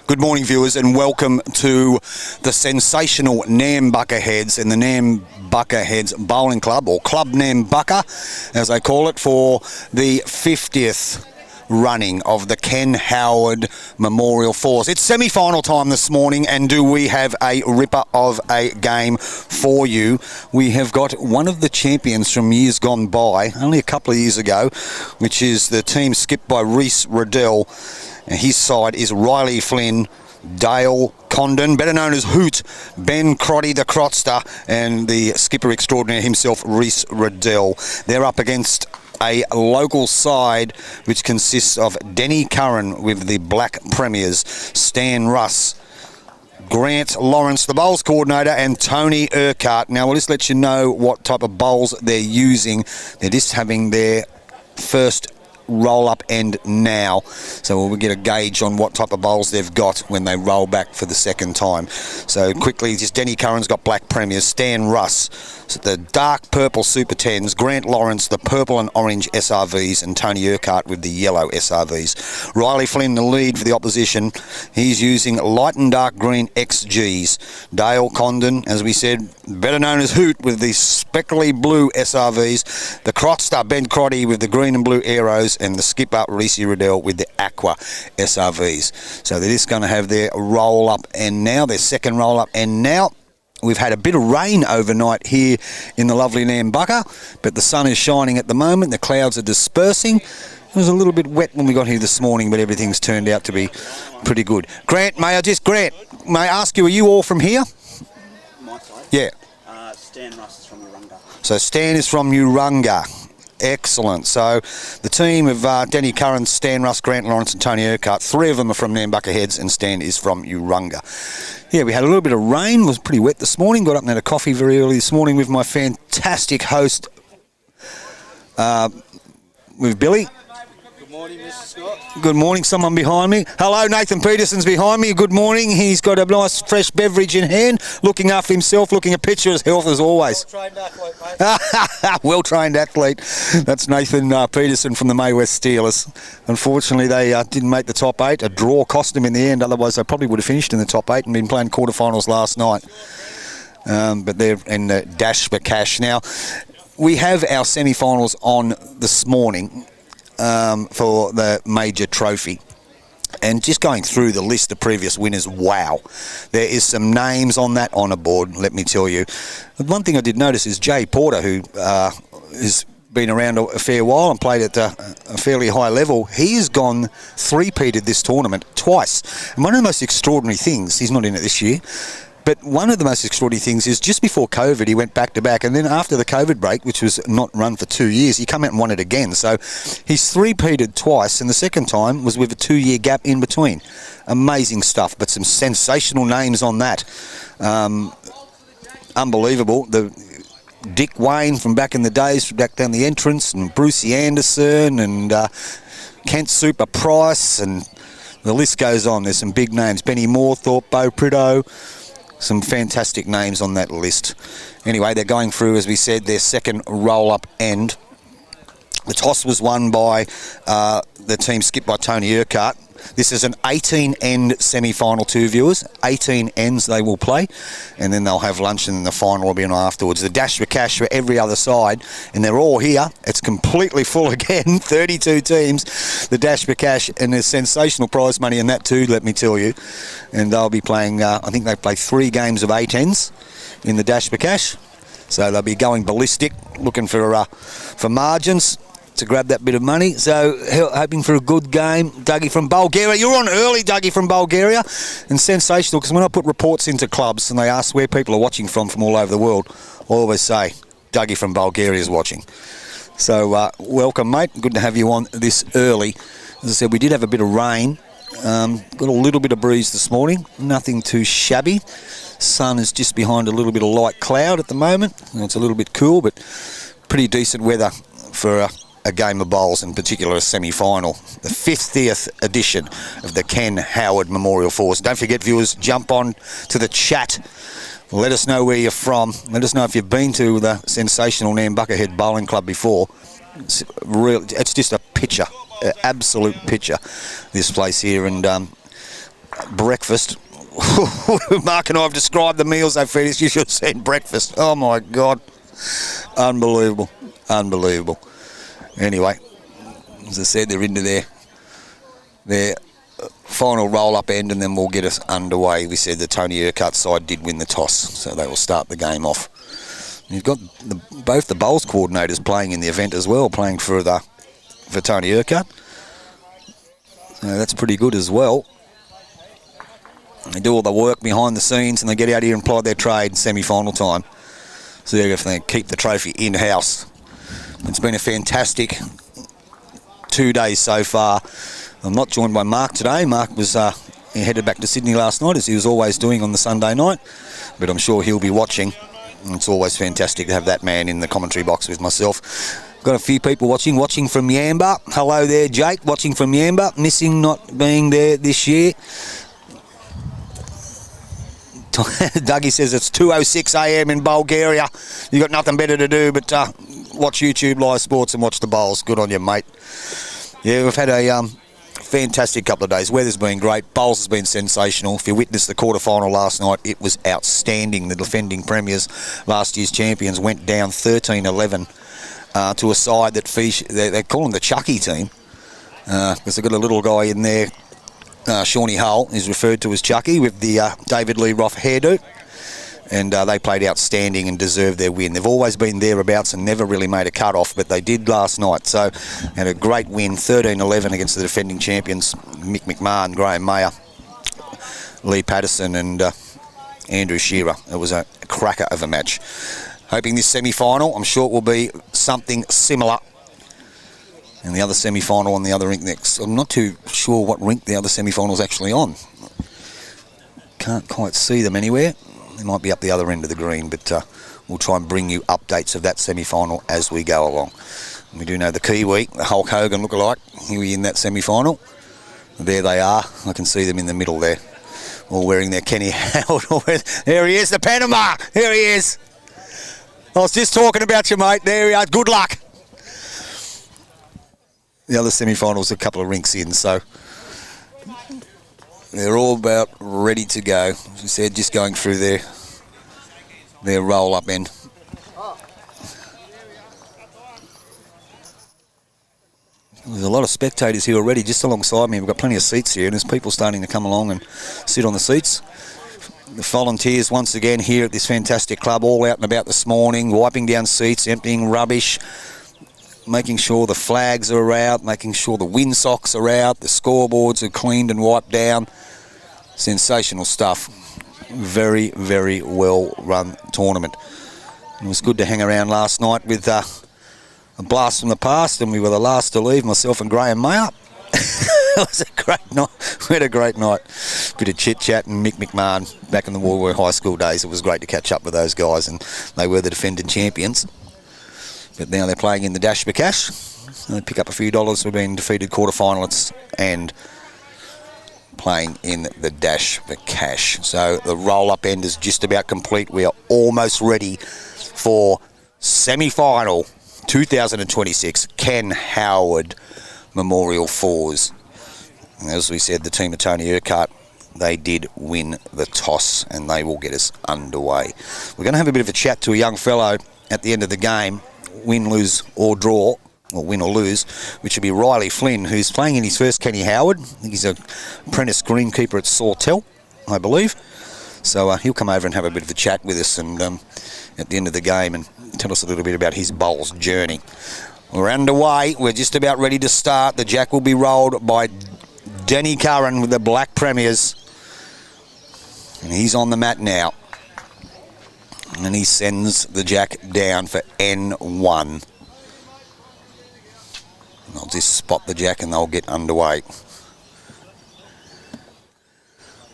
Good morning, viewers, and welcome to the sensational Nambucca Heads and the Nambucca Heads Bowling Club, or Club Nambucca, as they call it, for the 50th running of the Ken Howard Memorial Force. It's semi-final time this morning, and do we have a ripper of a game for you. We have got one of the champions from years gone by, only a couple of years ago, which is the team skipped by Reese Riddell. And his side is Riley Flynn, Dale Condon, better known as Hoot, Ben Crotty the Crotster, and the skipper extraordinaire himself, Reese Riddell. They're up against a local side which consists of Denny Curran with the Black Premiers, Stan Russ, Grant Lawrence, the bowls coordinator, and Tony Urquhart. Now, we'll just let you know what type of bowls they're using. They're just having their first roll up end now, so we'll get a gauge on what type of bowls they've got when they roll back for the second time. So quickly, just Denny Curran's got Black Premiers, Stan Russ, so the dark purple Super 10s, Grant Lawrence, the purple and orange SRVs, and Tony Urquhart with the yellow SRVs. Riley Flynn, the lead for the opposition. He's using light and dark green XGs. Dale Condon, as we said, better known as Hoot, with the speckly blue SRVs. The Crotster, Ben Crotty, with the green and blue Aeros, and the skipper, Reese Riddell, with the Aqua SRVs. So they're just going to have their roll-up and now, their second roll-up and now. We've had a bit of rain overnight here in the lovely Nambucca, but the sun is shining at the moment. The clouds are dispersing. It was a little bit wet when we got here this morning, but everything's turned out to be pretty good. Grant, may I ask you, are you all from here? My side? Yeah. Stan Russ is from Urunga. So Stan is from Urunga. Excellent. So the team of Denny Curran, Stan Russ, Grant Lawrence and Tony Urquhart, three of them are from Nambucca Heads, and Stan is from Urunga. Yeah, we had a little bit of rain. It was pretty wet this morning. Got up and had a coffee very early this morning with my fantastic host, with Billy. Good morning, Mr. Scott. Good morning. Someone behind me. Hello, Nathan Peterson's behind me. Good morning. He's got a nice fresh beverage in hand, looking after himself, looking a picture of his health as always. Well-trained athlete, mate. Well-trained athlete. That's Nathan Peterson from the May West Steelers. Unfortunately, they didn't make the top 8. A draw cost them in the end. Otherwise, they probably would have finished in the top 8 and been playing quarterfinals last night. But they're in the dash for cash. Now, we have our semi-finals on this morning for the major trophy. And just going through the list of previous winners, wow. There is some names on that honour board, let me tell you. One thing I did notice is Jay Porter, who has been around a fair while and played at a fairly high level. He has gone three-peated this tournament twice. And one of the most extraordinary things, he's not in it this year, but one of the most extraordinary things is just before COVID, he went back-to-back. And then after the COVID break, which was not run for 2 years, he come out and won it again. So he's three-peated twice, and the second time was with a 2-year gap in between. Amazing stuff, but some sensational names on that. Unbelievable. The Dick Wayne from back in the days, from back down the entrance, and Brucey Anderson, and Kent Super Price, and the list goes on. There's some big names. Benny Moorthorpe, Bo Prideaux. Some fantastic names on that list. Anyway, they're going through, as we said, their second roll-up end. The toss was won by the team skipped by Tony Urquhart. This is an 18-end semi-final, two viewers. 18 ends they will play, and then they'll have lunch, and then the final will be on afterwards. The dash for cash for every other side, and they're all here. It's completely full again, 32 teams. The dash for cash, and there's sensational prize money in that too, let me tell you. And they'll be playing, I think they play 3 games of 8 ends in the dash for cash. So they'll be going ballistic, looking for margins to grab that bit of money. So hoping for a good game. Dougie from Bulgaria. You're on early, Dougie from Bulgaria. And sensational, because when I put reports into clubs and they ask where people are watching from all over the world, I always say, Dougie from Bulgaria is watching. So welcome, mate. Good to have you on this early. As I said, we did have a bit of rain. Got a little bit of breeze this morning. Nothing too shabby. Sun is just behind a little bit of light cloud at the moment. It's a little bit cool, but pretty decent weather for a game of bowls, in particular a semi-final. The 50th edition of the Ken Howard Memorial Force. Don't forget, viewers, jump on to the chat. Let us know where you're from. Let us know if you've been to the sensational Nambucca Head Bowling Club before. It's just a picture, an absolute picture, this place here. And breakfast. Mark and I have described the meals they feed us. You should have seen breakfast. Oh, my God. Unbelievable. Unbelievable. Anyway, as I said, they're into their final roll-up end, and then we'll get us underway. We said the Tony Urquhart side did win the toss, so they will start the game off. You've got both the bowls coordinators playing in the event as well, playing for Tony Urquhart. So that's pretty good as well. They do all the work behind the scenes, and they get out here and apply their trade in semi-final time. So if they keep the trophy in-house. It's been a fantastic 2 days so far. I'm not joined by Mark today. Mark was he headed back to Sydney last night, as he was always doing on the Sunday night, but I'm sure he'll be watching. It's always fantastic to have that man in the commentary box with myself. Got a few people watching from Yamba. Hello there, Jake, watching from Yamba. Missing not being there this year. Dougie says it's 2:06 a.m. in Bulgaria. You got nothing better to do but watch YouTube Live Sports and watch the bowls. Good on you, mate. Yeah, we've had a fantastic couple of days. Weather's been great. Bowls has been sensational. If you witnessed the quarterfinal last night, it was outstanding. The defending premiers, last year's champions, went down 13-11 to a side that they call them the Chucky team, because they've got a little guy in there, Shawnee Hull is referred to as Chucky, with the David Lee Roth hairdo. And they played outstanding and deserved their win. They've always been thereabouts and never really made a cut-off, but they did last night. So had a great win, 13-11 against the defending champions, Mick McMahon, Graham Mayer, Lee Patterson and Andrew Shearer. It was a cracker of a match. Hoping this semi-final, I'm sure it will be something similar. And the other semi-final on the other rink next. I'm not too sure what rink the other semi-final is actually on. Can't quite see them anywhere. They might be up the other end of the green, but we'll try and bring you updates of that semi-final as we go along. And we do know the Kiwi, the Hulk Hogan lookalike, Huey in that semi-final. There they are. I can see them in the middle there, all wearing their Kenny Howard. There he is, the Panama. Here he is. I was just talking about you, mate. There we are. Good luck. The other semi-finals a couple of rinks in, so they're all about ready to go. As we said, just going through their roll-up end. There's a lot of spectators here already, just alongside me. We've got plenty of seats here, and there's people starting to come along and sit on the seats. The volunteers once again here at this fantastic club, all out and about this morning, wiping down seats, emptying rubbish, making sure the flags are out, making sure the windsocks are out, the scoreboards are cleaned and wiped down. Sensational stuff. Very, very well run tournament. It was good to hang around last night with a blast from the past, and we were the last to leave, myself and Graham Mayer. It was a great night. We had a great night. Bit of chit-chat, and Mick McMahon back in the Warwick High School days. It was great to catch up with those guys, and they were the defending champions. But now they're playing in the Dash for Cash. They pick up a few dollars for being defeated quarterfinalists and playing in the Dash for Cash. So the roll-up end is just about complete. We are almost ready for semi-final 2026 Ken Howard Memorial Fours. And as we said, the team of Tony Urquhart, they did win the toss, and they will get us underway. We're going to have a bit of a chat to a young fellow at the end of the game, win, lose or draw, or win or lose, which will be Riley Flynn, who's playing in his first Kenny Howard. I think he's an apprentice greenkeeper at Sawtell, I believe. So he'll come over and have a bit of a chat with us and at the end of the game and tell us a little bit about his bowls journey. We're underway. We're just about ready to start. The jack will be rolled by Denny Curran with the Black Premiers. And he's on the mat now. And he sends the jack down for N1. I'll just spot the jack and they'll get underway.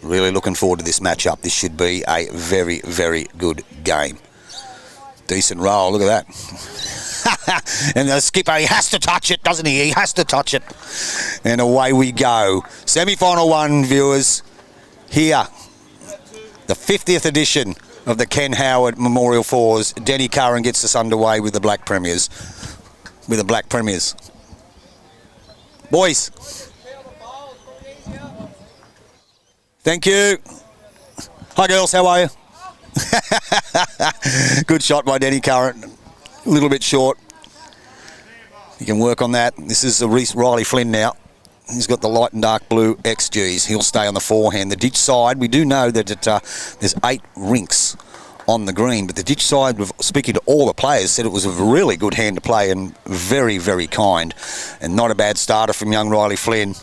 Really looking forward to this matchup. This should be a very, very good game. Decent roll, look at that. And the skipper, he has to touch it, doesn't he? He has to touch it. And away we go. Semi-final one, viewers. Here, the 50th edition of the Ken Howard Memorial Fours. Denny Curran gets us underway with the Black Premiers. Boys. Thank you. Hi, girls. How are you? Good shot by Denny Curran. A little bit short. You can work on that. This is Riley Flynn now. He's got the light and dark blue XGs. He'll stay on the forehand. The ditch side, we do know that there's 8 rinks on the green, but the ditch side, speaking to all the players, said it was a really good hand to play and very, very kind. And not a bad starter from young Riley Flynn.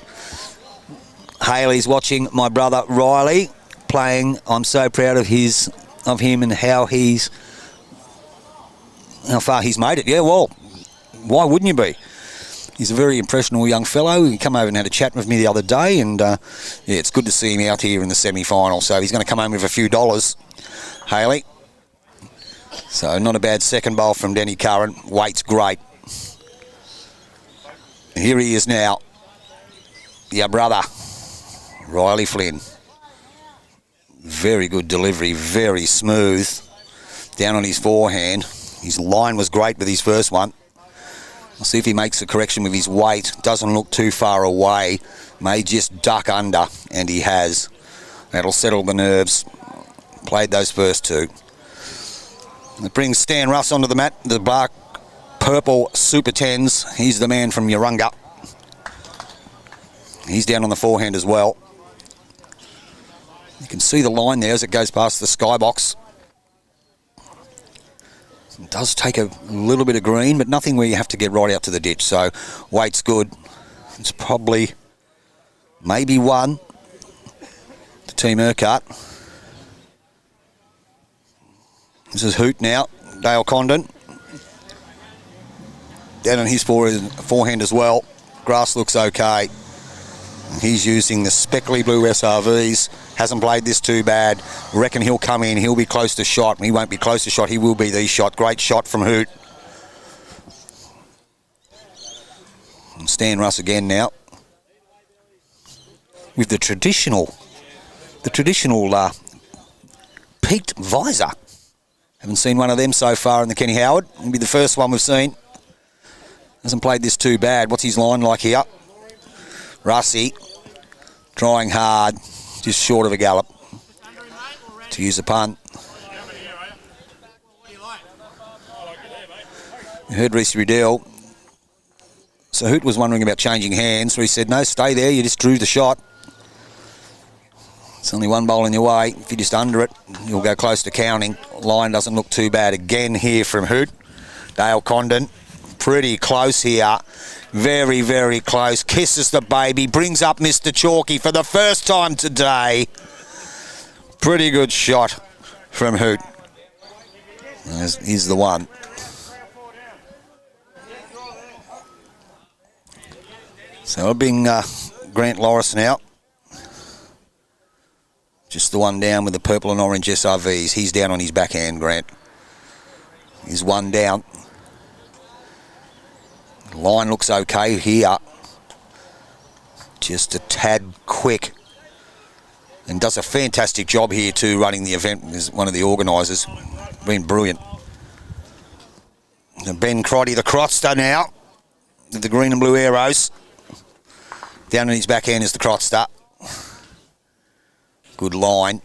Haley's watching my brother Riley playing. I'm so proud of him and how far he's made it. Yeah, well, why wouldn't you be? He's a very impressionable young fellow. He came over and had a chat with me the other day, and it's good to see him out here in the semi-final. So he's going to come home with a few dollars, Haley. So not a bad second bowl from Denny Curran. Weight's great. And here he is now, your brother, Riley Flynn. Very good delivery, very smooth. Down on his forehand. His line was great with his first one. We'll see if he makes a correction with his weight. Doesn't look too far away. May just duck under, and he has. That'll settle the nerves. Played those first 2. It brings Stan Russ onto the mat. The black, purple Super 10s. He's the man from Yarunga. He's down on the forehand as well. You can see the line there as it goes past the skybox. It does take a little bit of green, but nothing where you have to get right out to the ditch. So weight's good. It's probably maybe 1 to Team Urquhart. This is Hoot now, Dale Condon. Down on his forehand as well. Grass looks okay. He's using the speckly blue SRVs. Hasn't played this too bad. Reckon he'll come in. He'll be close to shot. He won't be close to shot. He will be the shot. Great shot from Hoot. And Stan Russ again now. With the traditional peaked visor. Haven't seen one of them so far in the Kenny Howard. It'll be the first one we've seen. Hasn't played this too bad. What's his line like here? Russie trying hard, just short of a gallop, to use a pun. You heard Reese Riddell. So Hoot was wondering about changing hands, so he said, no, stay there, you just drew the shot. It's only 1 bowl in your way. If you're just under it, you'll go close to counting. Line doesn't look too bad again here from Hoot. Dale Condon, pretty close here. Very, very close. Kisses the baby. Brings up Mr. Chalky for the first time today. Pretty good shot from Hoot. He's the one. So it'll bring Grant Loris now. Just the one down with the purple and orange SRVs. He's down on his backhand, Grant. He's 1 down. Line looks okay here. Just a tad quick. And does a fantastic job here too, running the event as one of the organisers. Been brilliant. And Ben Crotty, the Crotster now, with the green and blue arrows. Down on his backhand is the Crotster. Good line.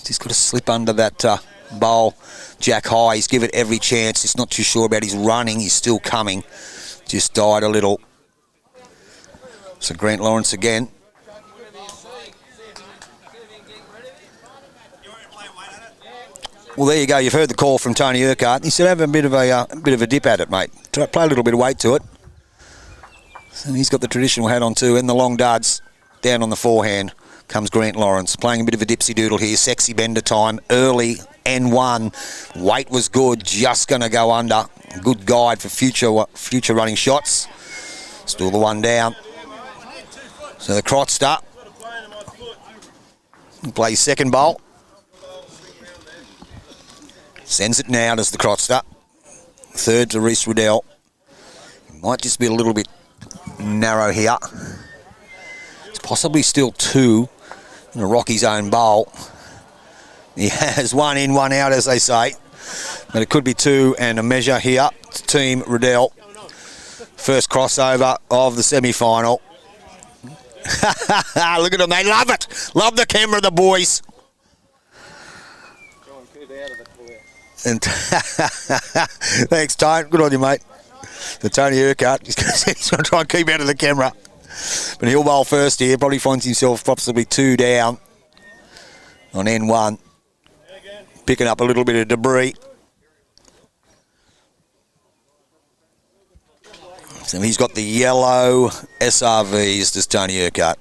Just got to slip under that bowl. Jack High, he's given it every chance. He's not too sure about his running. He's still coming. Just died a little. So Grant Lawrence again. Well, there you go. You've heard the call from Tony Urquhart. He said, have a bit of a dip at it, mate. Play a little bit of weight to it. So he's got the traditional hat on too, and the long duds. Down on the forehand comes Grant Lawrence, playing a bit of a dipsy doodle here. Sexy bender time, early N1. Weight was good, just going to go under. Good guide for future running shots. Still the 1 down. So the Crotster plays second bowl. Sends it now, does the Crotster. Third to Reese Riddell. Might just be a little bit narrow here. It's possibly still 2 in a Rocky's own bowl. He has 1 in, 1 out, as they say. But it could be 2 and a measure here to Team Riddell. First crossover of the semi-final. Look at them, they love it. Love the camera, the boys. And thanks, Tone. Good on you, mate. The Tony Urquhart, he's going to try and keep out of the camera. But he'll bowl first here. Probably finds himself possibly 2 down on N1. Picking up a little bit of debris. So he's got the yellow SRVs, does Tony Urquhart.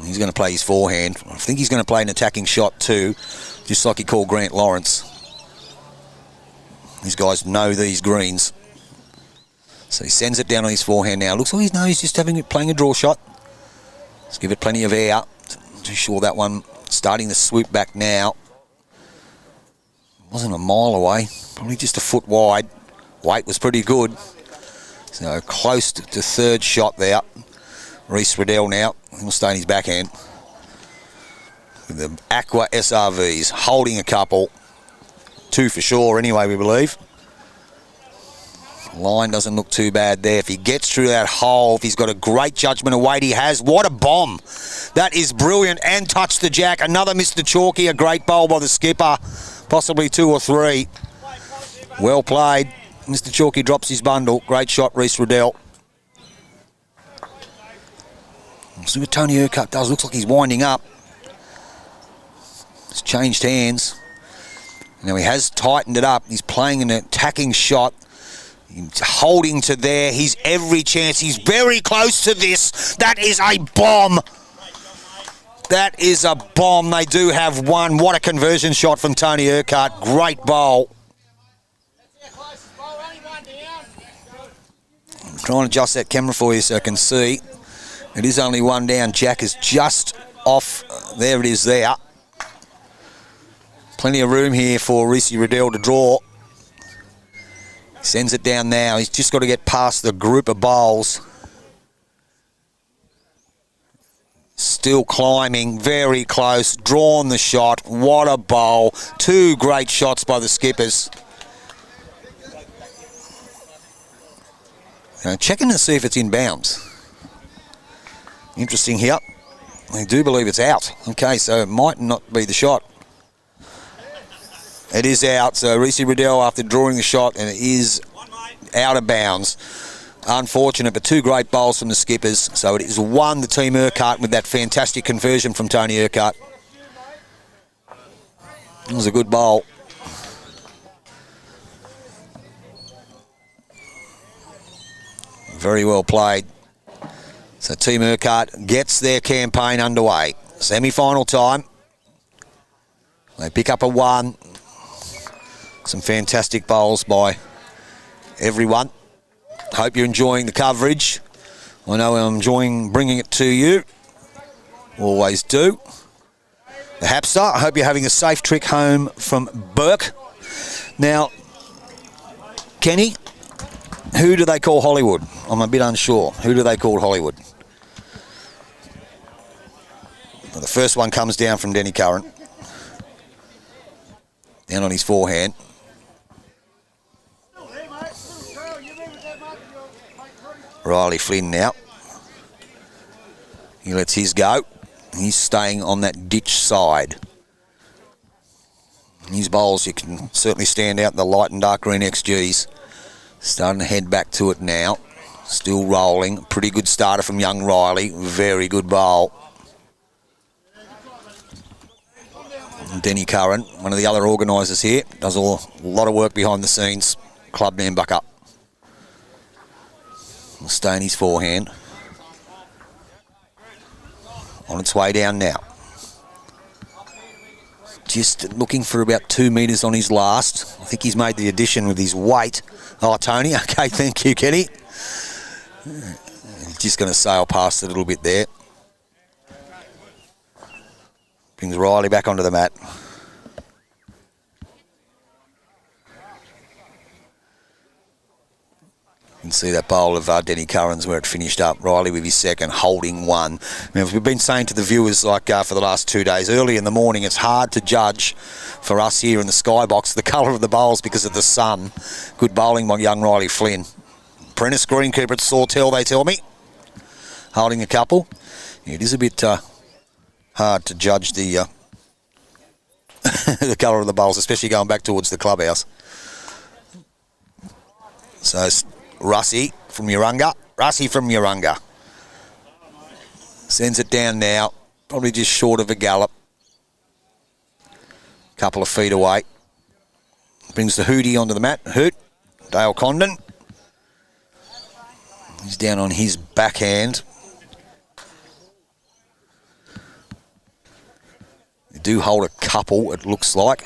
He's going to play his forehand. I think he's going to play an attacking shot too, just like he called Grant Lawrence. These guys know these greens. So he sends it down on his forehand now. Looks like he's just playing a draw shot. Let's give it plenty of air. Too sure that one starting to swoop back now. Wasn't a mile away, probably just a foot wide. Weight was pretty good. So close to third shot there. Reece Riddell now. He'll stay in his backhand. The Aqua SRVs holding a couple. 2 for sure anyway, we believe. Line doesn't look too bad there. If he gets through that hole, if he's got a great judgment of weight, he has. What a bomb. That is brilliant. And touch the jack. Another Mr. Chalky, a great bowl by the skipper. Possibly 2 or 3. Well played. Mr. Chalky drops his bundle. Great shot, Reece Riddell. See what Tony Urquhart does. Looks like he's winding up. It's changed hands. Now he has tightened it up. He's playing an attacking shot. He's holding to there. He's every chance. He's very close to this. That is a bomb. That is a bomb. They do have one. What a conversion shot from Tony Urquhart. Great bowl. I'm trying to adjust that camera for you so I can see. It is only 1 down. Jack is just off. There it is there. Plenty of room here for Reece Riddell to draw. Sends it down now. He's just got to get past the group of bowls. Still climbing, very close. Drawn the shot. What a bowl. 2 great shots by the skippers. Now checking to see if it's in bounds. Interesting here. I do believe it's out. Okay, so it might not be the shot. It is out. So Reece Riddell after drawing the shot, and it is out of bounds. Unfortunate, but 2 great bowls from the skippers. So it is 1 the team Urquhart with that fantastic conversion from Tony Urquhart. It was a good bowl. Very well played. So Team Urquhart gets their campaign underway. Semi-final time. They pick up a 1. Some fantastic bowls by everyone. Hope you're enjoying the coverage. I know I'm enjoying bringing it to you. Always do. The Hapster, I hope you're having a safe trip home from Burke. Now, Kenny, who do they call Hollywood? I'm a bit unsure. Who do they call Hollywood? Well, the first one comes down from Denny Curran. Down on his forehand. Riley Flynn now. He lets his go. He's staying on that ditch side. His bowls, you can certainly stand out in the light and dark green XGs. Starting to head back to it now. Still rolling. Pretty good starter from young Riley. Very good bowl. Denny Curran, one of the other organisers here, does a lot of work behind the scenes. Club Nambucca. Will stay in his forehand. On its way down now. Just looking for about 2 metres on his last. I think he's made the addition with his weight. Oh, Tony. Okay, thank you, Kenny. Just going to sail past it a little bit there. Brings Riley back onto the mat. You can see that bowl of Denny Curran's where it finished up. Riley with his second, holding 1. Now, as we've been saying to the viewers for the last 2 days, early in the morning, it's hard to judge for us here in the skybox the colour of the bowls because of the sun. Good bowling by young Riley Flynn. apprentice greenkeeper at Sawtell, they tell me. Holding a couple. It is a bit hard to judge the the colour of the bowls, especially going back towards the clubhouse. So Russie from Urunga. Sends it down now. Probably just short of a gallop. Couple of feet away. Brings the Hootie onto the mat. Hoot. Dale Condon. He's down on his backhand. They do hold a couple, it looks like.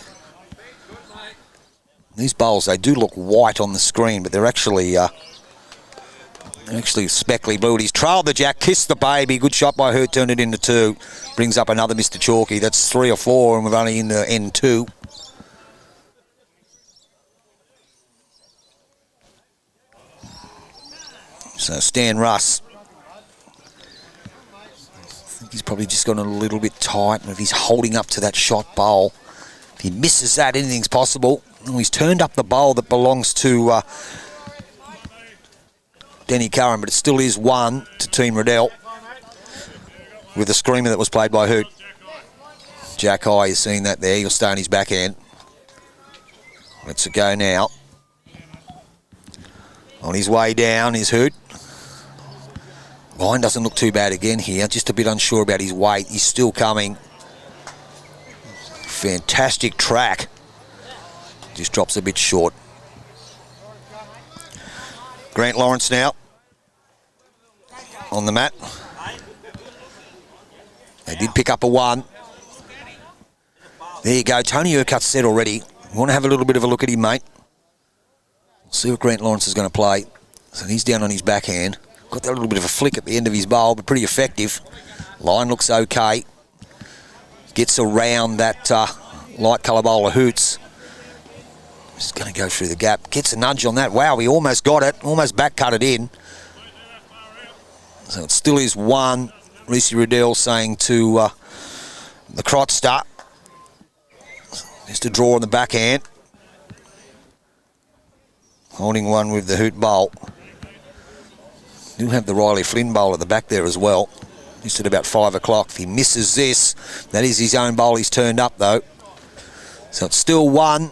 These bowls, they do look white on the screen, but they're actually speckly blue. He's trailed the jack, kissed the baby. Good shot by her, turned it into 2. Brings up another Mr. Chalky. That's 3 or 4, and we're only in the N2. So Stan Russ, I think he's probably just gone a little bit tight, and if he's holding up to that shot bowl, if he misses that, anything's possible. Oh, he's turned up the bowl that belongs to Denny Curran, but it still is 1 to Team Riddell with the screamer that was played by Hoot. Jack High is seeing that there. He'll stay on his backhand. Let's go now. On his way down is Hoot. Line doesn't look too bad again here. Just a bit unsure about his weight. He's still coming. Fantastic track. Just drops a bit short. Grant Lawrence now on the mat. They did pick up a 1. There you go. Tony Urquhart's set already. You want to have a little bit of a look at him, mate. We'll see what Grant Lawrence is going to play. So he's down on his backhand. Got that little bit of a flick at the end of his bowl, but pretty effective. Line looks okay. Gets around that light colour bowl of Hoots. Just going to go through the gap. Gets a nudge on that. Wow, he almost got it. Almost back cut it in. So it still is 1. Reese Riddell saying to the Crotster. Just a draw on the backhand. Holding 1 with the Hoot bowl. Do have the Riley Flynn bowl at the back there as well. Just at about 5 o'clock. If he misses this, that is his own bowl he's turned up though. So it's still 1.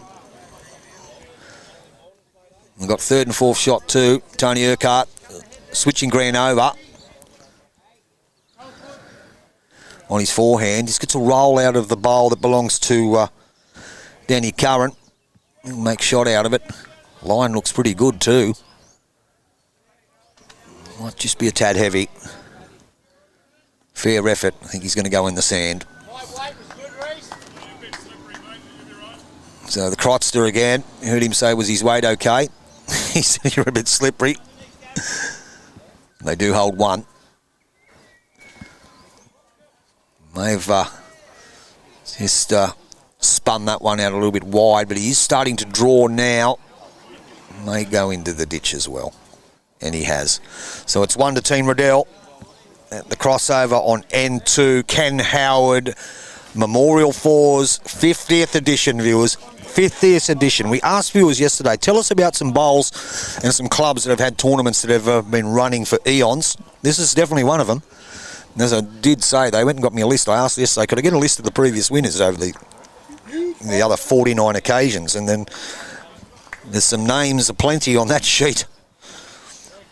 We've got 3rd and 4th shot too. Tony Urquhart switching Grant over. On his forehand. Just gets a roll out of the bowl that belongs to Danny Curran. He'll make shot out of it. Line looks pretty good too. Might just be a tad heavy. Fair effort. I think he's going to go in the sand. So the Crotster again. Heard him say, was his weight okay? He said, you're a bit slippery. They do hold 1. May have just spun that one out a little bit wide, but he is starting to draw now. May go into the ditch as well. And he has. So it's 1 to Team Riddell. At the crossover on N2. Ken Howard Memorial Fours 50th edition, viewers. 50th edition. We asked viewers yesterday, tell us about some bowls and some clubs that have had tournaments that have been running for eons. This is definitely one of them. And as I did say, they went and got me a list. I asked yesterday, could I get a list of the previous winners over the other 49 occasions? And then there's some names aplenty on that sheet.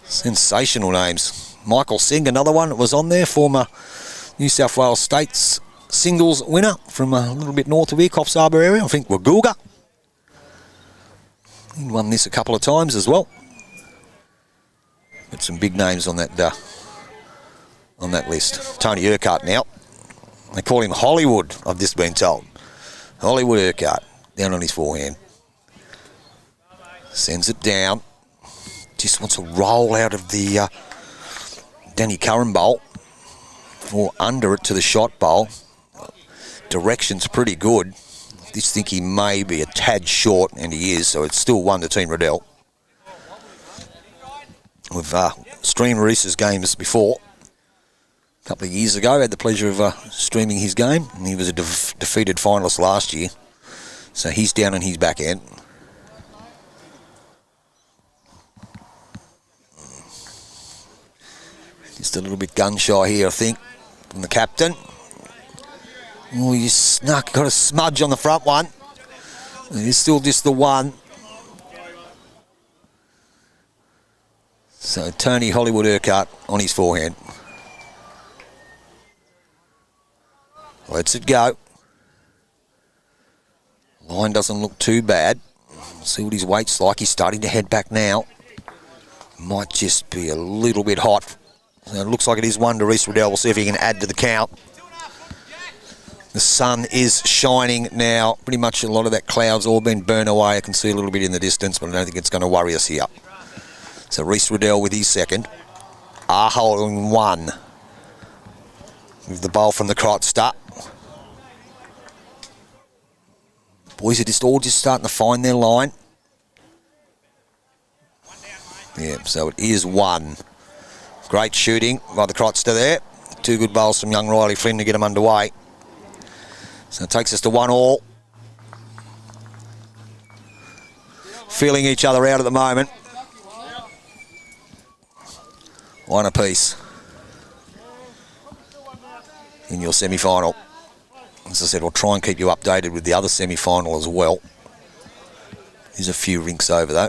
Sensational names. Michael Singh, another one that was on there, former New South Wales States singles winner from a little bit north of here, Coffs Harbour area. I think Wagooga. He won this a couple of times as well. Got some big names on that list. Tony Urquhart now. They call him Hollywood, I've just been told. Hollywood Urquhart, down on his forehand. Sends it down. Just wants to roll out of the Danny Curran bowl or under it to the shot bowl. Direction's pretty good. Just think he may be a tad short, and he is, so it's still 1 to Team Riddell. We've streamed Reese's games before. A couple of years ago, I had the pleasure of streaming his game, and he was a defeated finalist last year. So he's down on his back end. Just a little bit gun shy here, I think, from the captain. Oh, you snuck, got a smudge on the front one. It is still just the one. So Tony Hollywood Urquhart on his forehand. Lets it go. Line doesn't look too bad. See what his weight's like. He's starting to head back now. Might just be a little bit hot. So it looks like it is one to Reese Riddell. We'll see if he can add to the count. The sun is shining now. Pretty much a lot of that cloud's all been burnt away. I can see a little bit in the distance, but I don't think it's going to worry us here. So Reese Riddell with his second. holding one. With the bowl from the Kreutzer. Boys are just all starting to find their line. Yeah, so it is one. Great shooting by the Kreutzer there. Two good bowls from young Riley Flynn to get them underway. So it takes us to 1-1. Feeling each other out at the moment. One apiece in your semi-final. As I said, we'll try and keep you updated with the other semi-final as well. There's a few rinks over though.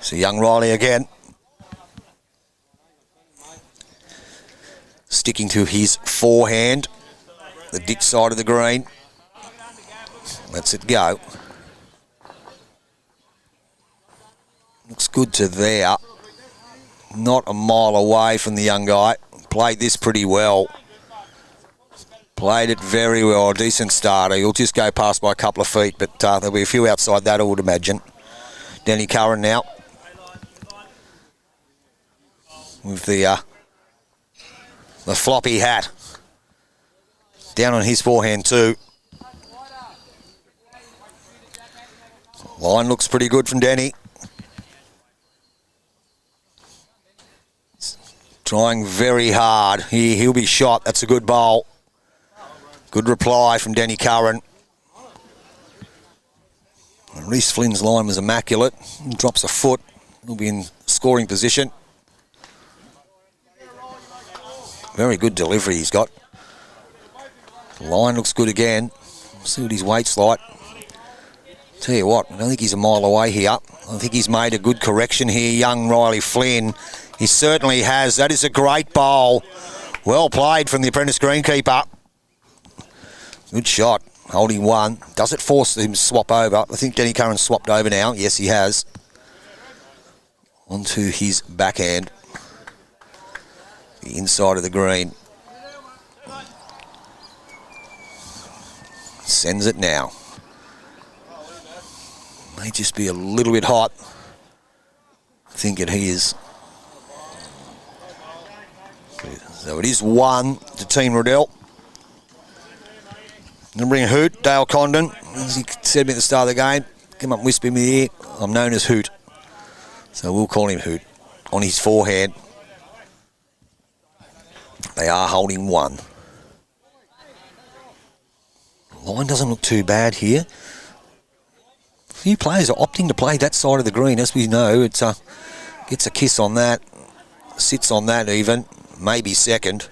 So young Riley again. Sticking to his forehand. The ditch side of the green. Lets it go. Looks good to there. Not a mile away from the young guy. Played this pretty well. Played it very well. A decent starter. He'll just go past by a couple of feet, but there'll be a few outside that, I would imagine. Danny Curran now. With the floppy hat. Down on his forehand too. Line looks pretty good from Danny. Trying very hard. He'll be shot. That's a good bowl. Good reply from Danny Curran. Reese Flynn's line was immaculate. He drops a foot. He'll be in scoring position. Very good delivery he's got. The line looks good again. See what his weight's like. Tell you what, I don't think he's a mile away here. I think he's made a good correction here, young Riley Flynn. He certainly has. That is a great bowl. Well played from the apprentice greenkeeper. Good shot. Holding one. Does it force him to swap over? I think Danny Curran swapped over now. Yes, he has. Onto his backhand. The inside of the green. Sends it now. May just be a little bit hot. I think it is. So it is one to Team Riddell. I'm going to bring Hoot, Dale Condon. As he said to me at the start of the game, come up and whisper in the ear, I'm known as Hoot. So we'll call him Hoot. On his forehand. They are holding one. Line doesn't look too bad here. A few players are opting to play that side of the green. As we know, it's gets a kiss on that. Sits on that even. Maybe second.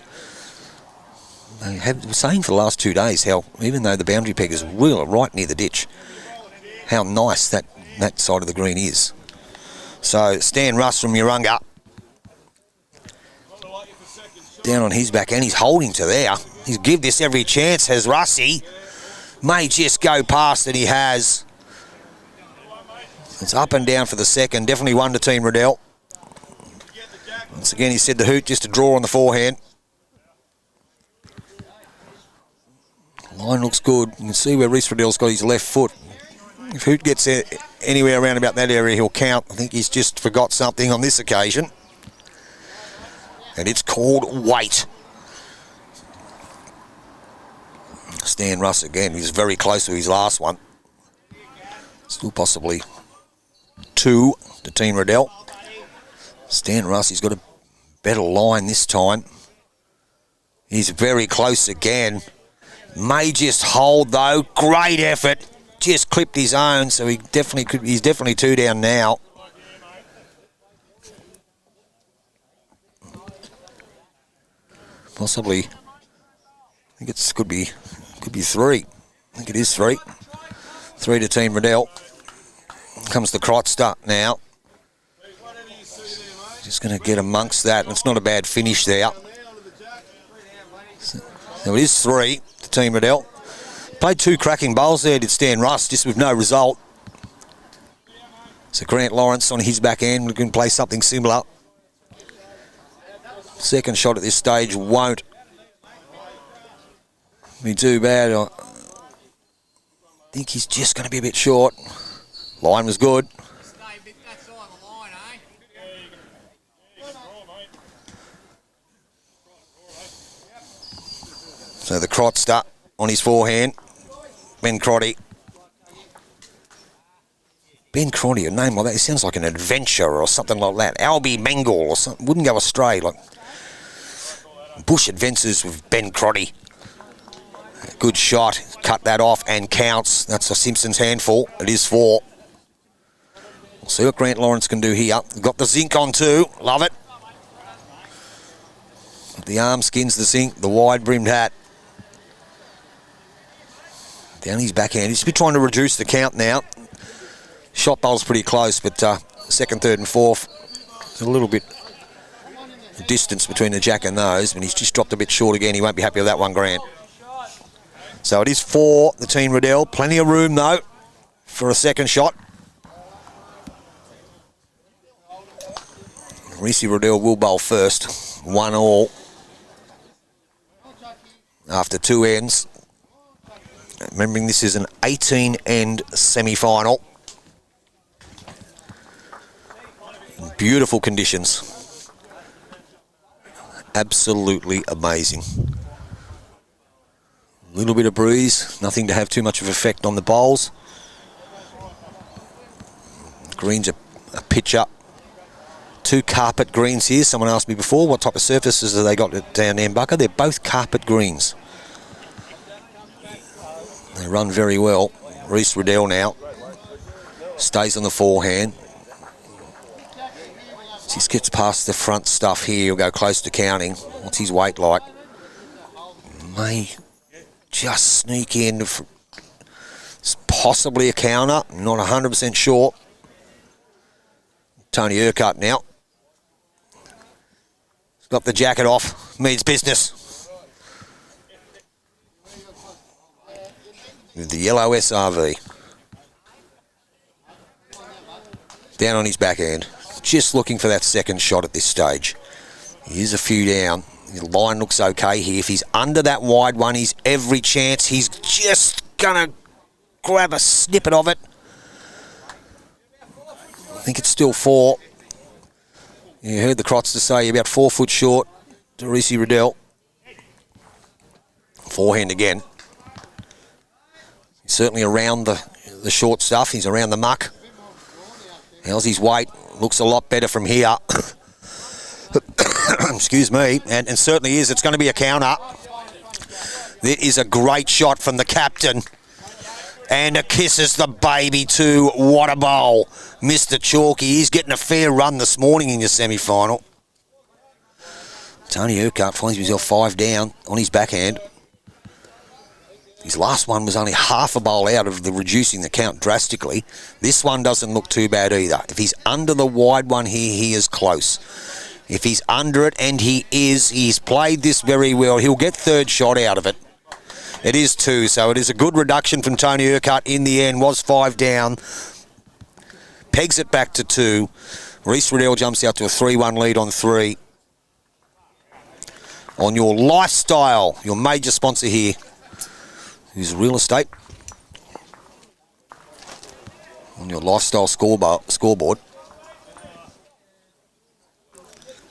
They have been saying for the last 2 days how, even though the boundary peg is real right near the ditch, how nice that side of the green is. So Stan Russ from Urunga. Down on his back, and he's holding to there. He's give this every chance, has Russie. May just go past, and he has. It's up and down for the second. Definitely one to Team Riddell. Once again, he said the Hoot just a draw on the forehand. Line looks good. You can see where Reese Riddell's got his left foot. If Hoot gets anywhere around about that area, he'll count. I think he's just forgot something on this occasion. And it's called weight. Stan Russ again. He's very close to his last one. Still possibly two to Team Riddell. Stan Russ, he's got a better line this time. He's very close again. May just hold though. Great effort. Just clipped his own, so he's definitely two down now. Possibly. I think it's could be 3. I think it is 3. 3 to Team Riddell. Comes the Crotster now. Just going to get amongst that, and it's not a bad finish there. So it is 3 to Team Riddell. Played 2 cracking bowls there, did Stan Russ, just with no result. So Grant Lawrence on his back end, we can play something similar. Second shot at this stage won't be too bad. I think he's just going to be a bit short. Line was good. So the Crotster on his forehand. Ben Crotty. Ben Crotty, a name like that, it sounds like an adventure or something like that. Albie Mangle or something, wouldn't go astray. Like Bush Adventures with Ben Crotty. Good shot, cut that off and counts. That's a Simpsons handful. It is 4. We'll see what Grant Lawrence can do here. Got the zinc on too, love it. The arm skins the zinc, the wide brimmed hat. Down his backhand. He's been trying to reduce the count now. Shot bowl's pretty close, but second, third and fourth, there's a little bit of distance between the jack and those, but he's just dropped a bit short again. He won't be happy with that one, Grant. So it is 4, the Team Riddell. Plenty of room, though, for a second shot. Reese Riddell will bowl first. 1-all. After 2 ends. Remembering this is an 18-end semi-final. Beautiful conditions. Absolutely amazing. A little bit of breeze, nothing to have too much of effect on the bowls. Greens are a pitch up. 2 carpet greens here. Someone asked me before, what type of surfaces have they got down Nambucca? They're both carpet greens. They run very well. Reese Riddell now stays on the forehand. Just gets past the front stuff here. He'll go close to counting. What's his weight like? May just sneak in. It's possibly a counter. Not 100% sure. Tony Urquhart now. He's got the jacket off. Means business. With the yellow SRV. Down on his backhand. Just looking for that second shot at this stage. He is a few down. The line looks okay here. If he's under that wide one, he's every chance. He's just going to grab a snippet of it. I think it's still 4. You heard the Crotster say about 4 foot short to Reese Riddell. Forehand again. He's certainly around the short stuff. He's around the muck. How's his weight? Looks a lot better from here. Excuse me. And certainly is. It's going to be a counter. That is a great shot from the captain. And it kisses the baby too. What a bowl. Mr. Chalky. He's getting a fair run this morning in your semi-final. Tony Urquhart finds himself 5 down on his backhand. His last one was only half a bowl out of the reducing the count drastically. This one doesn't look too bad either. If he's under the wide one here, he is close. If he's under it, and he's played this very well, he'll get third shot out of it. It is 2, so it is a good reduction from Tony Urquhart in the end. Was 5 down. Pegs it back to 2. Reese Riddell jumps out to a 3-1 lead on 3. On your lifestyle, your major sponsor here, who's real estate. On your lifestyle scoreboard.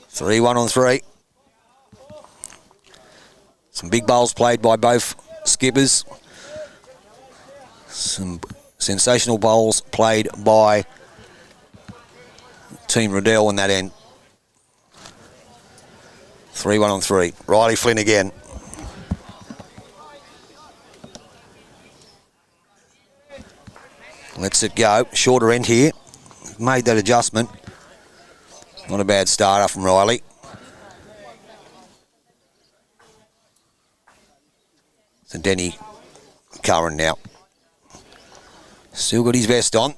3-1 on 3. Some big bowls played by both skippers. Some sensational bowls played by Team Riddell on that end. 3-1 on 3. Riley Flynn again. Lets it go. Shorter end here. Made that adjustment. Not a bad starter from Riley. So Denny Curran now. Still got his vest on.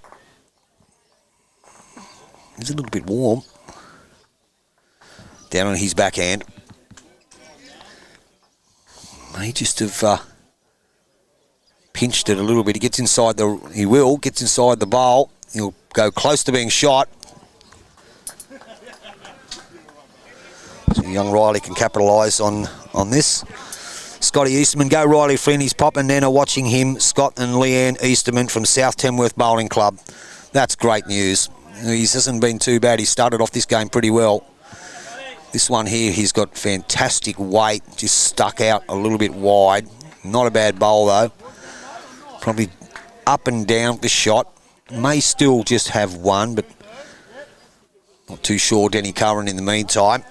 He's a little bit warm. Down on his backhand. May just have pinched it a little bit. He gets inside gets inside the bowl. He'll go close to being shot. So young Riley can capitalise on this. Scotty Easterman, go Riley Flynn. He's popping Nana watching him. Scott and Leanne Easterman from South Tamworth Bowling Club. That's great news. He hasn't been too bad. He started off this game pretty well. This one here, he's got fantastic weight. Just stuck out a little bit wide. Not a bad bowl though. Probably up and down the shot. May still just have one, but not too sure. Denny Curran in the meantime.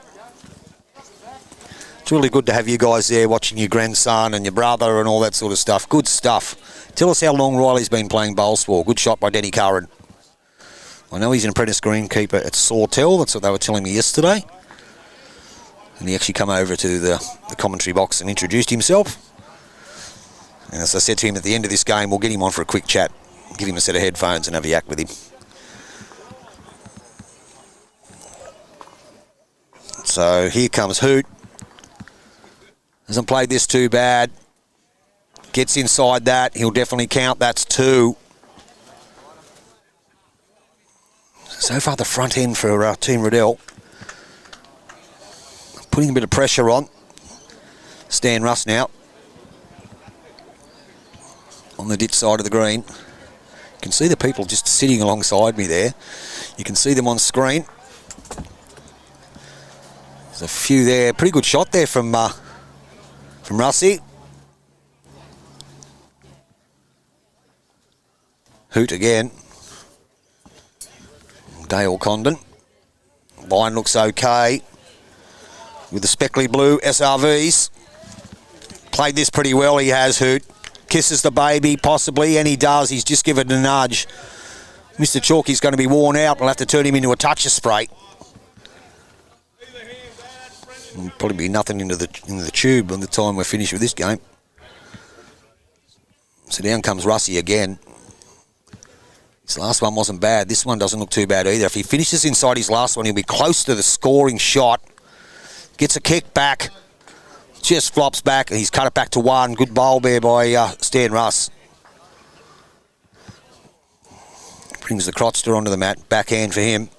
It's really good to have you guys there watching your grandson and your brother and all that sort of stuff. Good stuff. Tell us how long Riley's been playing bowls for. Good shot by Denny Curran. I know he's an apprentice greenkeeper at Sawtell. That's what they were telling me yesterday. And he actually come over to the commentary box and introduced himself. And as I said to him at the end of this game, we'll get him on for a quick chat. Give him a set of headphones and have a yak with him. So here comes Hoot. Hasn't played this too bad. Gets inside that. He'll definitely count. That's 2. So far the front end for Team Riddell. Putting a bit of pressure on. Stan Russ now. On the ditch side of the green. You can see the people just sitting alongside me there. You can see them on screen. There's a few there. Pretty good shot there from Russie. Hoot again. Dale Condon. Line looks okay. With the speckly blue SRVs. Played this pretty well, he has, Hoot. Kisses the baby, possibly, and he does. He's just given it a nudge. Mr. Chalky's going to be worn out. We'll have to turn him into a toucher spray. There'll probably be nothing into the tube by the time we're finished with this game. So down comes Russie again. His last one wasn't bad. This one doesn't look too bad either. If he finishes inside his last one, he'll be close to the scoring shot. Gets a kick back. Just flops back. He's cut it back to 1. Good bowl there by Stan Russ. Brings the crotster onto the mat. Backhand for him.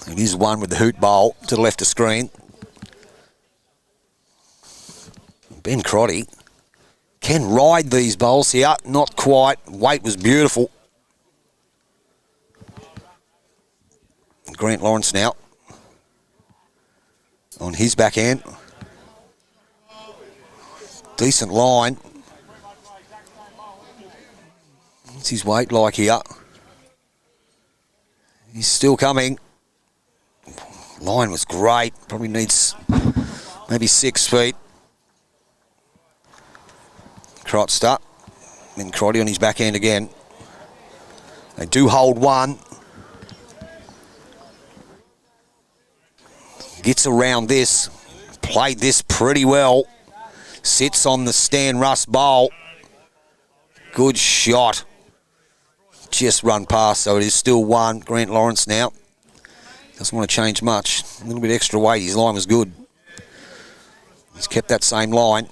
It is 1 with the Hoot bowl to the left of screen. Ben Crotty can ride these bowls here. Not quite. Weight was beautiful. Grant Lawrence now. On his backhand. Decent line. What's his weight like here? He's still coming. Line was great. Probably needs maybe 6 feet. Crotster. Then Crotty on his backhand again. They do hold 1. Gets around this. Played this pretty well. Sits on the Stan Russ bowl. Good shot. Just run past, so it is still 1. Grant Lawrence now. Doesn't want to change much. A little bit extra weight. His line was good. He's kept that same line.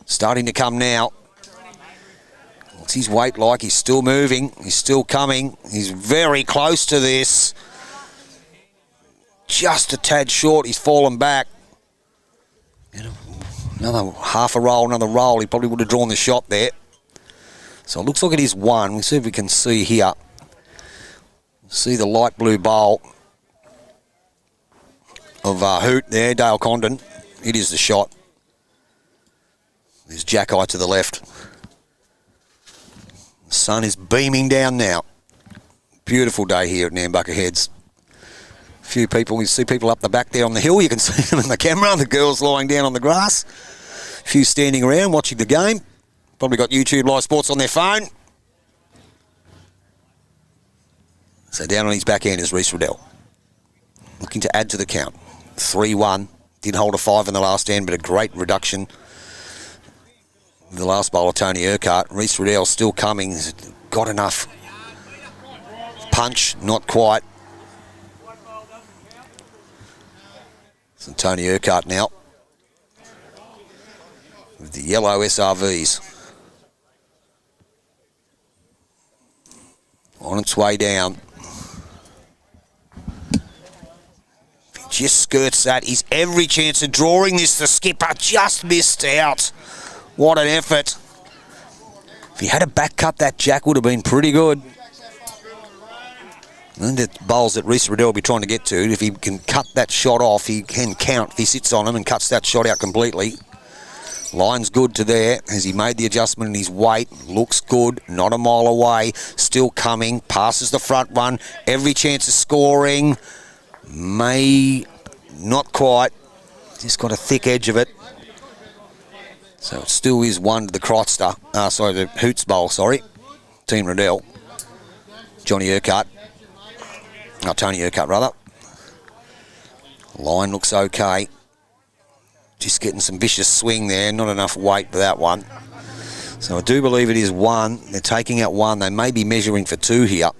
Starting to come now. What's his weight like? He's still moving. He's still coming. He's very close to this. Just a tad short. He's fallen back. Another half a roll, another roll. He probably would have drawn the shot there. So it looks like it is 1. We'll see if we can see here. See the light blue bowl of Hoot there, Dale Condon. It is the shot. There's Jack-Eye to the left. The sun is beaming down now. Beautiful day here at Nambucca Heads. A few people, you see people up the back there on the hill. You can see them in the camera. The girls lying down on the grass. A few standing around watching the game. Probably got Youtubelivesports on their phone. So down on his backhand is Reece Riddell. Looking to add to the count. 3-1 Did hold a 5 in the last end, but a great reduction. The last bowler, Tony Urquhart. Reece Riddell still coming. He's got enough punch, not quite. So Tony Urquhart now with the yellow SRVs. On its way down. Just skirts that. He's every chance of drawing this. The skipper just missed out. What an effort. If he had a back cut, that jack would have been pretty good. And the bowls that Reece Riddell will be trying to get to, if he can cut that shot off, he can count if he sits on him and cuts that shot out completely. Line's good to there. Has he made the adjustment in his weight? Looks good. Not a mile away. Still coming. Passes the front one. Every chance of scoring. May not quite. Just got a thick edge of it. So it still is 1 to the Crotster. The Hoots bowl, sorry. Team Riddell. Johnny Urquhart. Tony Urquhart, rather. Line looks okay. Just getting some vicious swing there. Not enough weight for that one. So I do believe it is 1. They're taking out 1. They may be measuring for 2 here.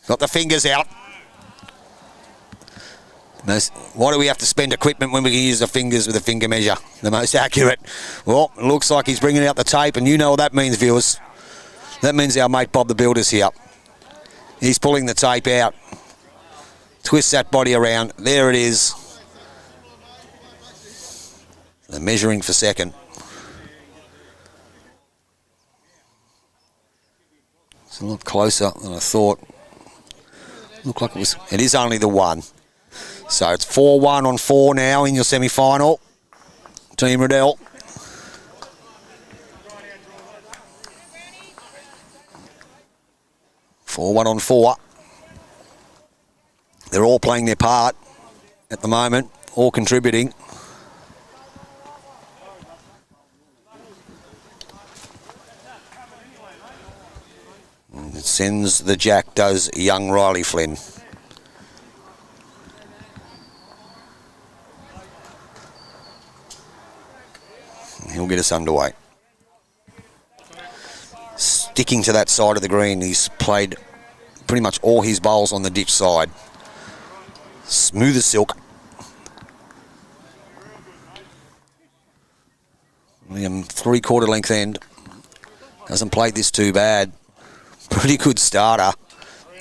Got the fingers out. Why do we have to spend equipment when we can use the fingers with a finger measure? The most accurate. Well, it looks like he's bringing out the tape, and you know what that means, viewers. That means our mate Bob the Builder's here. He's pulling the tape out. Twist that body around. There it is. They're measuring for second. It's a lot closer than I thought. Looked like it is only the 1. So it's 4-1 on 4 now in your semi-final. Team Riddell. Four-1 on 4. They're all playing their part at the moment, all contributing. And it sends the jack, does young Riley Flynn. He'll get us underway. Sticking to that side of the green, he's played pretty much all his bowls on the ditch side. Smooth as silk. William, 3/4 length end. Hasn't played this too bad. Pretty good starter.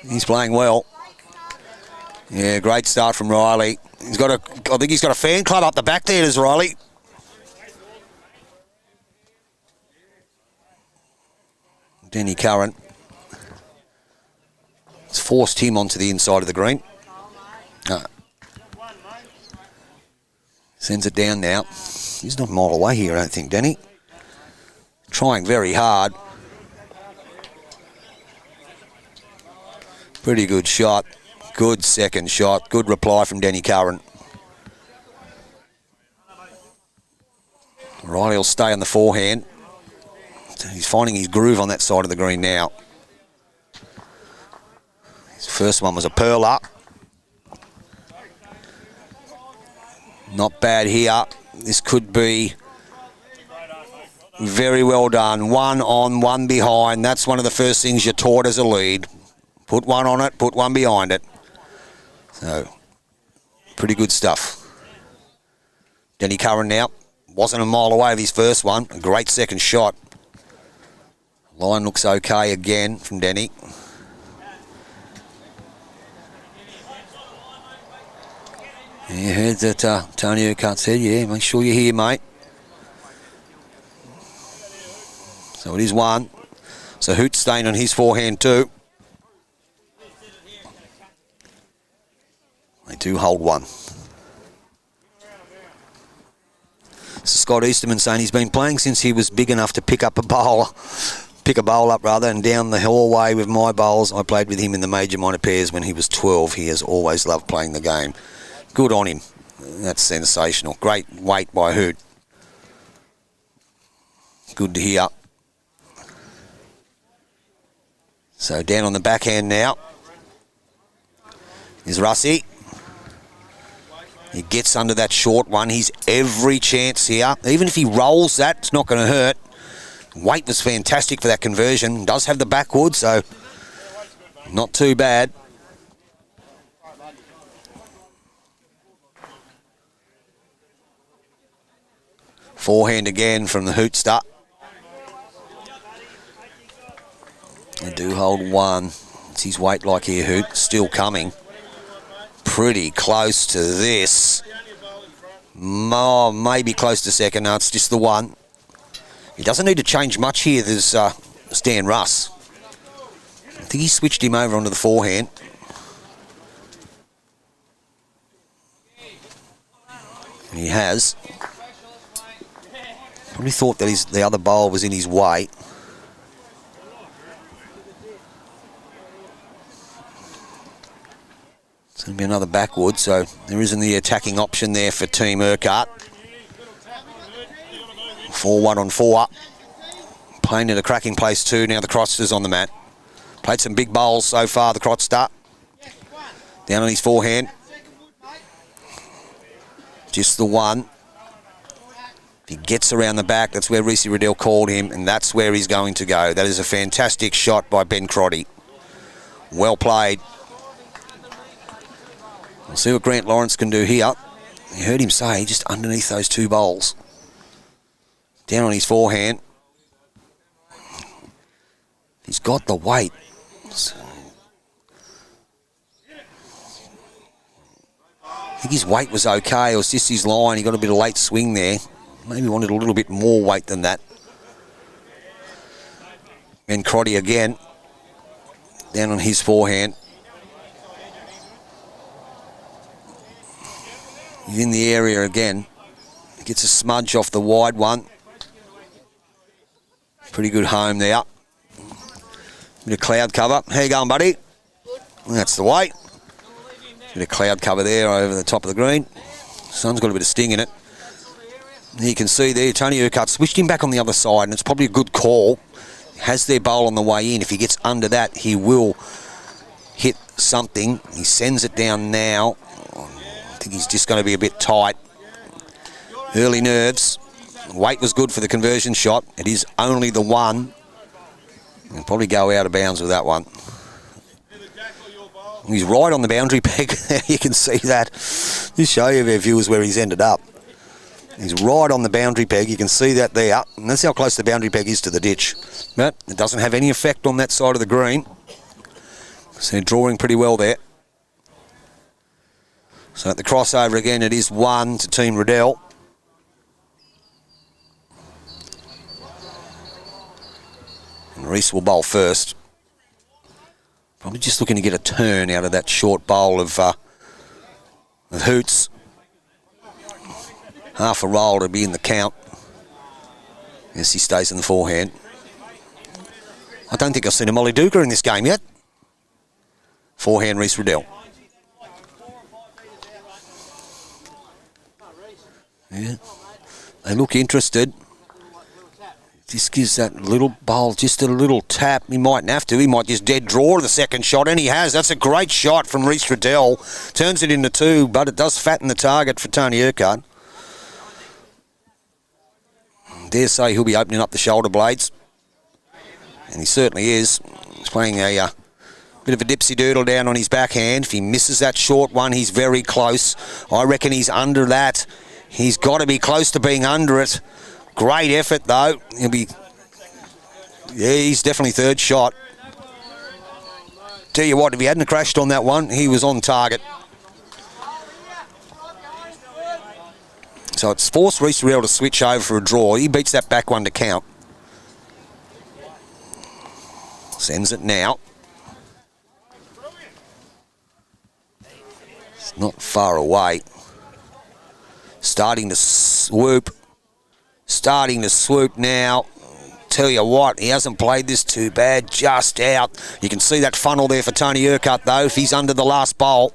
He's playing well. Yeah, great start from Riley. I think he's got a fan club up the back there, does Riley? Denny Curran. It's forced him onto the inside of the green. Sends it down now. He's not a mile away here, I don't think, Denny. Trying very hard. Pretty good shot. Good second shot. Good reply from Denny Curran. Riley will stay on the forehand. He's finding his groove on that side of the green now. His first one was a perler. Not bad here. This could be very well done. 1 on, 1 behind. That's one of the first things you're taught as a lead. Put 1 on it, put 1 behind it. So, pretty good stuff. Denny Curran now. Wasn't a mile away of his first one. A great second shot. Line looks okay again from Denny. You heard that Tony Urquhart said, yeah, make sure you're here, mate. So it is 1. So Hoot staying on his forehand too. They do hold 1. Scott Easterman saying he's been playing since he was big enough to pick a bowl up, and down the hallway with my bowls. I played with him in the major minor pairs when he was 12. He has always loved playing the game. Good on him. That's sensational. Great weight by Hoot. Good to hear. So down on the backhand now is Russie. He gets under that short one. He's every chance here. Even if he rolls that, it's not going to hurt. Weight was fantastic for that conversion. Does have the backwood, so not too bad. Forehand again from the hootster. They do hold one. It's his weight like here, Hoot. Still coming. Pretty close to this. Oh, maybe close to second. No, it's just the one. He doesn't need to change much here. There's Stan Russ. I think he switched him over onto the forehand. And he has. Probably thought that the other bowl was in his way. It's going to be another backward, so there isn't the attacking option there for Team Urquhart. 4-1 on 4. Playing at a cracking place too. Now the Crotster's on the mat. Played some big bowls so far, the Crotster. Down on his forehand. Just the one. If he gets around the back, that's where Reese Riddell called him, and that's where he's going to go. That is a fantastic shot by Ben Crotty. Well played. We'll see what Grant Lawrence can do here. You heard him say, just underneath those two bowls. Down on his forehand. He's got the weight. So I think his weight was okay. It was just his line. He got a bit of late swing there. Maybe wanted a little bit more weight than that. Ben Crotty again. Down on his forehand. He's in the area again. He gets a smudge off the wide one. Pretty good home there. Bit of cloud cover. How you going, buddy? That's the way. Bit of cloud cover there over the top of the green. Sun's got a bit of sting in it. You can see there, Tony Urquhart switched him back on the other side, and it's probably a good call. Has their bowl on the way in. If he gets under that, he will hit something. He sends it down now. I think he's just going to be a bit tight. Early nerves. Weight was good for the conversion shot. It is only the one. He'll probably go out of bounds with that one. He's right on the boundary peg. You can see that. Just show you, our viewers, where he's ended up. He's right on the boundary peg. You can see that there. And that's how close the boundary peg is to the ditch. But it doesn't have any effect on that side of the green. So they're drawing pretty well there. So at the crossover again, it is 1 to Team Riddell. And Reese will bowl first. Probably just looking to get a turn out of that short bowl of Hoots. Half a roll to be in the count. Yes, he stays in the forehand. I don't think I've seen a Molly Duker in this game yet. Forehand, Reese Riddell. Yeah, they look interested. Just gives that little bowl just a little tap. He mightn't have to. He might just dead draw the second shot, and he has. That's a great shot from Reese Riddell. Turns it into 2, but it does fatten the target for Tony Urquhart. Dare say he'll be opening up the shoulder blades. And he certainly is. He's playing a bit of a dipsy doodle down on his backhand. If he misses that short one, he's very close. I reckon he's under that. He's got to be close to being under it. Great effort, though. He'll be... Yeah, he's definitely third shot. Tell you what, if he hadn't crashed on that one, he was on target. So it's forced Reese Riddell to switch over for a draw. He beats that back one to count. Sends it now. It's not far away. Starting to swoop. Starting to swoop now. Tell you what, he hasn't played this too bad. Just out. You can see that funnel there for Tony Urquhart, though, if he's under the last bowl.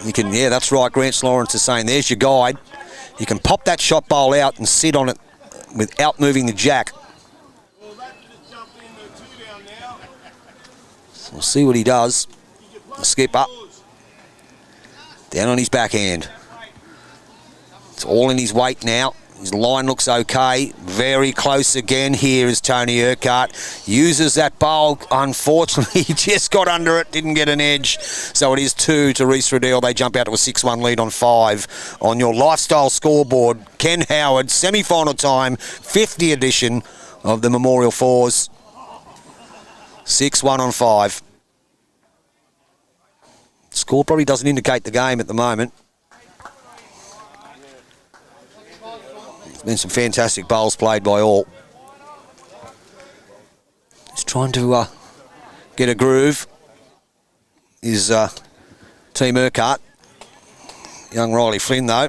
You can, yeah, that's right. Grant Lawrence is saying, there's your guide. You can pop that shot bowl out and sit on it without moving the jack. So we'll see what he does. The skipper. Down on his backhand. It's all in his weight now. His line looks okay. Very close again here is Tony Urquhart. Uses that bowl. Unfortunately, he just got under it. Didn't get an edge. So it is 2 to Reese Riddell. They jump out to a 6-1 lead on 5 on your lifestyle scoreboard. Ken Howard, semi-final time, 50 edition of the Memorial Fours. 6-1 on 5. Score probably doesn't indicate the game at the moment. There's been some fantastic bowls played by all. Just trying to get a groove is Team Urquhart. Young Riley Flynn, though,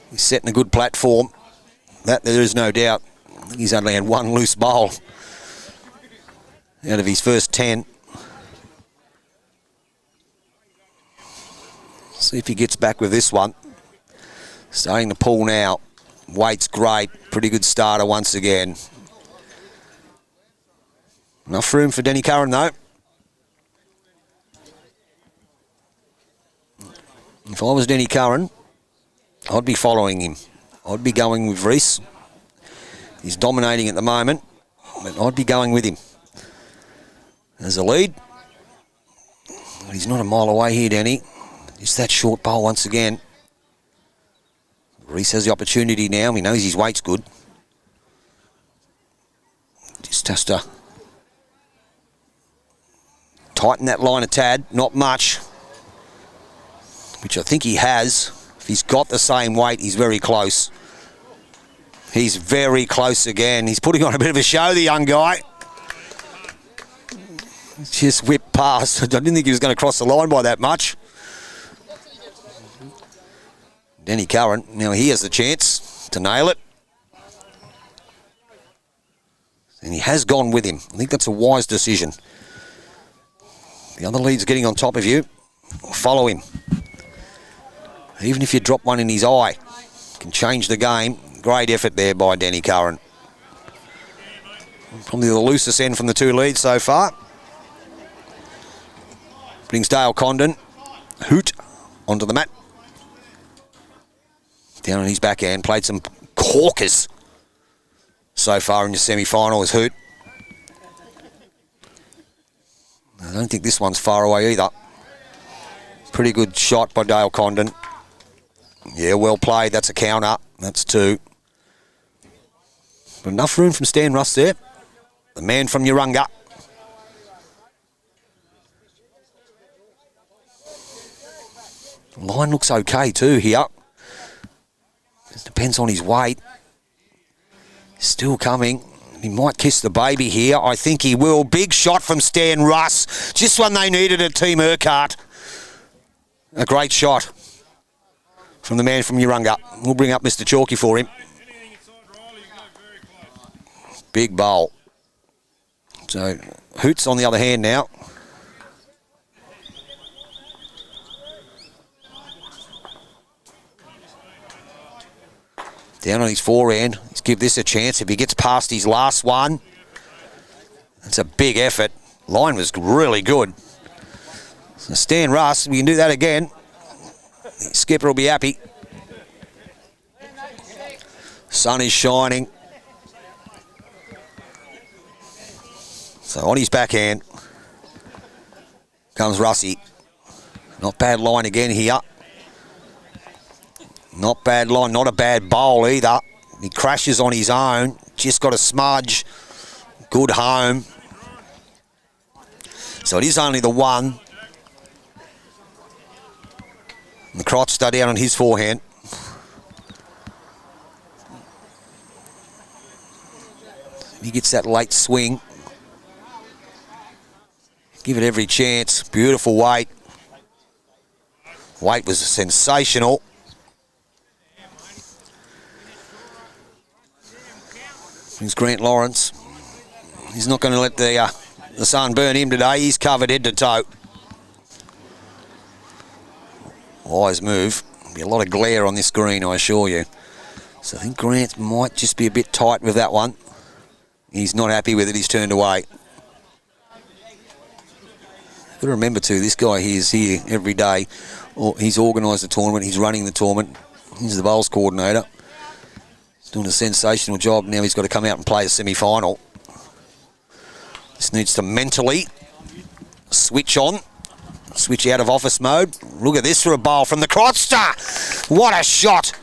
he's setting a good platform. That there is no doubt. He's only had one loose bowl out of his first 10. See if he gets back with this one. Starting to pull now. Weight's great. Pretty good starter once again. Enough room for Denny Curran, though. If I was Denny Curran, I'd be following him. I'd be going with Reese. He's dominating at the moment, but I'd be going with him. There's a lead. He's not a mile away here, Denny. It's that short bowl once again. Reese has the opportunity now. He knows his weight's good. Just has to tighten that line a tad. Not much, which I think he has. If he's got the same weight, he's very close. He's very close again. He's putting on a bit of a show, the young guy. Just whipped past. I didn't think he was going to cross the line by that much. Denny Curran, now he has the chance to nail it. And he has gone with him. I think that's a wise decision. The other lead's getting on top of you. Follow him. Even if you drop one in his eye, can change the game. Great effort there by Denny Curran. Probably the loosest end from the two leads so far. Brings Dale Condon. Hoot onto the mat. Down on his backhand. Played some corkers so far in your semi-final as Hoot. I don't think this one's far away either. Pretty good shot by Dale Condon. Yeah, well played. That's a counter. That's 2. But enough room from Stan Russ there. The man from Urunga. Line looks okay too here. Just depends on his weight. Still coming. He might kiss the baby here. I think he will. Big shot from Stan Russ. Just when they needed it, Team Urquhart. A great shot from the man from Urunga. We'll bring up Mr. Chalky for him. Big bowl. So Hoots on the other hand now. Down on his forehand. Let's give this a chance. If he gets past his last one, that's a big effort. Line was really good. So Stan Russ, we can do that again. The skipper will be happy. Sun is shining. So on his backhand comes Russie. Not bad line again here. Not bad line, not a bad bowl either. He crashes on his own. Just got a smudge. Good home. So it is only the one. The crotch stud down on his forehand. He gets that late swing. Give it every chance. Beautiful weight. Weight was sensational. Here's Grant Lawrence. He's not going to let the sun burn him today. He's covered head to toe. Wise move. Be a lot of glare on this green, I assure you. So I think Grant might just be a bit tight with that one. He's not happy with it. He's turned away. Got to remember too, this guy here is here every day. He's organised the tournament, he's running the tournament. He's the bowls coordinator. He's doing a sensational job. Now he's got to come out and play a semi-final. This needs to mentally switch on, switch out of office mode. Look at this for a bowl from the Crotster. What a shot.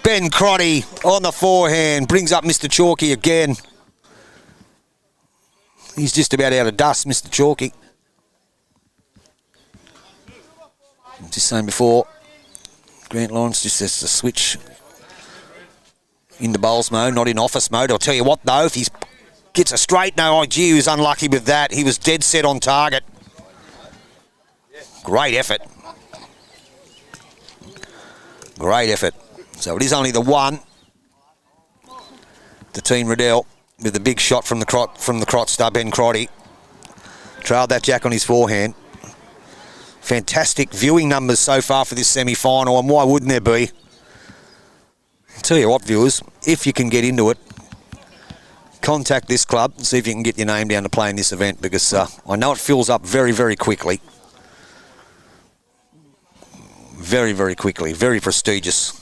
Ben Crotty on the forehand, brings up Mr. Chalky again. He's just about out of dust, Mr. Chalky. Just saying before, Grant Lawrence just has to switch into bowls mode, not in office mode. I'll tell you what though, if he gets a straight no, he was unlucky with that. He was dead set on target. Great effort. Great effort. So it is only the one. The team Riddell with the big shot from the Crotster, Ben Crotty. Trailed that jack on his forehand. Fantastic viewing numbers so far for this semi-final, and why wouldn't there be? I'll tell you what, viewers, if you can get into it, contact this club and see if you can get your name down to play in this event, because I know it fills up very, very quickly. Very, very quickly. Very prestigious.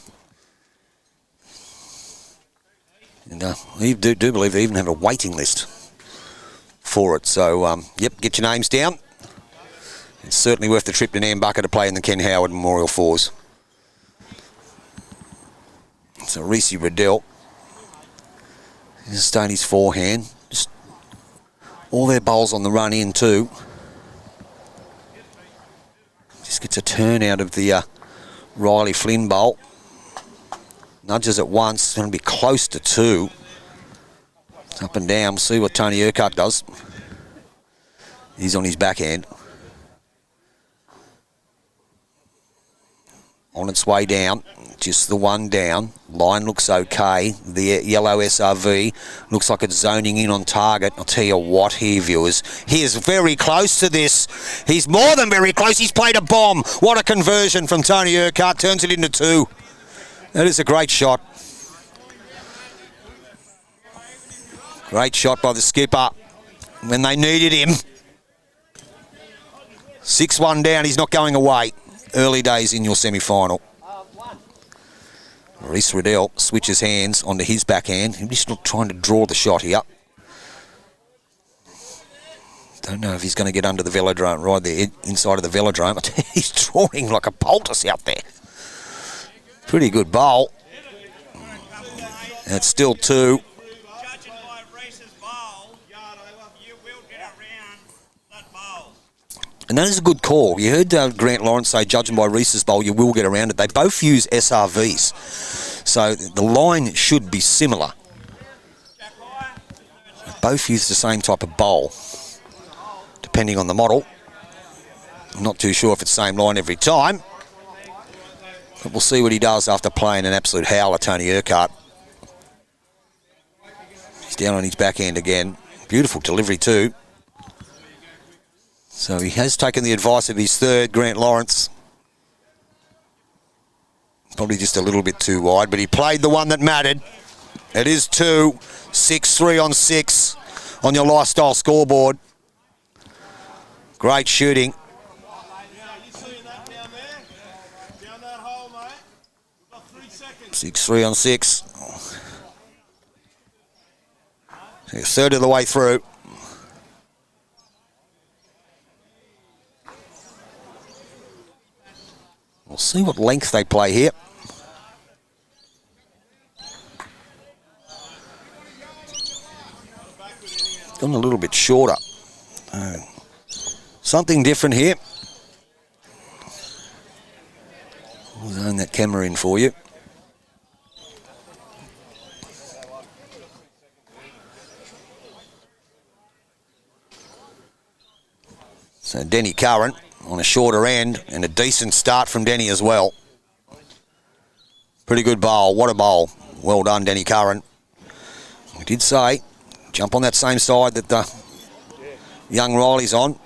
And I do believe they even have a waiting list for it. So, yep, get your names down. It's certainly worth the trip to Nambucca to play in the Ken Howard Memorial Fours. So Reese Riddell is staying his forehand. Just all their bowls on the run in too. Just gets a turn out of the Riley Flynn bowl. Nudges at once, it's going to be close to two. It's up and down. We'll see what Tony Urquhart does. He's on his backhand. On its way down, just the one down. Line looks okay. The yellow SRV looks like it's zoning in on target. I'll tell you what here, viewers. He is very close to this. He's more than very close. He's played a bomb. What a conversion from Tony Urquhart. Turns it into two. That is a great shot. Great shot by the skipper when they needed him. 6-1 down. He's not going away. Early days in your semi-final. Reese Riddell switches hands onto his backhand. He's just not trying to draw the shot here. Don't know if he's going to get under the velodrome, right there, inside of the velodrome. He's drawing like a poultice out there. Pretty good bowl. That's still two. And that is a good call. You heard Grant Lawrence say, judging by Reese's bowl, you will get around it. They both use SRVs. So the line should be similar. They both use the same type of bowl, depending on the model. I'm not too sure if it's the same line every time. But we'll see what he does after playing an absolute howler, Tony Urquhart. He's down on his backhand again. Beautiful delivery too. So he has taken the advice of his third, Grant Lawrence. Probably just a little bit too wide, but he played the one that mattered. It is 2, 6-3 on 6 on your lifestyle scoreboard. Great shooting. 6-3 on 6. Third of the way through. We'll see what length they play here. Gone a little bit shorter. Something different here. We'll zone that camera in for you. So Denny Curran on a shorter end, and a decent start from Denny as well. Pretty good bowl. What a bowl. Well done, Denny Curran. We did say, jump on that same side that the young Riley's on,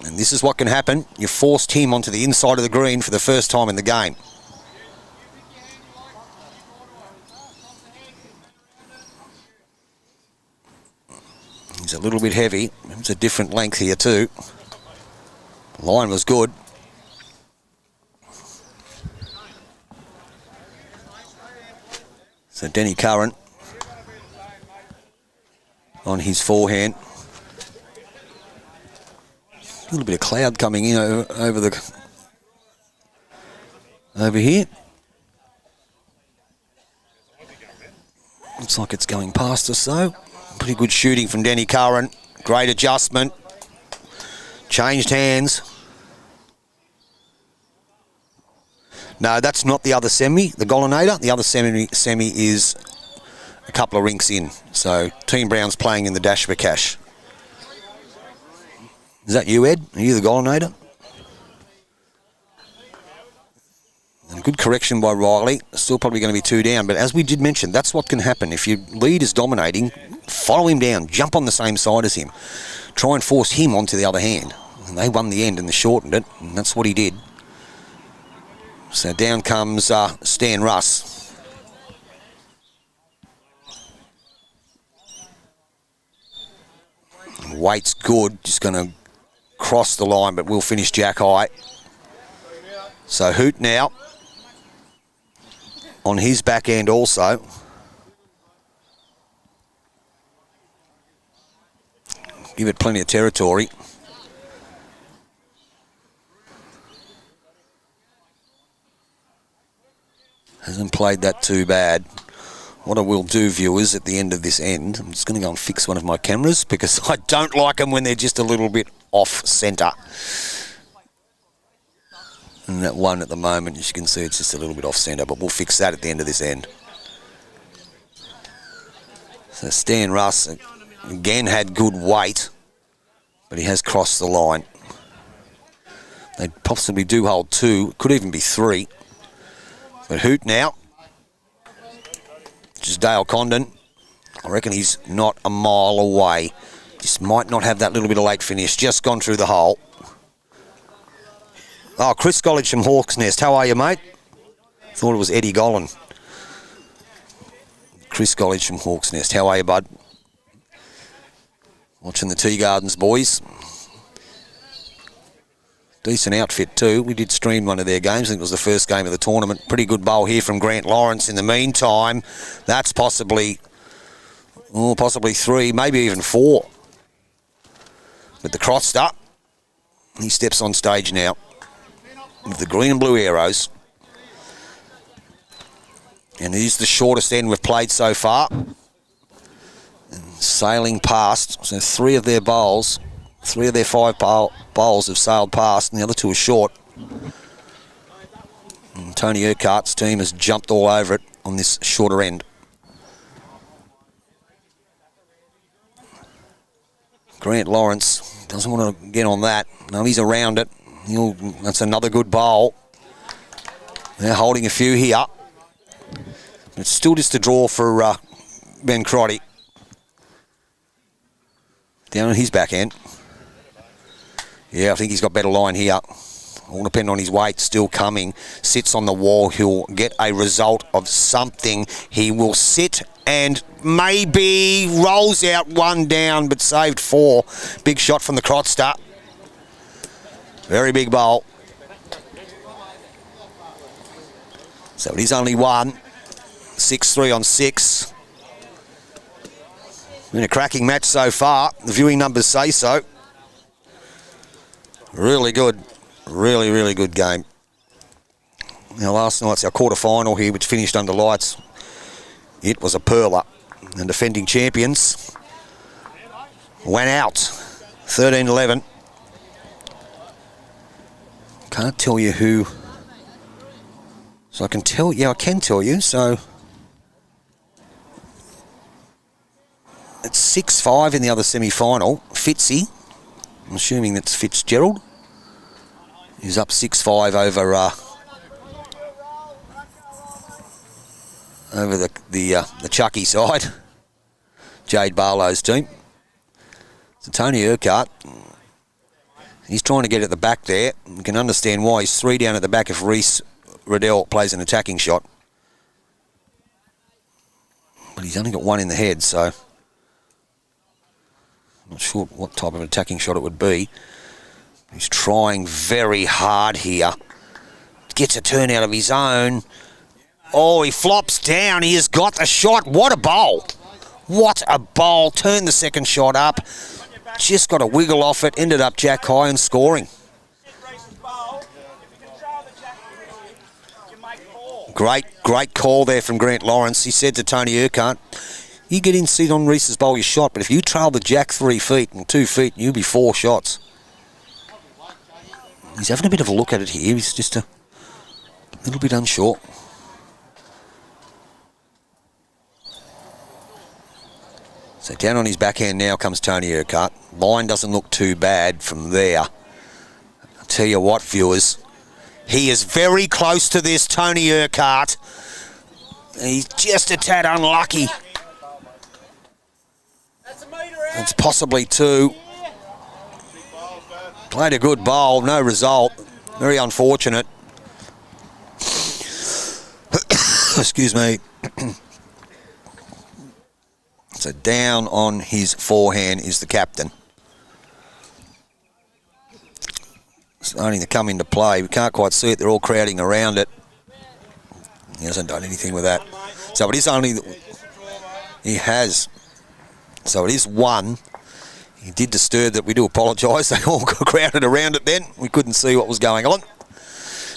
and this is what can happen. You forced him onto the inside of the green for the first time in the game. He's a little bit heavy. It's a different length here too. Line was good. So Denny Curran on his forehand. A little bit of cloud coming in over here. Looks like it's going past us though. Pretty good shooting from Denny Curran. Great adjustment. Changed hands. No, that's not the other semi, the Gollinator. The other semi is a couple of rinks in. So Team Brown's playing in the Dash for Cash. Is that you, Ed? Are you the Gollinator? And a good correction by Riley. Still probably going to be 2 down, but as we did mention, that's what can happen. If your lead is dominating, follow him down, jump on the same side as him. Try and force him onto the other hand. And they won the end and they shortened it, and that's what he did. So down comes Stan Russ. Weight's good, just going to cross the line, but we'll finish jack high. So Hoot now on his back end also. Give it plenty of territory. Hasn't played that too bad. What I will do, viewers, at the end of this end, I'm just going to go and fix one of my cameras because I don't like them when they're just a little bit off centre. And that one at the moment, as you can see, it's just a little bit off centre, but we'll fix that at the end of this end. So Stan Russ, again, had good weight, but he has crossed the line. They possibly do hold 2, could even be 3. But Hoot now, which is Dale Condon. I reckon he's not a mile away. Just might not have that little bit of late finish. Just gone through the hole. Oh, Chris Gollage from Hawk's Nest. How are you, mate? Thought it was Eddie Gollan. Chris Gollage from Hawk's Nest. How are you, bud? Watching the Tea Gardens, boys. Decent outfit too. We did stream one of their games. I think it was the first game of the tournament. Pretty good bowl here from Grant Lawrence. In the meantime, that's possibly 3, maybe even 4. With the Crotster, he steps on stage now with the green and blue arrows. And it is the shortest end we've played so far. And sailing past, so 3 of their bowls, 3 of their 5 bowls have sailed past, and the other 2 are short. And Tony Urquhart's team has jumped all over it on this shorter end. Grant Lawrence doesn't want to get on that. No, he's around it. That's another good bowl. They're holding a few here. It's still just a draw for Ben Crotty. Down on his back end. Yeah, I think he's got better line here. All depend on his weight still coming. Sits on the wall. He'll get a result of something. He will sit and maybe rolls out 1 down, but saved 4. Big shot from the Crotster. Very big bowl. So it is only 1. 6-3 on 6. Been a cracking match so far. The viewing numbers say so. Really good. Really, really good game. Now last night's our quarter-final here, which finished under lights. It was a pearler. And defending champions went out 13-11. Can't tell you who. So I can tell you. So it's 6-5 in the other semi-final. Fitzy, I'm assuming that's Fitzgerald, is up 6-5 over the Chucky side. Jade Barlow's team. So Tony Urquhart, he's trying to get at the back there. You can understand why. He's 3 down at the back if Reese Riddell plays an attacking shot. But he's only got 1 in the head, so I'm not sure what type of attacking shot it would be. He's trying very hard here. Gets a turn out of his own. Oh, he flops down. He has got the shot. What a bowl. What a bowl. Turned the second shot up. Just got a wiggle off it. Ended up jack high and scoring. Great call there from Grant Lawrence. He said to Tony Urquhart, you get in, sit on Reese's bowl, your shot, but if you trail the jack 3 feet and 2 feet, you'll be 4 shots. He's having a bit of a look at it here. He's just a little bit unsure. So down on his backhand now comes Tony Urquhart. Line doesn't look too bad from there. I'll tell you what, viewers, he is very close to this, Tony Urquhart. He's just a tad unlucky. It's possibly 2. Played a good bowl, no result. Very unfortunate. Excuse me. So down on his forehand is the captain. Starting to come into play. We can't quite see it. They're all crowding around it. He hasn't done anything with that. So it is only... He has. So it is 1. He did disturb that. We do apologise. They all crowded around it then. We couldn't see what was going on.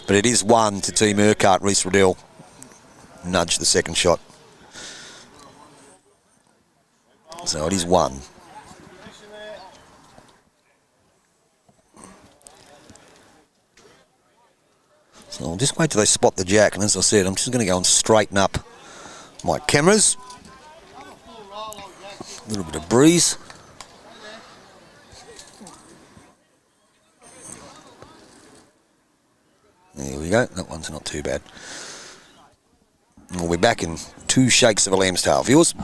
But it is 1 to Team Urquhart. Reece Riddell nudged the second shot. So it is 1. So I'll just wait till they spot the jack. And as I said, I'm just going to go and straighten up my cameras. A little bit of breeze. There we go. That one's not too bad. We'll be back in 2 shakes of a lamb's tail. Viewers.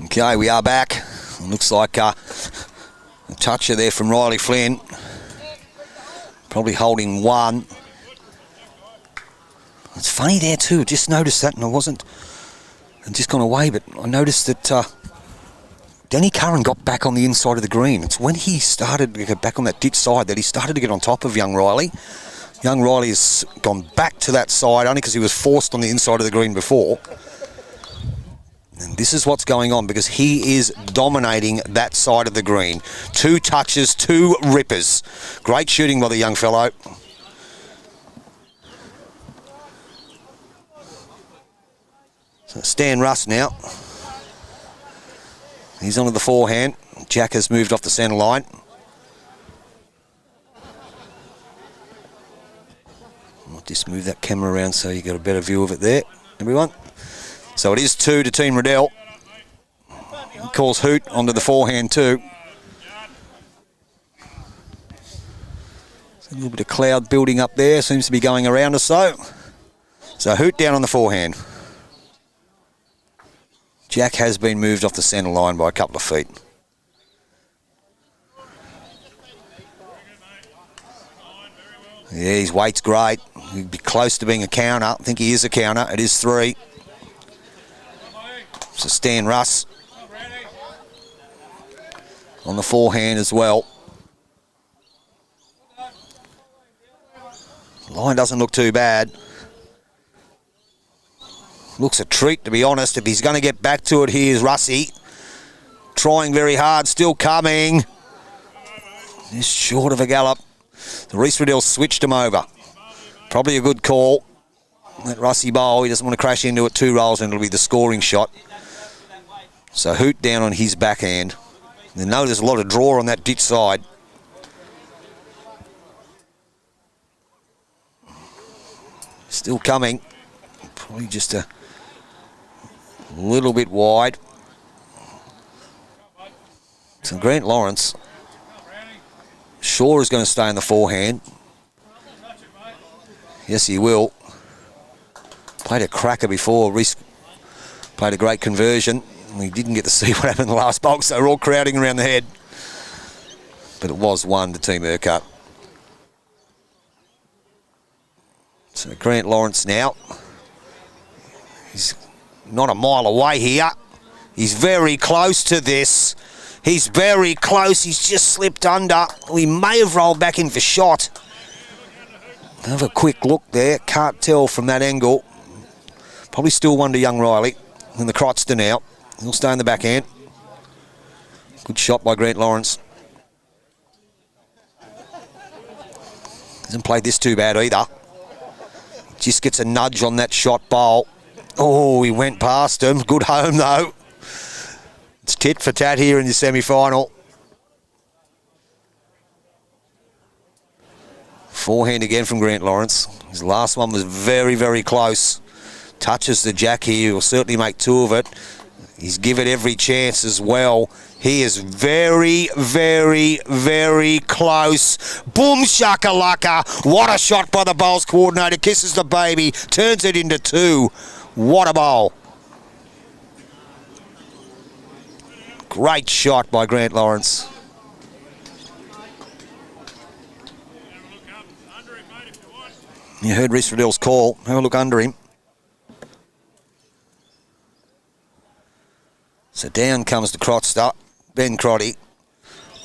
Okay, we are back. It looks like a toucher there from Riley Flynn. Probably holding 1. It's funny there too. Just noticed that, and I'd just gone away, but I noticed that Danny Curran got back on the inside of the green. It's when he started to get back on that ditch side that he started to get on top of young Riley. Young Riley has gone back to that side only because he was forced on the inside of the green before. And this is what's going on because he is dominating that side of the green. 2 touches, 2 rippers. Great shooting by the young fellow. So Stan Russ now. He's onto the forehand. Jack has moved off the centre line. I'll just move that camera around so you get a better view of it there, everyone. So it is 2 to Team Riddell. He calls Hoot onto the forehand too. There's a little bit of cloud building up there. Seems to be going around us so. So Hoot down on the forehand. Jack has been moved off the centre line by a couple of feet. Yeah, his weight's great. He'd be close to being a counter. I think he is a counter. It is 3. So Stan Russ on the forehand as well. Line doesn't look too bad. Looks a treat, to be honest. If he's going to get back to it, here's Russie. Trying very hard, still coming. Just short of a gallop. Reese Riddell switched him over. Probably a good call. That Rusty Bowl, he doesn't want to crash into it 2 rolls and it'll be the scoring shot. So Hoot down on his backhand. You know there's a lot of draw on that ditch side. Still coming. Probably just a little bit wide. So Grant Lawrence. Shaw is going to stay in the forehand. Yes, he will. Played a cracker before. Reese played a great conversion. We didn't get to see what happened in the last box. They were all crowding around the head. But it was 1 to Team Urquhart. So Grant Lawrence now. He's not a mile away here. He's very close to this. He's very close. He's just slipped under. We may have rolled back in for shot. Have a quick look there. Can't tell from that angle. Probably still 1 to young Riley. And the Crotster now. He'll stay in the backhand. Good shot by Grant Lawrence. Hasn't played this too bad either. Just gets a nudge on that shot bowl. Oh, he went past him. Good home though. It's tit for tat here in the semi-final. Forehand again from Grant Lawrence. His last one was very, very close. Touches the jack here. He'll certainly make 2 of it. He's given every chance as well. He is very, very, very close. Boom shakalaka. What a shot by the bowls coordinator. Kisses the baby. Turns it into 2. What a bowl. Great shot by Grant Lawrence. You heard Reese Riddell's call. Have a look under him. So down comes the Crotster. Ben Crotty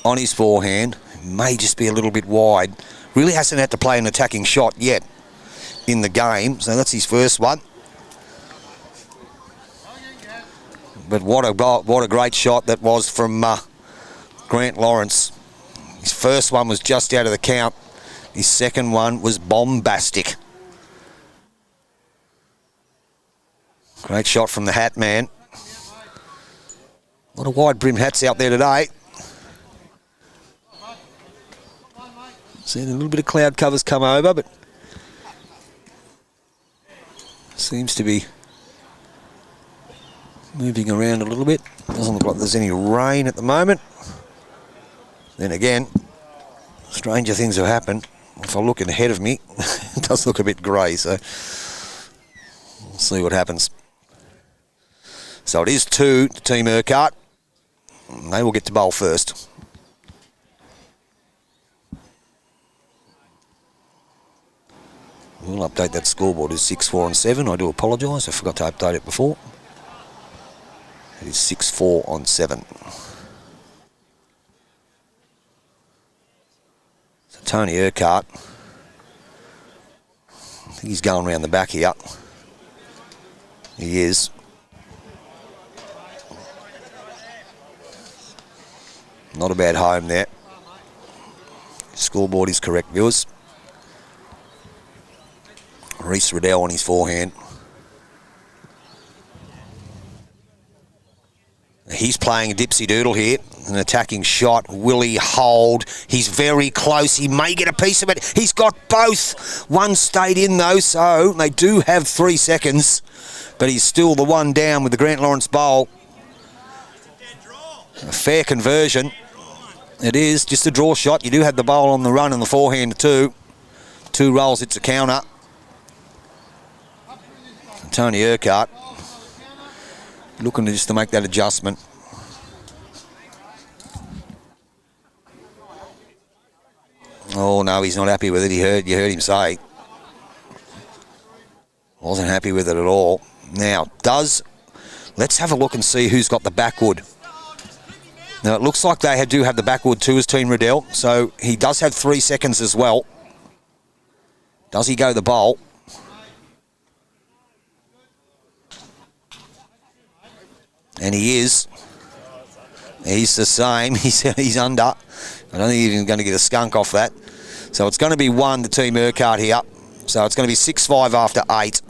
on his forehand. May just be a little bit wide. Really hasn't had to play an attacking shot yet in the game. So that's his first one. But what a great shot that was from Grant Lawrence. His first one was just out of the count. His second one was bombastic. Great shot from the hat man. A lot of wide brim hats out there today. Seen a little bit of cloud covers come over, but seems to be moving around a little bit. Doesn't look like there's any rain at the moment. Then again, stranger things have happened. If I look ahead of me, it does look a bit grey, so we'll see what happens. So it is 2 to Team Urquhart. They will get to bowl first. We'll update that scoreboard. It's 6, 4 and 7. I do apologise. I forgot to update it before. It is 6, 4 on 7. So Tony Urquhart. I think he's going around the back here. He is. Not a bad home there. Scoreboard is correct, viewers. Reese Riddell on his forehand. He's playing a dipsy doodle here. An attacking shot. Will he hold? He's very close. He may get a piece of it. He's got both. One stayed in though, so they do have 3 seconds. But he's still the one down with the Grant Lawrence bowl. A fair conversion. It is just a draw shot. You do have the bowl on the run and the forehand too. 2 rolls, it's a counter. Tony Urquhart looking to just to make that adjustment. Oh no, he's not happy with it. You heard him say. Wasn't happy with it at all. Now, let's have a look and see who's got the backwood. Now, it looks like they do have the backwood too as Team Riddell, so he does have 3 seconds as well. Does he go the bowl? And he is. He's the same. He's under. I don't think he's going to get a skunk off that. So it's going to be 1 to Team Urquhart here. So it's going to be 6-5 after 8.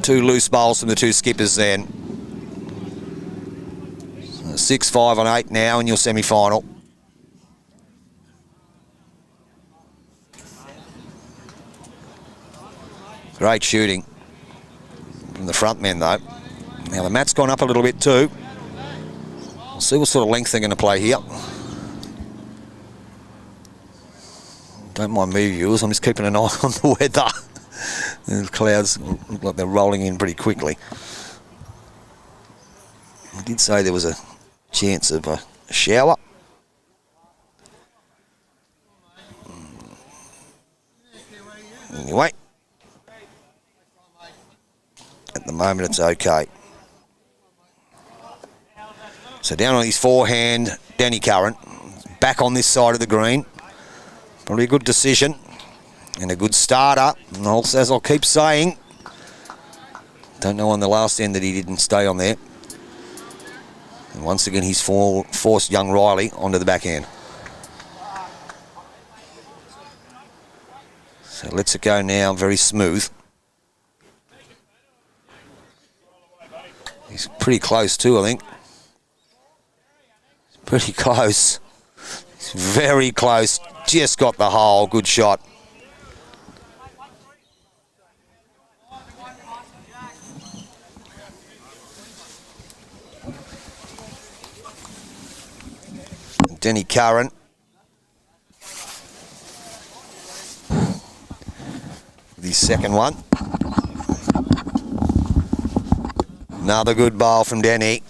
2 loose bowls from the 2 skippers then. 6-5 on 8 now in your semi-final. Great shooting from the front men though. Now the mat's gone up a little bit too. We'll see what sort of length they're going to play here. Don't mind me, viewers, I'm just keeping an eye on the weather. The clouds look like they're rolling in pretty quickly. I did say there was a chance of a shower. Anyway, at the moment it's okay. So down on his forehand, Danny Curran, back on this side of the green. Probably a good decision and a good starter. And also, as I'll keep saying, don't know on the last end that he didn't stay on there. And once again, he's forced young Riley onto the backhand. So lets it go now, very smooth. He's pretty close too, I think. Pretty close. He's very close. Just got the hole. Good shot. Denny Curran. The second one. Another good bowl from Denny.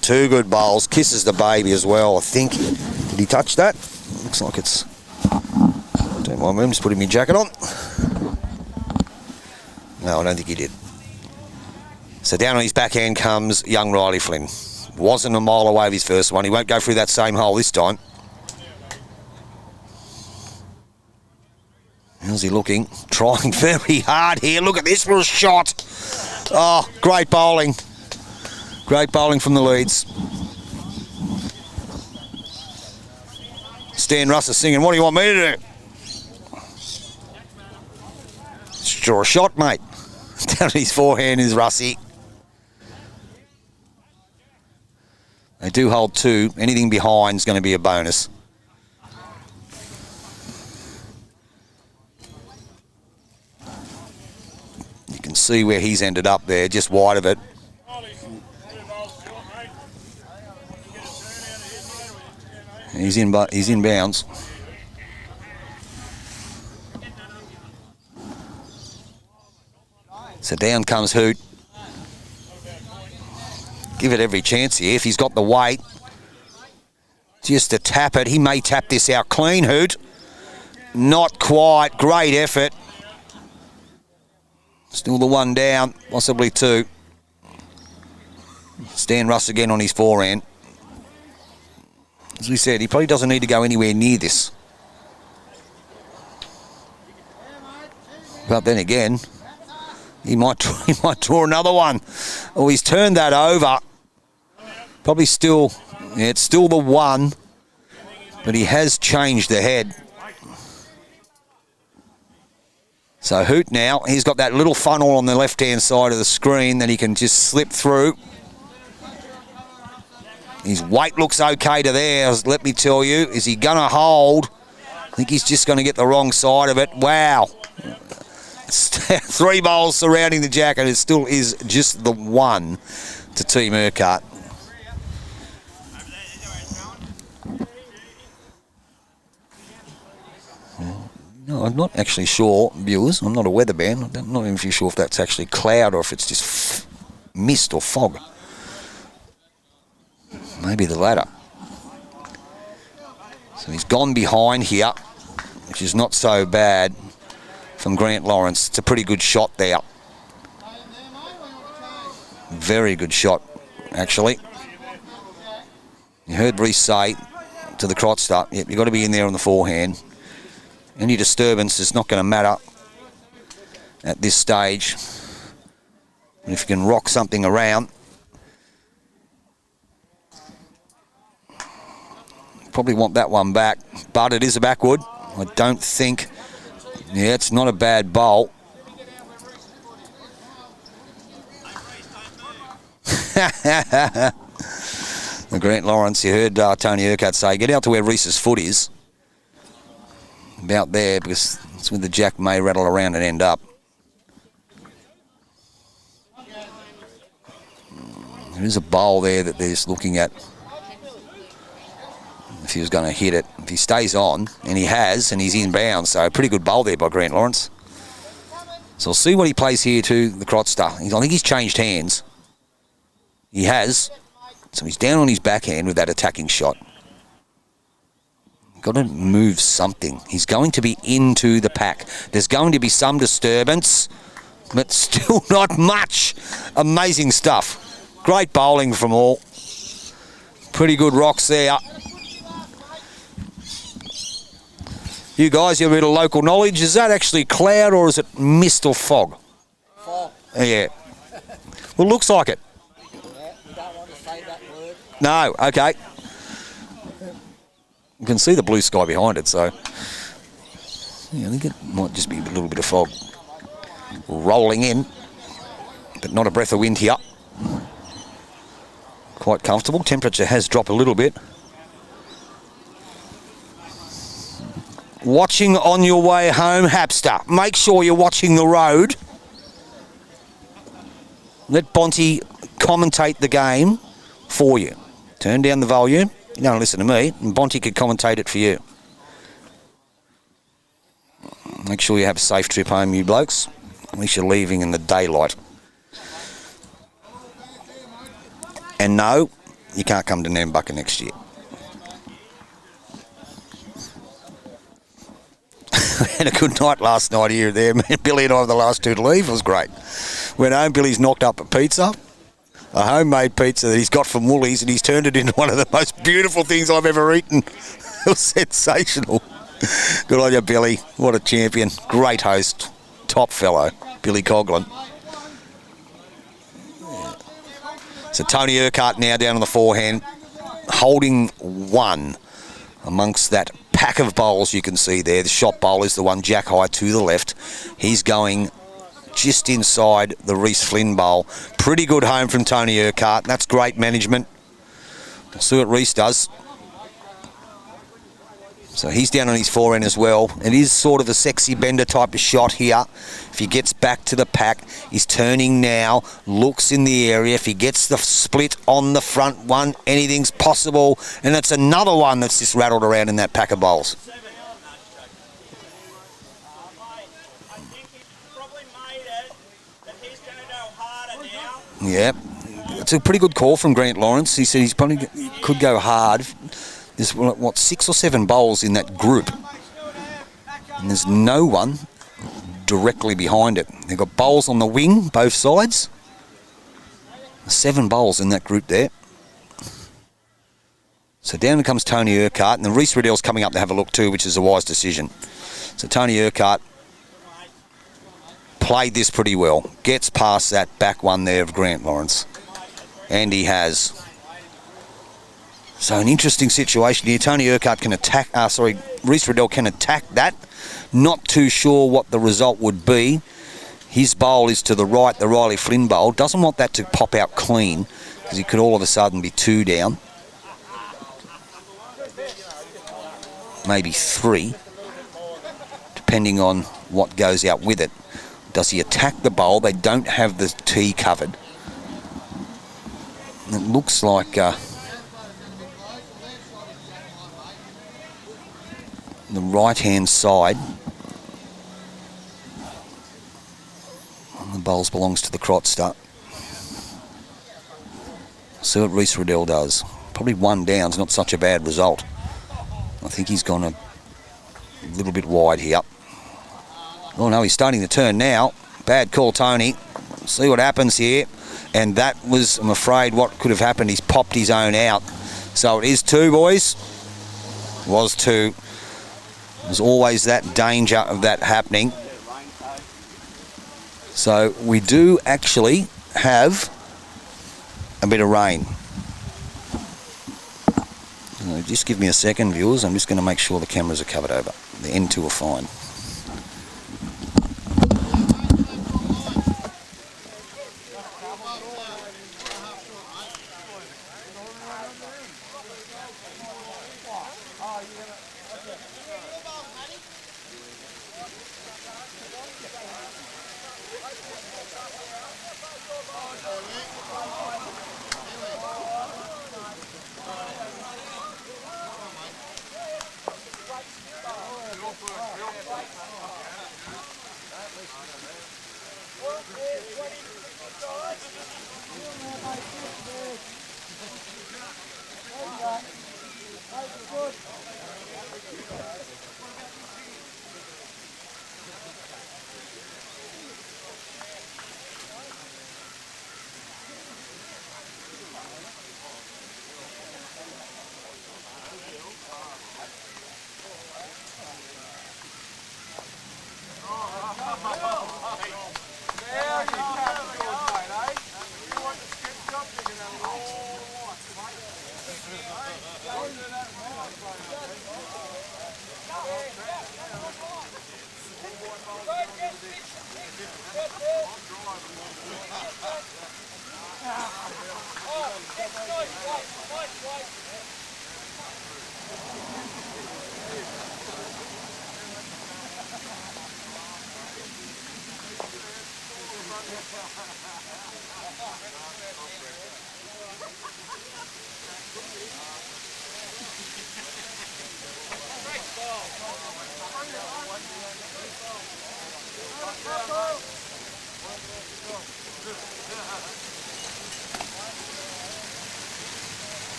2 good bowls. Kisses the baby as well, I think. Did he touch that? Looks like it's... Don't mind me, I'm just putting my jacket on. No, I don't think he did. So down on his backhand comes young Riley Flynn. Wasn't a mile away of his first one. He won't go through that same hole this time. How's he looking? Trying very hard here. Look at this little shot. Oh, great bowling. Great bowling from the leads. Stan Russ is singing, what do you want me to do? Just draw a shot, mate. Down at his forehand is Russie. They do hold 2. Anything behind is going to be a bonus. You can see where he's ended up there, just wide of it. He's in bounds. So down comes Hoot. Give it every chance here if he's got the weight. Just to tap it. He may tap this out clean, Hoot. Not quite. Great effort. Still the 1 down, possibly 2. Stan Russ again on his forehand. As we said, he probably doesn't need to go anywhere near this. But then again, he might draw another one. Oh, he's turned that over. Probably still, yeah, it's still the 1, but he has changed the head. So Hoot now, he's got that little funnel on the left-hand side of the screen that he can just slip through. His weight looks okay to there, let me tell you. Is he going to hold? I think he's just going to get the wrong side of it. Wow. 3 bowls surrounding the jacket. It still is just the 1 to Team Urquhart. No, I'm not actually sure, viewers. I'm not a weatherman. I'm not even sure if that's actually cloud or if it's just mist or fog. Maybe the latter. So he's gone behind here, which is not so bad from Grant Lawrence. It's a pretty good shot there. Very good shot, actually. You heard Reece say to the crotch start, yep, you've got to be in there on the forehand. Any disturbance is not going to matter at this stage. And if you can rock something around, probably want that one back, but it is a backwood. I don't think, yeah, it's not a bad bowl. The Grant Lawrence, you heard Tony Urquhart say, get out to where Reese's foot is. About there, because it's where the jack may rattle around and end up. There is a bowl there that they're just looking at. If he was going to hit it. If he stays on, and he has, and he's in bounds, so a pretty good bowl there by Grant Lawrence. So we'll see what he plays here to the Crotster. I think he's changed hands. He has. So he's down on his backhand with that attacking shot. Got to move something. He's going to be into the pack. There's going to be some disturbance, but still not much. Amazing stuff. Great bowling from all. Pretty good rocks there. You guys, you have a bit of local knowledge. Is that actually cloud or is it mist or fog? Fog. Yeah. Well, looks like it. Yeah, we don't want to say that word. No, okay. You can see the blue sky behind it, so yeah, I think it might just be a little bit of fog rolling in, but not a breath of wind here. Quite comfortable. Temperature has dropped a little bit. Watching on your way home, Hapster. Make sure you're watching the road. Let Bonty commentate the game for you. Turn down the volume. You don't listen to me, and Bonty could commentate it for you. Make sure you have a safe trip home, you blokes. At least you're leaving in the daylight. And no, you can't come to Nambucca next year. We had a good night last night here there. Billy and I were the last two to leave. It was great. Went home, Billy's knocked up a pizza. A homemade pizza that he's got from Woolies, and he's turned it into one of the most beautiful things I've ever eaten. It was sensational. Good on you, Billy. What a champion. Great host. Top fellow, Billy Coughlin. So Tony Urquhart now down on the forehand, holding one amongst that pack of bowls you can see there. The shot bowl is the one jack high to the left. He's going just inside the Reece Flynn bowl. Pretty good home from Tony Urquhart. That's great management. We'll see what Reece does. So he's down on his forehand as well. It is sort of a sexy bender type of shot here. If he gets back to the pack, he's turning now, looks in the area. If he gets the split on the front one, anything's possible. And that's another one that's just rattled around in that pack of bowls. Yeah, it's a pretty good call from Grant Lawrence. He said he's probably could go hard. There's, what, 6 or 7 bowls in that group. And there's no one directly behind it. They've got bowls on the wing, both sides. 7 bowls in that group there. So down comes Tony Urquhart, and the Reece Riddell's coming up to have a look too, which is a wise decision. So Tony Urquhart played this pretty well. Gets past that back one there of Grant Lawrence. And he has. So an interesting situation here. Tony Urquhart can attack, Reece Riddell can attack that. Not too sure what the result would be. His bowl is to the right, the Riley Flynn bowl. Doesn't want that to pop out clean, because he could all of a sudden be 2 down. Maybe 3, depending on what goes out with it. Does he attack the bowl? They don't have the tee covered. It looks like the right-hand side. And the bowls belongs to the Crotster. See what Reece Riddell does. Probably 1 down's not such a bad result. I think he's gone a little bit wide here. Oh no, he's starting to turn now. Bad call, Tony. See what happens here. And that was, I'm afraid, what could have happened. He's popped his own out. So it is 2, boys. Was 2. There's always that danger of that happening. So we do actually have a bit of rain. Just give me a second, viewers. I'm just going to make sure the cameras are covered over. The end two are fine.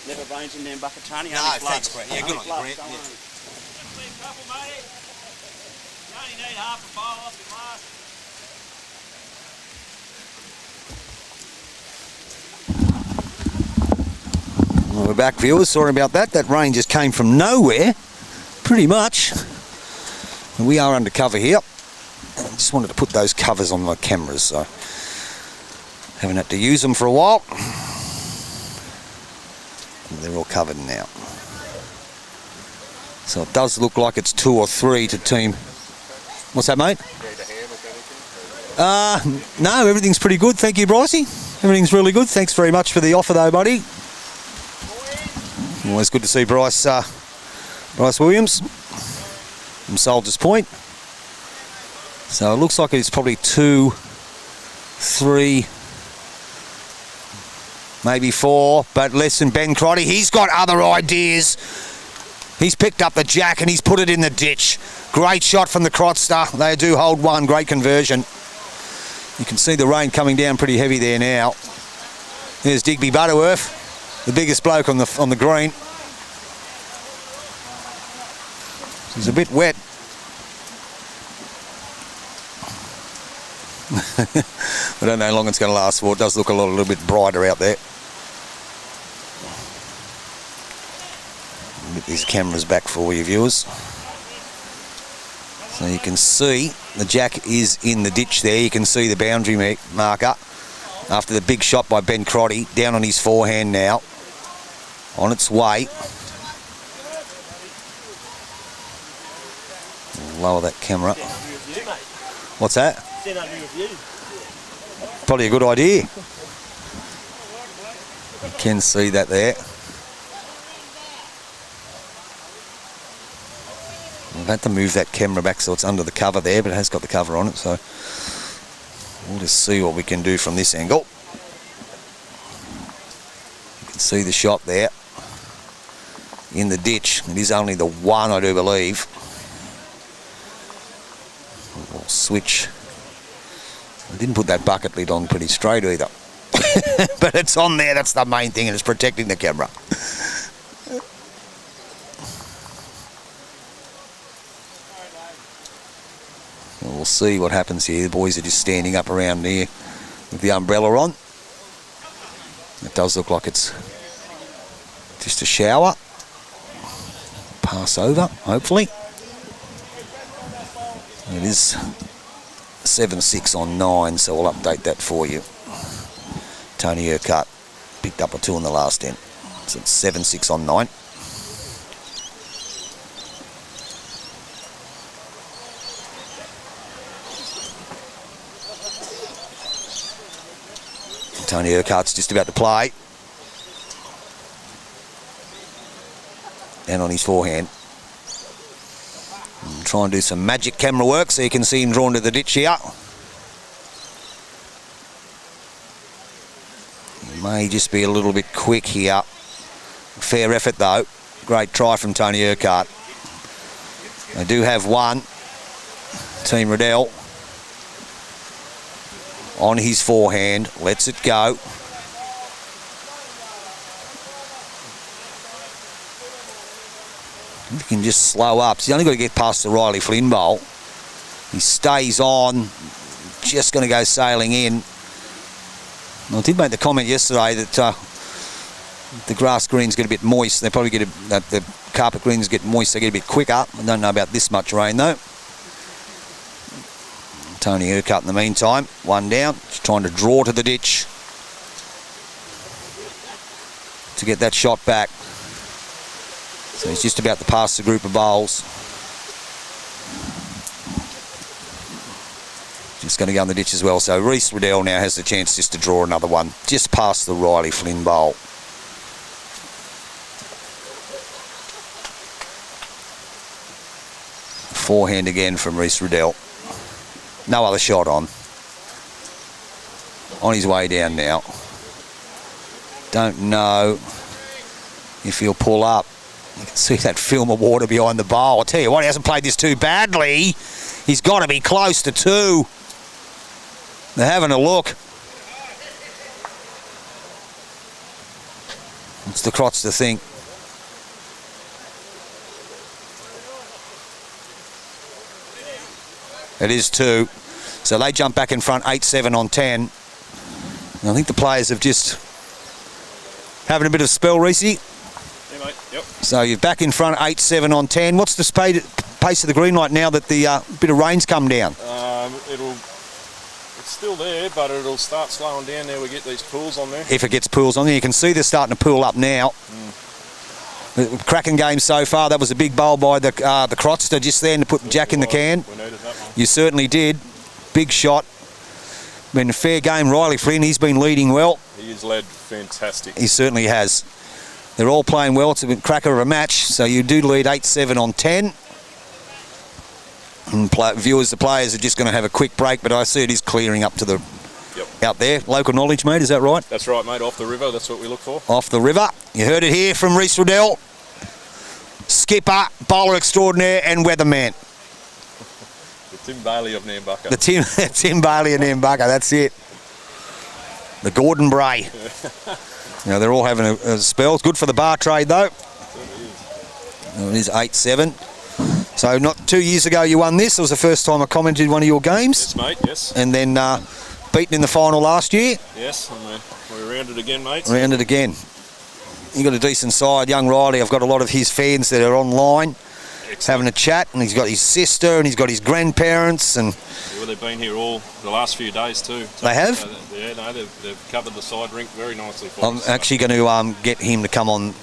Never rains in Nambucca, Tony. No, only thanks, floods. Brent. Yeah, good on you, Brent. Don't Yeah. worry. Just leave a couple, mate. You only need half a bowl off your glass. Well, we're back, viewers. Sorry about that. That rain just came from nowhere, pretty much. We are undercover here. I just wanted to put those covers on my cameras, so haven't had to use them for a while. They're all covered now. So it does look like it's 2 or 3 to team. What's that, mate? No, everything's pretty good. Thank you, Brycey. Everything's really good. Thanks very much for the offer, though, buddy. Always good to see Bryce Williams from Soldiers Point. So it looks like it's probably 2, 3, maybe 4, but less than Ben Crotty. He's got other ideas. He's picked up the jack and he's put it in the ditch. Great shot from the Crotster. They do hold one. Great conversion. You can see the rain coming down pretty heavy there now. There's Digby Butterworth, the biggest bloke on the green. He's a bit wet. I don't know how long it's going to last for. It does look a little bit brighter out there. Get these cameras back for you viewers. So you can see the jack is in the ditch there. You can see the boundary marker after the big shot by Ben Crotty. Down on his forehand now. On its way. Lower that camera. What's that? Probably a good idea. You can see that there. I've had to move that camera back so it's under the cover there, but it has got the cover on it, so we'll just see what we can do from this angle. You can see the shot there in the ditch. It is only the one, I do believe. We'll switch. I didn't put that bucket lid on pretty straight either. But it's on there, that's the main thing, and it's protecting the camera. We'll see what happens here. The boys are just standing up around there with the umbrella on. It does look like it's just a shower. Pass over, hopefully. It is 7-6 on 9, so we'll update that for you. Tony Urquhart picked up a 2 in the last end. So it's 7-6 on 9. Tony Urquhart's just about to play. And on his forehand. And try and do some magic camera work so you can see him drawn to the ditch here. He may just be a little bit quick here. Fair effort though. Great try from Tony Urquhart. They do have one. Team Riddell. On his forehand, lets it go. He can just slow up. So he's only got to get past the Riley Flynn bowl. He stays on, just going to go sailing in. I did make the comment yesterday that the grass greens get a bit moist. They probably get the carpet greens get moist. They get a bit quicker. I don't know about this much rain though. Tony Urquhart in the meantime, one down, just trying to draw to the ditch to get that shot back. So he's just about to pass the group of bowls. Just going to go in the ditch as well. So Reece Riddell now has the chance just to draw another one, just past the Riley Flynn bowl. Forehand again from Reece Riddell. No other shot on. On his way down now. Don't know if he'll pull up. You can see that film of water behind the bowl. I'll tell you what, he hasn't played this too badly. He's got to be close to 2. They're having a look. What's the Crots to think? It is 2. So they jump back in front 8-7 on 10. And I think the players have just having a bit of spell, Reece. Yeah, mate. Yep. So you're back in front 8-7 on 10. What's the pace of the green light now that the bit of rain's come down? It's still there, but it'll start slowing down now we get these pools on there. If it gets pools on there, you can see they're starting to pool up now. Cracking game so far. That was a big bowl by the Crotster just then to put Jack in the can. We needed that one. You certainly did. Big shot. Been a fair game. Riley Flynn, he's been leading well. He has led fantastic. He certainly has. They're all playing well. It's a cracker of a match. So you do lead 8-7 on 10. And the players are just going to have a quick break, but I see it is clearing up to the out there. Local knowledge, mate, is that right? That's right, mate. Off the river, that's what we look for. Off the river. You heard it here from Reece Riddell. Skipper, bowler extraordinaire and weatherman. The Tim Bailey of Nambucca. The Tim Bailey of Nambucca, that's it. The Gordon Bray. They're all having a spell. It's good for the bar trade though. It is 8-7. So not 2 years ago you won this. It was the first time I commented one of your games. Yes, mate, yes. And then beaten in the final last year. Yes, and we're rounded again, mate. Rounded again. You got a decent side. Young Riley, I've got a lot of his fans that are online. Excellent. Having a chat, and he's got his sister and he's got his grandparents, and Yeah, well, they've been here all the last few days too. They have? So yeah, no, they've covered the side rink very nicely for I'm us. actually going to get him to come on,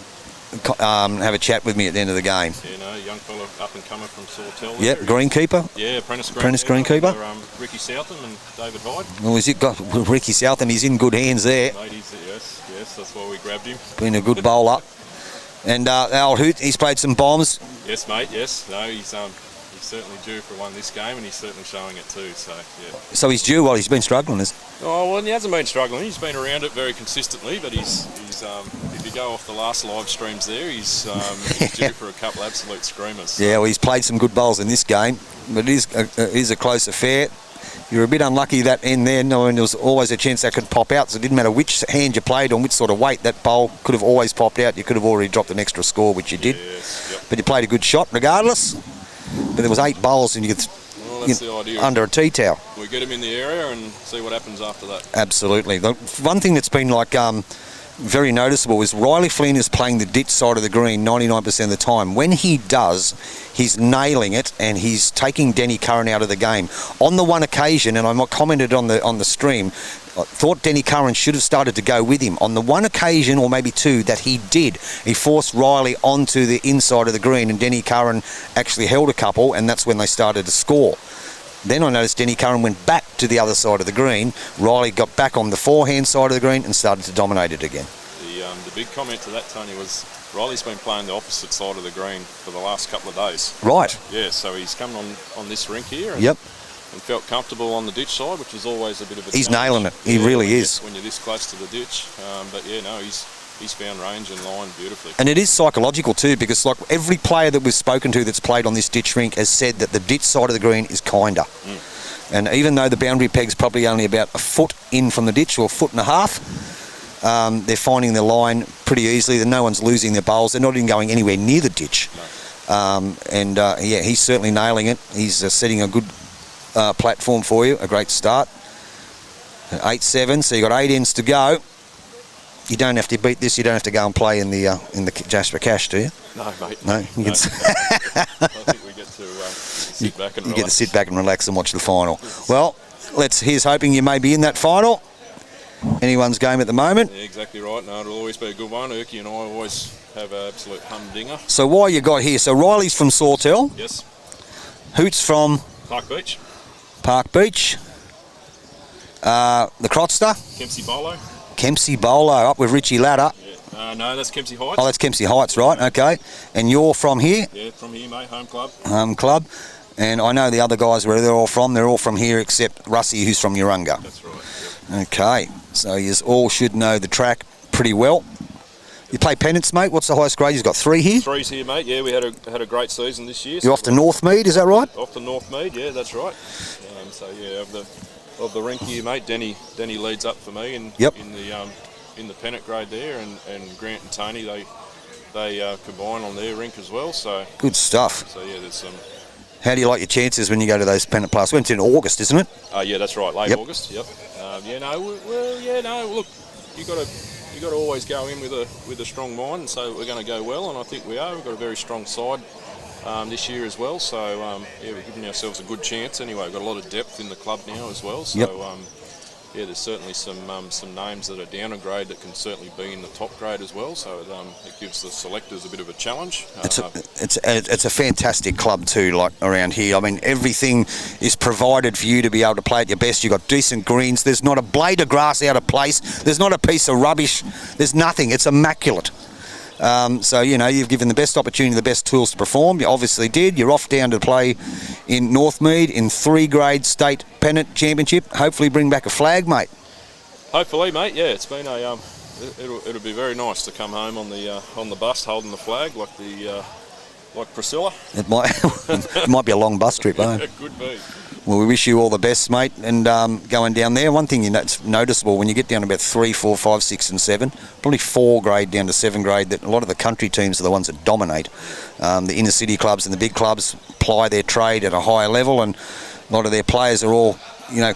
have a chat with me at the end of the game. Yeah, no, young fella up and comer from Sawtell. Yep, greenkeeper. Yeah, apprentice greenkeeper. Ricky Southam and David Hyde. Well, is it got Ricky Southam? He's in good hands there. Mate, yes, that's why we grabbed him. Been a good bowler. And Al Hoot, he's played some bombs. Yes, mate, yes. No, he's certainly due for one this game, and he's certainly showing it too. So yeah. So he's due. Well, he's been struggling. Oh well, he hasn't been struggling. He's been around it very consistently, but he's if you go off the last live streams there, he's due for a couple of absolute screamers. So. Yeah, well, he's played some good bowls in this game, but it is a close affair. You're a bit unlucky that end there, knowing there was always a chance that could pop out, so it didn't matter which hand you played on, which sort of weight, that bowl could have always popped out. You could have already dropped an extra score, which you did. Yes, yep. But you played a good shot regardless. But there was 8 bowls and you could that's the idea. under a tea towel. We get him in the area and see what happens after that. Absolutely. The one thing that's been like very noticeable is Riley Flynn is playing the ditch side of the green 99% of the time. When he does, he's nailing it and he's taking Denny Curran out of the game. On the one occasion, and I commented on the stream, I thought Denny Curran should have started to go with him. On the one occasion, or maybe two, that he did, he forced Riley onto the inside of the green and Denny Curran actually held a couple, and that's when they started to score. Then I noticed Denny Curran went back to the other side of the green. Riley got back on the forehand side of the green and started to dominate it again. The big comment to that, Tony, was Riley's been playing the opposite side of the green for the last couple of days. Right. Yeah, so he's come on this rink here and, Yep. and felt comfortable on the ditch side, which is always a bit of a He's challenge. nailing it. He really is. When you're this close to the ditch. But yeah, no, he's found range and line beautifully. And it is psychological too, because like every player that we've spoken to that's played on this ditch rink has said that the ditch side of the green is kinder. And even though the boundary peg's probably only about a foot in from the ditch, or a foot and a half, they're finding their line pretty easily. No one's losing their bowls. They're not even going anywhere near the ditch. No. Yeah, he's certainly nailing it. He's setting a good platform for you, a great start. 8-7, so you've got 8 ends to go. You don't have to beat this. You don't have to go and play in the Jasper Cash, do you? No, mate. No, you can. I think we get to sit back and relax. You get to sit back and relax and watch the final. Well, here's hoping you may be in that final. Anyone's game at the moment. Yeah, exactly right. No, it'll always be a good one. Erky and I always have an absolute humdinger. So why you got here? So Riley's from Sawtell. Yes. Hoot's from Park Beach. Park Beach. The Crotster. Kempsey Bolo up with Richie Ladder. Yeah. No, that's Kempsey Heights. Oh, that's Kempsey Heights, right? Okay. And you're from here? Yeah, from here, mate. Home club. Home club. And I know the other guys where they're all from. They're all from here except Russie, who's from Urunga. That's right. Yep. Okay. So you all should know the track pretty well. You play pennants, mate. What's the highest grade? You've got 3 here. 3's here, mate. Yeah, we had a great season this year. You're off to Northmead, is that right? Off to Northmead, yeah, that's right. So yeah, of the rink here, mate, Denny leads up for me in the pennant grade there, and Grant and Tony they combine on their rink as well. So good stuff. So yeah, there's some. How do you like your chances when you go to those pennant plays? Went in August, isn't it? Yeah, that's right, late August. Yep. Look, you got to always go in with a strong mind, and so we're going to go well, and I think we are. We've got a very strong side this year as well, so we're giving ourselves a good chance anyway. We've got a lot of depth in the club now as well, so there's certainly some names that are down a grade that can certainly be in the top grade as well, so it gives the selectors a bit of a challenge. It's a fantastic club too, like around here. I mean, everything is provided for you to be able to play at your best. You've got decent greens. There's not a blade of grass out of place. There's not a piece of rubbish. There's nothing. It's immaculate. So, you've given the best opportunity, the best tools to perform. You obviously did. You're off down to play in Northmead in 3-grade state pennant championship. Hopefully bring back a flag, mate. Hopefully, mate. Yeah, it's been it'll be very nice to come home on the bus holding the flag like the Like Priscilla? It might it might be a long bus trip home. It could be. Well, we wish you all the best, mate, and going down there. One thing that's noticeable when you get down to about 3, 4, 5, 6 and 7, probably 4 grade down to 7 grade, that a lot of the country teams are the ones that dominate. The inner city clubs and the big clubs ply their trade at a higher level, and a lot of their players are all,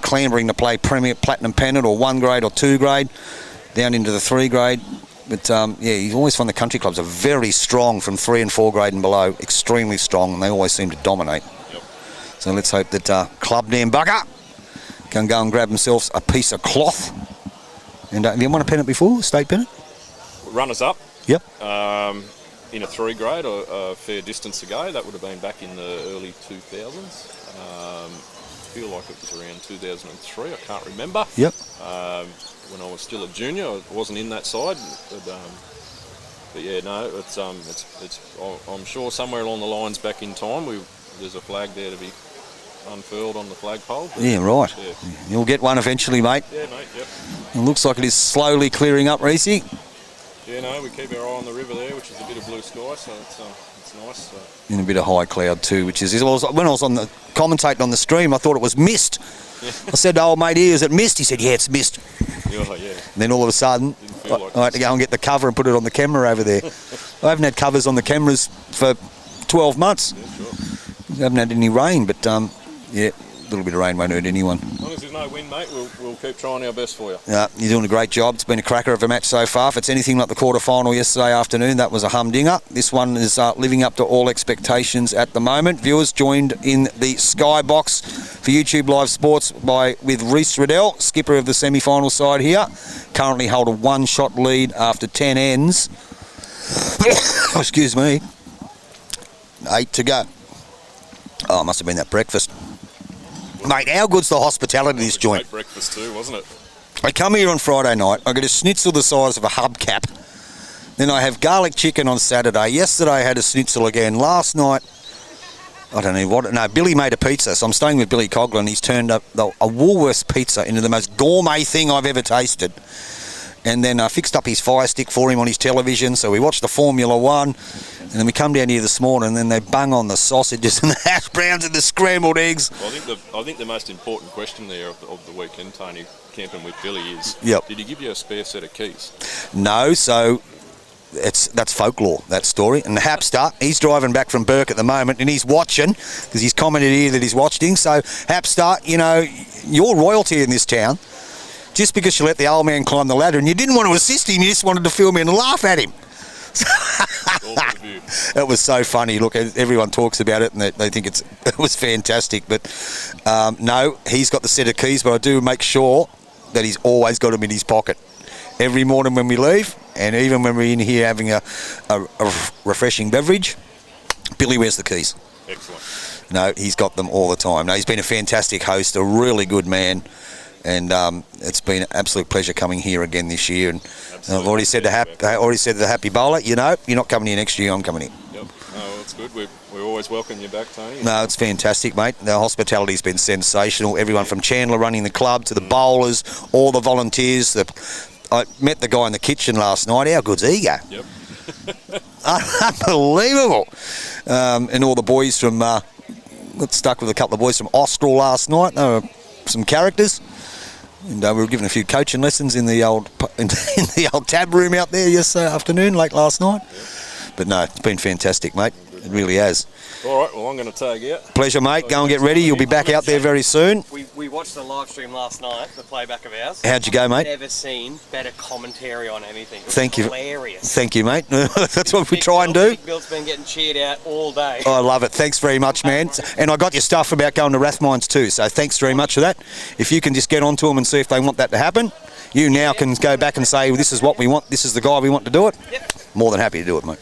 clambering to play Premier Platinum Pennant or 1 grade or 2 grade down into the 3 grade. But you always find the country clubs are very strong from 3 and 4 grade and below, extremely strong, and they always seem to dominate. Yep. So let's hope that Club Nambucca can go and grab themselves a piece of cloth. And have you won a pennant before, state pennant? Runners up. Yep. In a 3 grade, a fair distance ago. That would have been back in the early 2000s. I feel like it was around 2003. I can't remember. Yep. When I was still a junior, I wasn't in that side. But yeah, no, it's I'm sure somewhere along the lines back in time, there's a flag there to be unfurled on the flagpole. Yeah, right. Yeah. You'll get one eventually, mate. Yeah, mate. Yep. It looks like it is slowly clearing up, Reece. Yeah, no, we keep our eye on the river there, which is a bit of blue sky, so it's nice. In a bit of high cloud too, which is when I was on the commentating on the stream, I thought it was mist. Yeah. I said, "Oh, mate, is it mist?" He said, "Yeah, it's mist." Oh, yeah. And then all of a sudden, Like I had to go and get the cover and put it on the camera over there. I haven't had covers on the cameras for 12 months. Yeah, sure. I haven't had any rain, but a little bit of rain won't hurt anyone. As long as there's no wind, mate, we'll keep trying our best for you. You're doing a great job. It's been a cracker of a match so far. If it's anything like the quarter-final yesterday afternoon, that was a humdinger. This one is living up to all expectations at the moment. Viewers joined in the skybox for YouTube Live Sports with Reece Riddell, skipper of the semi-final side here. Currently hold a 1-shot lead after 10 ends. Excuse me. 8 to go. Oh, it must have been that breakfast. Mate, how good's the hospitality of this joint? Great breakfast too, wasn't it? I come here on Friday night, I get a schnitzel the size of a hubcap. Then I have garlic chicken on Saturday. Yesterday I had a schnitzel again. Last night, I don't know what. No, Billy made a pizza, so I'm staying with Billy Coughlin. He's turned up a Woolworths pizza into the most gourmet thing I've ever tasted. And then I fixed up his Fire Stick for him on his television, so we watched the Formula One. And then we come down here this morning, and then they bung on the sausages and the hash browns and the scrambled eggs. Well, I think the most important question there of the weekend, Tony, camping with Billy is, Yep. Did he give you a spare set of keys? No, so that's folklore, that story. And the Hapster, he's driving back from Burke at the moment, and he's watching, because he's commented here that he's watching. So, Hapster, you're royalty in this town. Just because you let the old man climb the ladder and you didn't want to assist him, you just wanted to film in and laugh at him. It was so funny. Look, everyone talks about it and they think it was fantastic. But no, he's got the set of keys, but I do make sure that he's always got them in his pocket. Every morning when we leave, and even when we're in here having a refreshing beverage, Billy wears the keys. Excellent. No, he's got them all the time. No, he's been a fantastic host, a really good man. And it's been an absolute pleasure coming here again this year. And I've already said to the happy bowler, you're not coming here next year. I'm coming here. Yep. Oh, that's good. We always welcome you back, Tony. No, it's fantastic, mate. The hospitality's been sensational. Everyone from Chandler running the club to the bowlers, all the volunteers. I met the guy in the kitchen last night. How good's he go? Yep. Unbelievable. And all the boys from got stuck with a couple of boys from Austral last night. They were some characters. And we were given a few coaching lessons in the old tab room out there yesterday afternoon, late last night. Yep. But no, it's been fantastic, mate. It really has. All right, well, I'm going to tag out. Pleasure, mate. Go and get ready. You'll be back out there very soon. We watched the live stream last night, the playback of ours. How'd you go, mate? Never seen better commentary on anything. It was Thank you. Hilarious. Thank you, mate. That's what we try and do. Big Bill's been getting cheered out all day. I love it. Thanks very much, man. And I got your stuff about going to Rathmines too, so thanks very much for that. If you can just get onto them and see if they want that to happen, you now can go back and say, well, this is what we want, this is the guy we want to do it. Yep. More than happy to do it, mate.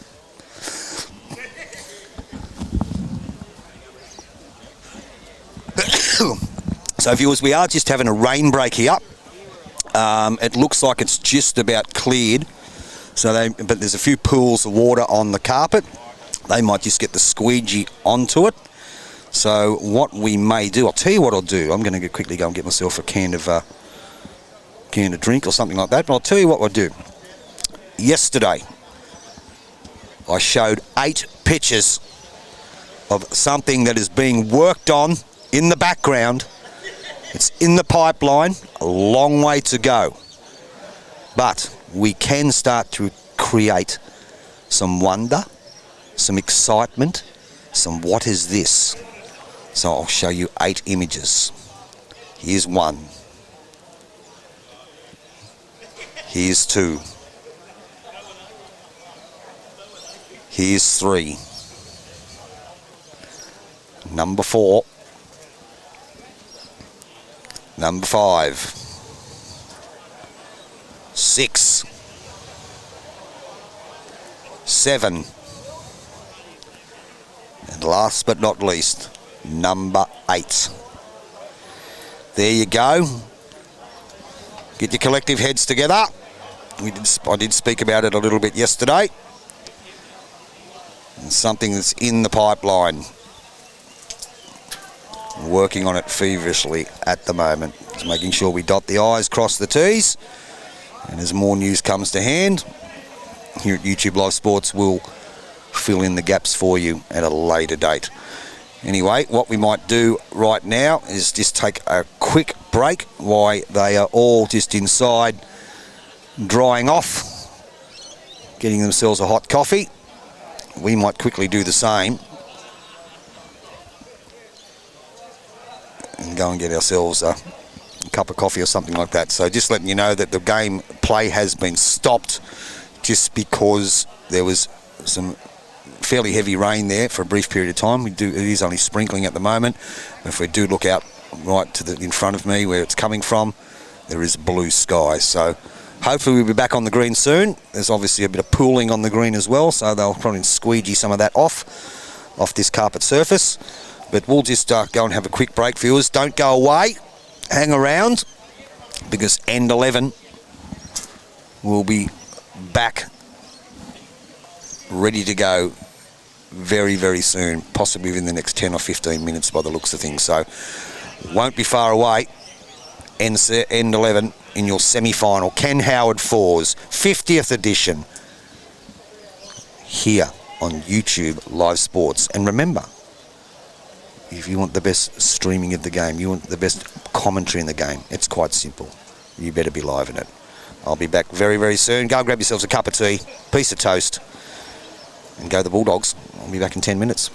So viewers, we are just having a rain break here. It looks like it's just about cleared. But there's a few pools of water on the carpet. They might just get the squeegee onto it. So what we may do, I'll tell you what I'll do. I'm going to quickly go and get myself a can of drink or something like that. But I'll tell you what I'll do. Yesterday, I showed 8 pictures of something that is being worked on in the background. It's in the pipeline, a long way to go. But we can start to create some wonder, some excitement, some what is this? So I'll show you 8 images. Here's 1. Here's 2. Here's 3. Number 4. Number 5. 6. 7. And last but not least, number 8. There you go. Get your collective heads together. I did speak about it a little bit yesterday. It's something that's in the pipeline. Working on it feverishly at the moment. Just making sure we dot the I's, cross the T's. And as more news comes to hand, here at YouTube Live Sports, we'll fill in the gaps for you at a later date. Anyway, what we might do right now is just take a quick break while they are all just inside drying off, getting themselves a hot coffee. We might quickly do the same and go and get ourselves a cup of coffee or something like that. So just letting you know that the game play has been stopped just because there was some fairly heavy rain there for a brief period of time. It is only sprinkling at the moment. If we do look out right to in front of me where it's coming from, there is blue sky. So hopefully we'll be back on the green soon. There's obviously a bit of pooling on the green as well, so they'll probably squeegee some of that off this carpet surface. But we'll just go and have a quick break, viewers. Don't go away. Hang around, because end 11 will be back ready to go very, very soon, possibly within the next 10 or 15 minutes by the looks of things. So won't be far away. End 11 in your semi-final. Ken Howard 4's 50th edition here on YouTube Live Sports. And remember, if you want the best streaming of the game, you want the best commentary in the game, it's quite simple. You better be live in it. I'll be back very, very soon. Go and grab yourselves a cup of tea, piece of toast, and go the Bulldogs. I'll be back in 10 minutes.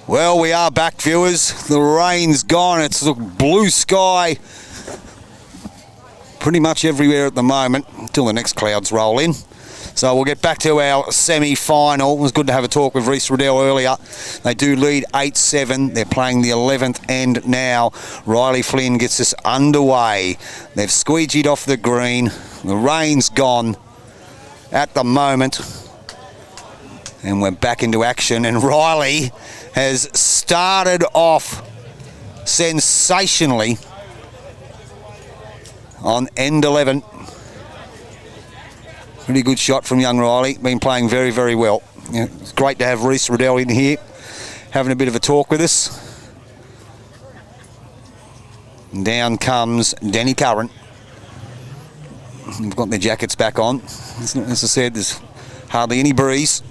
Well, we are back, viewers. The rain's gone. It's blue sky pretty much everywhere at the moment until the next clouds roll in. So we'll get back to our semi-final. It was good to have a talk with Reese Riddell earlier. They do lead 8-7. They're playing the 11th end now. Riley Flynn gets us underway. They've squeegeed off the green. The rain's gone at the moment. And we're back into action. And Riley has started off sensationally on end 11. Pretty good shot from young Riley. Been playing very, very well. Yeah, it's great to have Reese Riddell in here, having a bit of a talk with us. And down comes Danny Curran. They've got their jackets back on. As I said, there's hardly any breeze.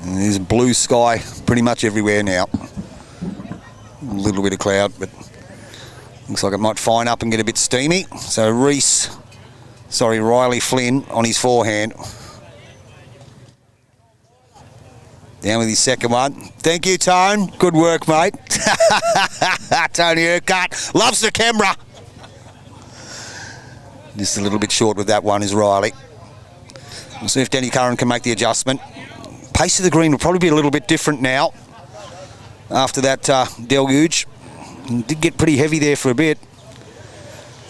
And there's blue sky pretty much everywhere now. A little bit of cloud, but looks like it might fine up and get a bit steamy. So Riley Flynn on his forehand. Down with his second one. Thank you, Tone. Good work, mate. Tony Urquhart loves the camera. Just a little bit short with that one is Riley. We'll see if Danny Curran can make the adjustment. Pace of the green will probably be a little bit different now after that deluge. It did get pretty heavy there for a bit.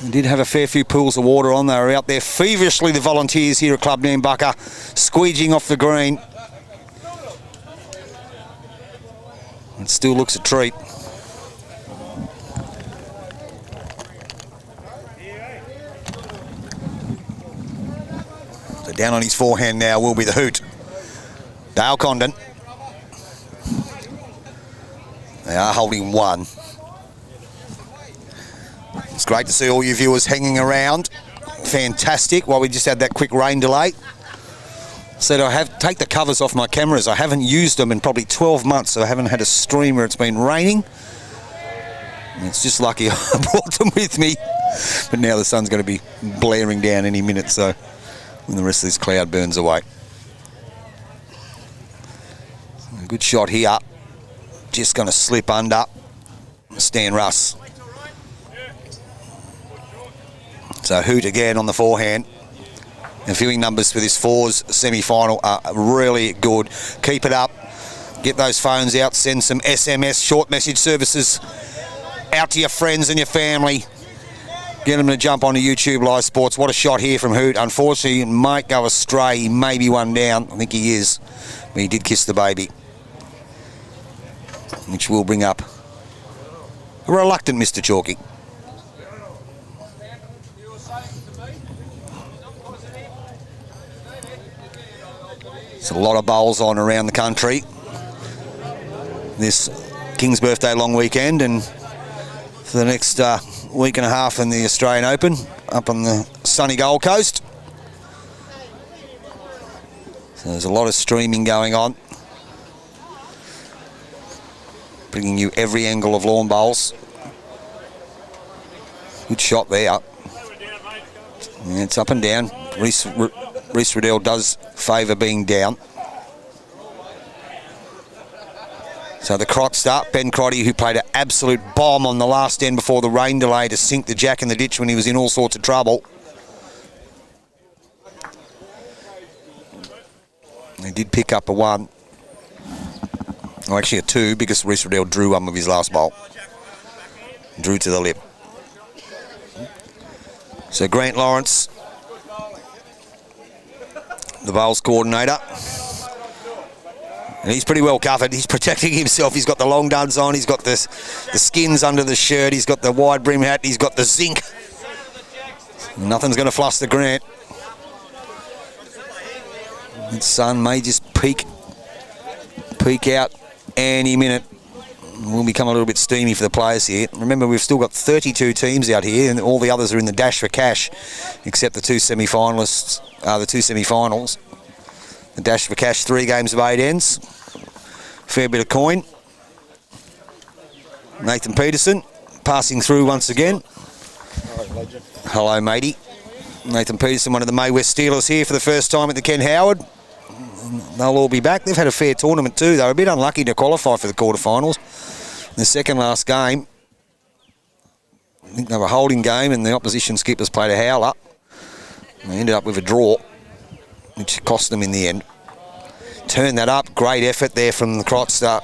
They did have a fair few pools of water on. They were out there feverishly, the volunteers here at Club Nambucca, squeegeeing off the green. It still looks a treat. So down on his forehand now will be the hoot. Dale Condon. They are holding one. It's great to see all you viewers hanging around. Fantastic. While we just had that quick rain delay. Said I have take the covers off my cameras. I haven't used them in probably 12 months, so I haven't had a stream where it's been raining. And it's just lucky I brought them with me. But now the sun's going to be blaring down any minute, so when the rest of this cloud burns away. A good shot here. Just going to slip under. Stan Russ. So Hoot again on the forehand. The viewing numbers for this fours semi-final are really good. Keep it up. Get those phones out. Send some SMS short message services out to your friends and your family. Get them to jump onto Youtubelivesports. What a shot here from Hoot. Unfortunately, he might go astray. He may be one down. I think he is. But he did kiss the baby. Which will bring up a reluctant Mr. Chalky. There's a lot of bowls on around the country this King's Birthday long weekend, and for the next week and a half in the Australian Open up on the sunny Gold Coast. So there's a lot of streaming going on, bringing you every angle of lawn bowls. Good shot there. Yeah, it's up and down. Reese Riddell does favour being down. So the Crot start. Ben Crotty, who played an absolute bomb on the last end before the rain delay to sink the jack in the ditch when he was in all sorts of trouble. He did pick up a one. Oh, actually a two, because Reese Riddell drew one with his last bowl. Drew to the lip. So Grant Lawrence, the bowls coordinator, and he's pretty well covered. He's protecting himself. He's got the long duds on. He's got the skins under the shirt. He's got the wide brim hat. He's got the zinc. Nothing's going to fluster Grant. The sun may just peek out any minute. Will become a little bit steamy for the players here. Remember, we've still got 32 teams out here, and all the others are in the dash for cash, except the two semi-finalists. The two semi-finals. The dash for cash, 3 games of 8 ends. Fair bit of coin. Nathan Peterson passing through once again. Hello, matey. Nathan Peterson, one of the May West Steelers here for the first time at the Ken Howard. they'll all be back. They've had a fair tournament too. They were a bit unlucky to qualify for the quarterfinals. The second last game, I think they were a holding game and the opposition skippers played a howler. They ended up with a draw, which cost them in the end. Turn that up. Great effort there from the Crotster.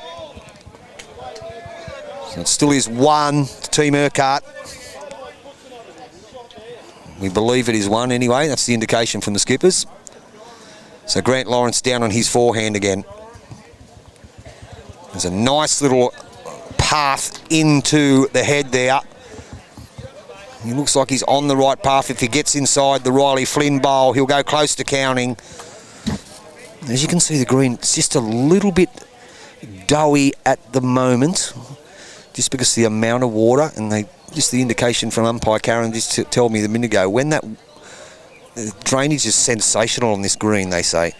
So it still is 1 to Team Urquhart. We believe it is 1 anyway. That's the indication from the skippers. So Grant Lawrence down on his forehand again. There's a nice little path into the head there. He looks like he's on the right path. If he gets inside the Riley Flynn bowl, he'll go close to counting. As you can see, the green, it's just a little bit doughy at the moment, just because of the amount of water, and just the indication from umpire Karen just to tell me a minute ago, when that drainage is sensational on this green, they say.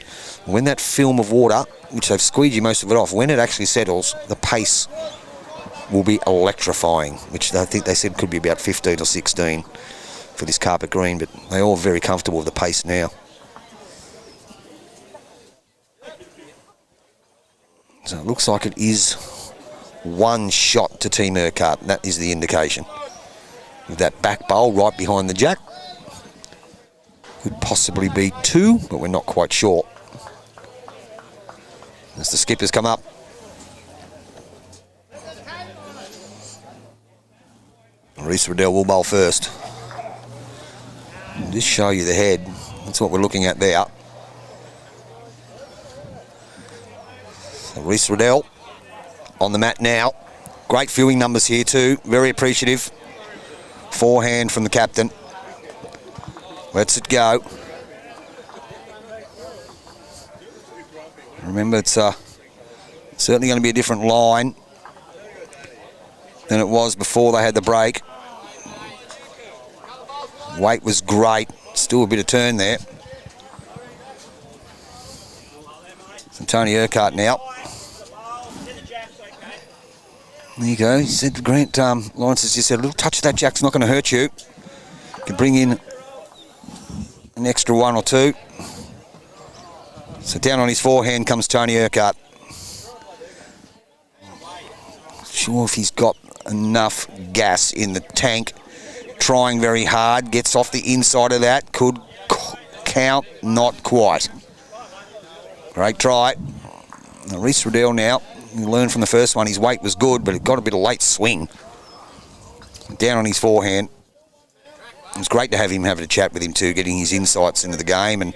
When that film of water, which they've squeegeed most of it off, when it actually settles, the pace will be electrifying, which I think they said could be about 15 or 16 for this carpet green, but they're all very comfortable with the pace now. So it looks like it is 1 shot to Team Urquhart, and that is the indication. With that back bowl right behind the jack. Could possibly be 2, but we're not quite sure. As the skippers come up. Reese Riddell will bowl first. I'll just show you the head. That's what we're looking at there. So Reese Riddell on the mat now. Great viewing numbers here too. Very appreciative. Forehand from the captain. Lets it go. Remember, it's certainly going to be a different line than it was before they had the break. Weight was great. Still a bit of turn there. So Tony Urquhart now. There you go. He said, Grant Lawrence has just said, a little touch of that jack's not going to hurt you. Can bring in an extra 1 or 2. So down on his forehand comes Tony Urquhart. Sure if he's got enough gas in the tank. Trying very hard. Gets off the inside of that. Could count. Not quite. Great try. Reese Riddell now. You learn from the first one, his weight was good, but it got a bit of late swing. Down on his forehand. It was great to have him having a chat with him too, getting his insights into the game and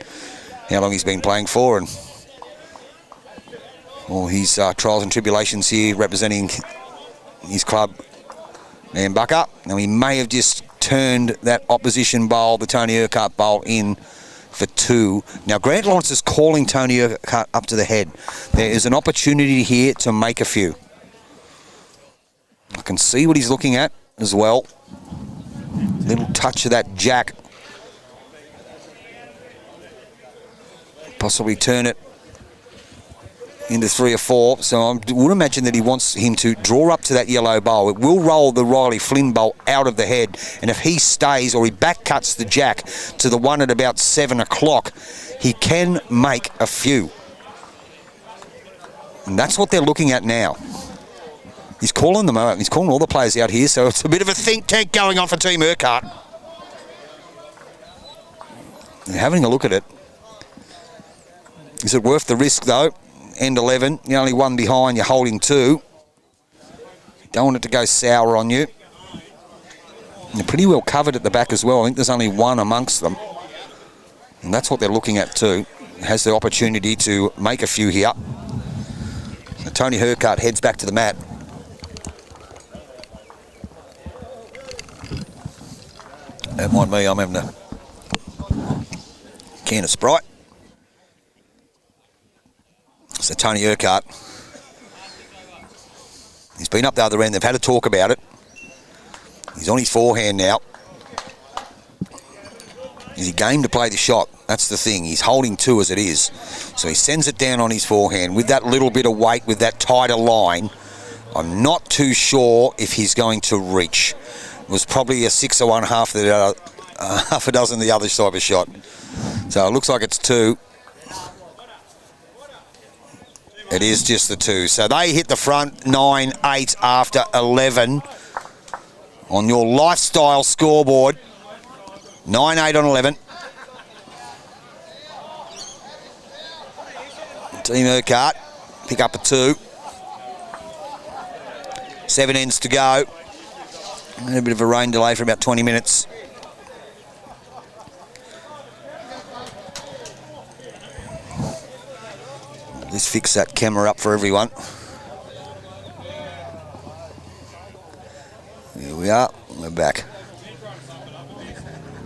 how long he's been playing for, and all his trials and tribulations here representing his club, Nambucca. Now he may have just turned that opposition bowl, the Tony Urquhart bowl, in for 2. Now Grant Lawrence is calling Tony Urquhart up to the head. There is an opportunity here to make a few. I can see what he's looking at as well. Little touch of that jack. Possibly turn it into 3 or 4. So I would imagine that he wants him to draw up to that yellow bowl. It will roll the Riley Flynn bowl out of the head. And if he stays or he back cuts the jack to the one at about 7 o'clock, he can make a few. And that's what they're looking at now. He's calling them out. He's calling all the players out here. So it's a bit of a think tank going on for Team Urquhart. They're having a look at it. Is it worth the risk though? End 11, you're only 1 behind, you're holding 2. Don't want it to go sour on you. You're pretty well covered at the back as well. I think there's only 1 amongst them. And that's what they're looking at too. Has the opportunity to make a few here. So Tony Urquhart heads back to the mat. Don't mind me, I'm having a can of Sprite. So Tony Urquhart, he's been up the other end. They've had a talk about it. He's on his forehand now. Is he game to play the shot? That's the thing. He's holding 2 as it is. So he sends it down on his forehand with that little bit of weight, with that tighter line. I'm not too sure if he's going to reach. It was probably a 6 or 1, half a dozen the other type of shot. So it looks like it's 2. It is just the 2. So they hit the front 9-8 after 11 on your lifestyle scoreboard. 9-8 on 11. Team Urquhart pick up a 2. 7 ends to go. And a bit of a rain delay for about 20 minutes. Let's fix that camera up for everyone. Here we are, we're back.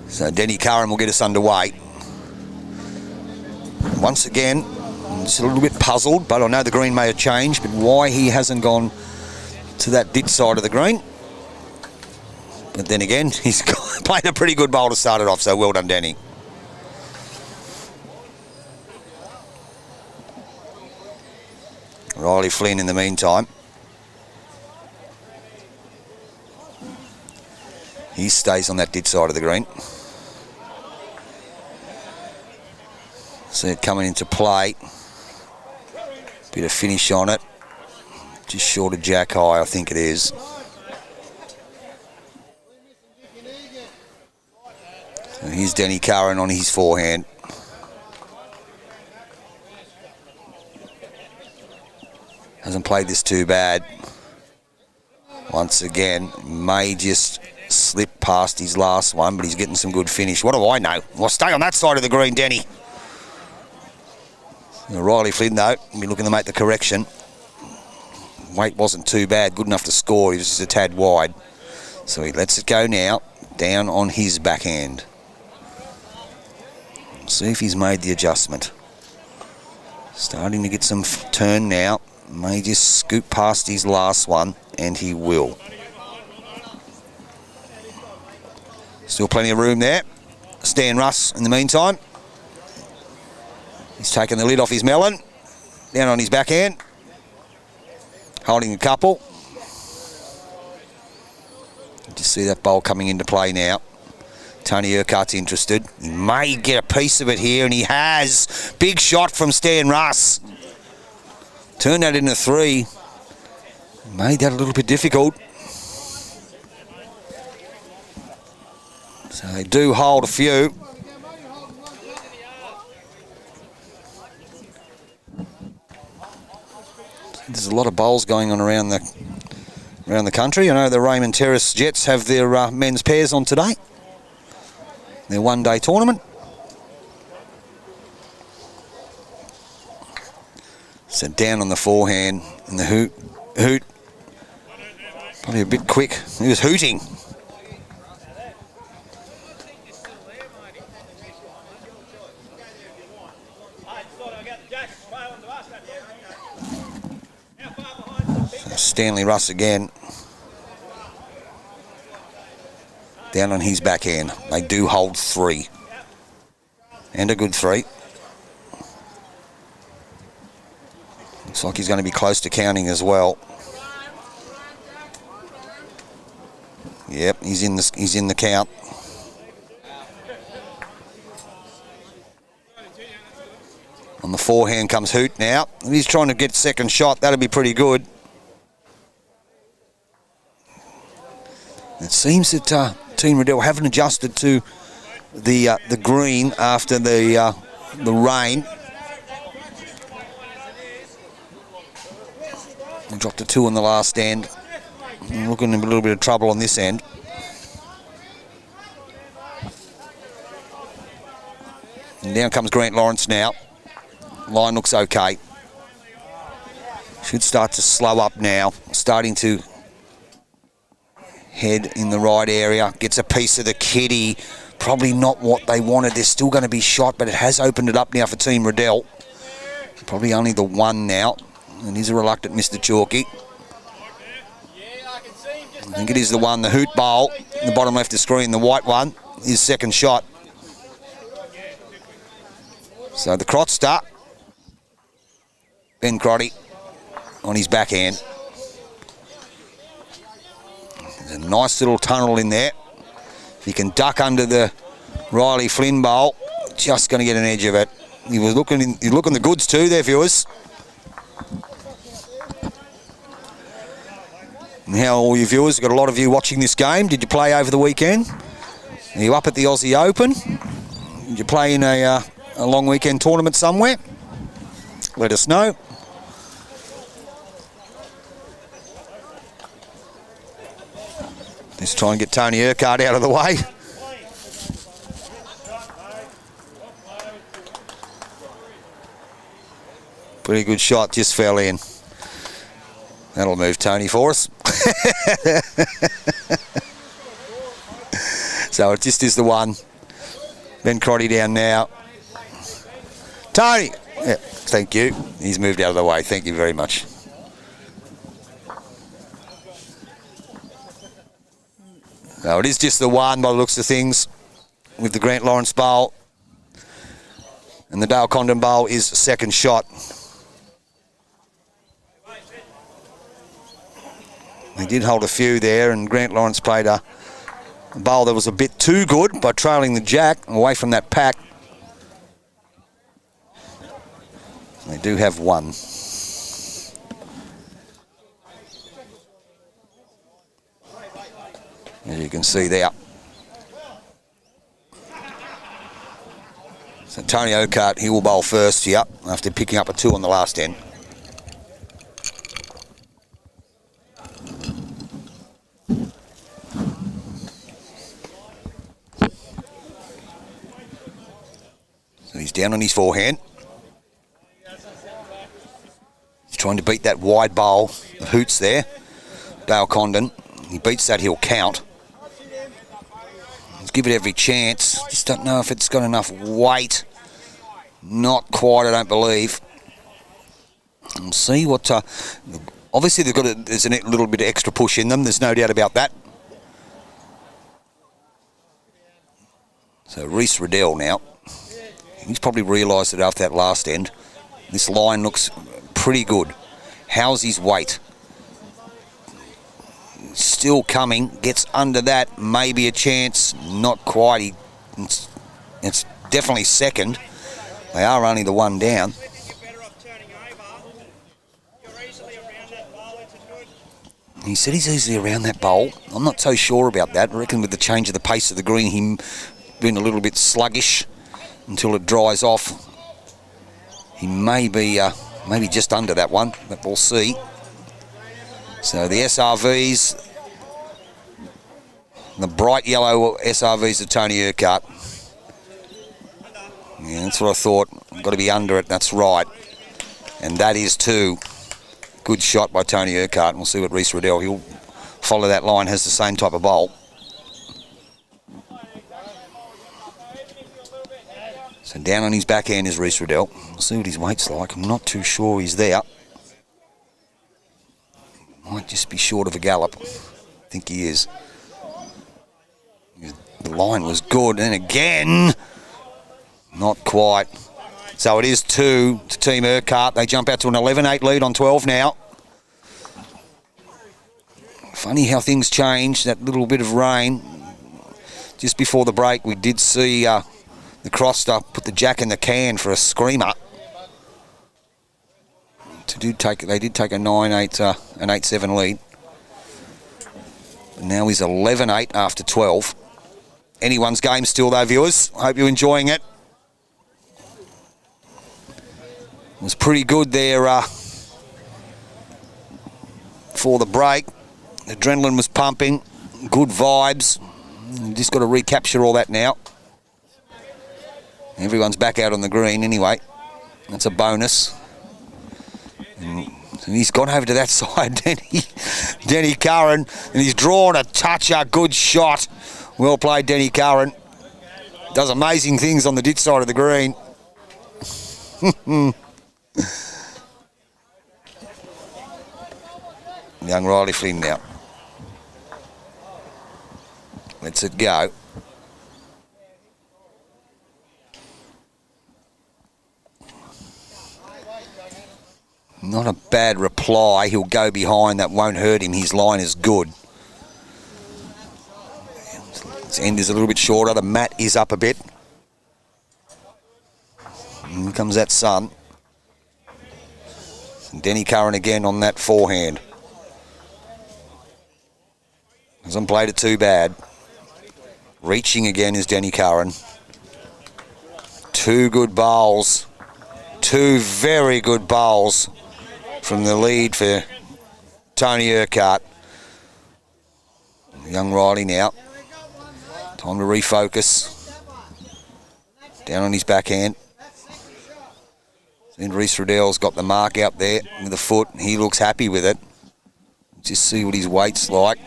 So Denny Curran will get us underway. Once again, I'm just a little bit puzzled, but I know the green may have changed, but why he hasn't gone to that ditch side of the green. But then again, he's played a pretty good bowl to start it off, so well done, Danny. Riley Flynn in the meantime. He stays on that ditch side of the green. See it coming into play. Bit of finish on it. Just short of jack high, I think it is. So here's Denny Curran on his forehand. Hasn't played this too bad. Once again, may just slip past his last one, but he's getting some good finish. What do I know? Well, stay on that side of the green, Denny. Riley Flynn, though, will be looking to make the correction. Weight wasn't too bad, good enough to score. He was just a tad wide. So he lets it go now, down on his backhand. See if he's made the adjustment. Starting to get some turn now. May just scoop past his last one, and he will. Still plenty of room there. Stan Russ in the meantime. He's taken the lid off his melon. Down on his backhand. Holding a couple. Just see that bowl coming into play now. Tony Urquhart's interested. He may get a piece of it here, and he has. Big shot from Stan Russ. Turned that into 3. Made that a little bit difficult. So they do hold a few. There's a lot of bowls going on around the country. I know the Raymond Terrace Jets have their men's pairs on today. Their one-day tournament. So down on the forehand and the hoot. Probably a bit quick. He was hooting. So Stanley Russ again. Down on his backhand. They do hold 3. And a good 3. Looks like he's going to be close to counting as well. Yep, he's in the count. On the forehand comes Hoot now. He's trying to get second shot. That'll be pretty good. It seems that Team Riddell haven't adjusted to the green after the rain. They dropped a 2 on the last end. Looking in a little bit of trouble on this end. And down comes Grant Lawrence now. Line looks okay. Should start to slow up now. Starting to head in the right area. Gets a piece of the kitty. Probably not what they wanted. They're still going to be shot, but it has opened it up now for Team Riddell. Probably only the 1 now. And he's a reluctant Mr. Chalky. I think it is the 1, the Hoot bowl, in the bottom left of the screen, the white one, his second shot. So the Crotster, Ben Crotty, on his backhand. There's a nice little tunnel in there. If he can duck under the Riley Flynn bowl, just going to get an edge of it. He was looking the goods too there, viewers. And how all you viewers, got a lot of you watching this game. Did you play over the weekend? Are you up at the Aussie Open? Did you play in a long weekend tournament somewhere? Let us know. Let's try and get Tony Urquhart out of the way. Pretty good shot, just fell in. That'll move Tony for us. So it just is the one. Ben Crotty down now. Tony! Yeah, thank you. He's moved out of the way. Thank you very much. So it is just the one by the looks of things with the Grant Lawrence bowl. And the Dale Condon bowl is second shot. He did hold a few there, and Grant Lawrence played a bowl that was a bit too good by trailing the jack away from that pack. They do have one. As you can see there. So Tony Urquhart, he will bowl first here after picking up a 2 on the last end. So he's down on his forehand. He's trying to beat that wide bowl, the hoots there. Dale Condon. He beats that, he'll count. Let's give it every chance. Just don't know if it's got enough weight. Not quite, I don't believe. We'll see what... obviously, there's a little bit of extra push in them. There's no doubt about that. So Reece Riddell now. He's probably realised that after that last end. This line looks pretty good. How's his weight? Still coming, gets under that, maybe a chance, not quite. It's definitely second. They are only the one down. He said he's easily around that bowl. I'm not so sure about that. I reckon with the change of the pace of the green, him being a little bit sluggish until it dries off. He may be maybe just under that one, but we'll see. So the SRVs, the bright yellow SRVs of Tony Urquhart. Yeah, that's what I thought. Got to be under it, that's right. And that is 2. Good shot by Tony Urquhart. And we'll see what Reece Riddell, he'll follow that line, has the same type of bowl. So down on his backhand is Reece Riddell. We'll see what his weight's like. I'm not too sure he's there. Might just be short of a gallop. I think he is. The line was good, and again, not quite. So it is 2 to Team Urquhart. They jump out to an 11-8 lead on 12 now. Funny how things change, that little bit of rain. Just before the break, we did see the crosser put the jack in the can for a screamer. They did take a 9-8, an 8-7 lead. Now he's 11-8 after 12. Anyone's game still though, viewers. I hope you're enjoying it. It was pretty good there for the break. Adrenaline was pumping. Good vibes. You just got to recapture all that now. Everyone's back out on the green anyway. That's a bonus. And he's gone over to that side, Denny Curran, and he's drawn a toucher. Good shot. Well played, Denny Curran. Does amazing things on the ditch side of the green. Young Riley Flynn now. Lets it go. Not a bad reply. He'll go behind. That won't hurt him. His line is good. His end is a little bit shorter. The mat is up a bit. And here comes that sun. And Denny Curran again on that forehand. Hasn't played it too bad. Reaching again is Denny Curran. 2 good bowls. 2 very good bowls from the lead for Tony Urquhart. Young Riley now. Time to refocus. Down on his backhand. And Reece Riddell's got the mark out there with the foot. He looks happy with it. Just see what his weight's like.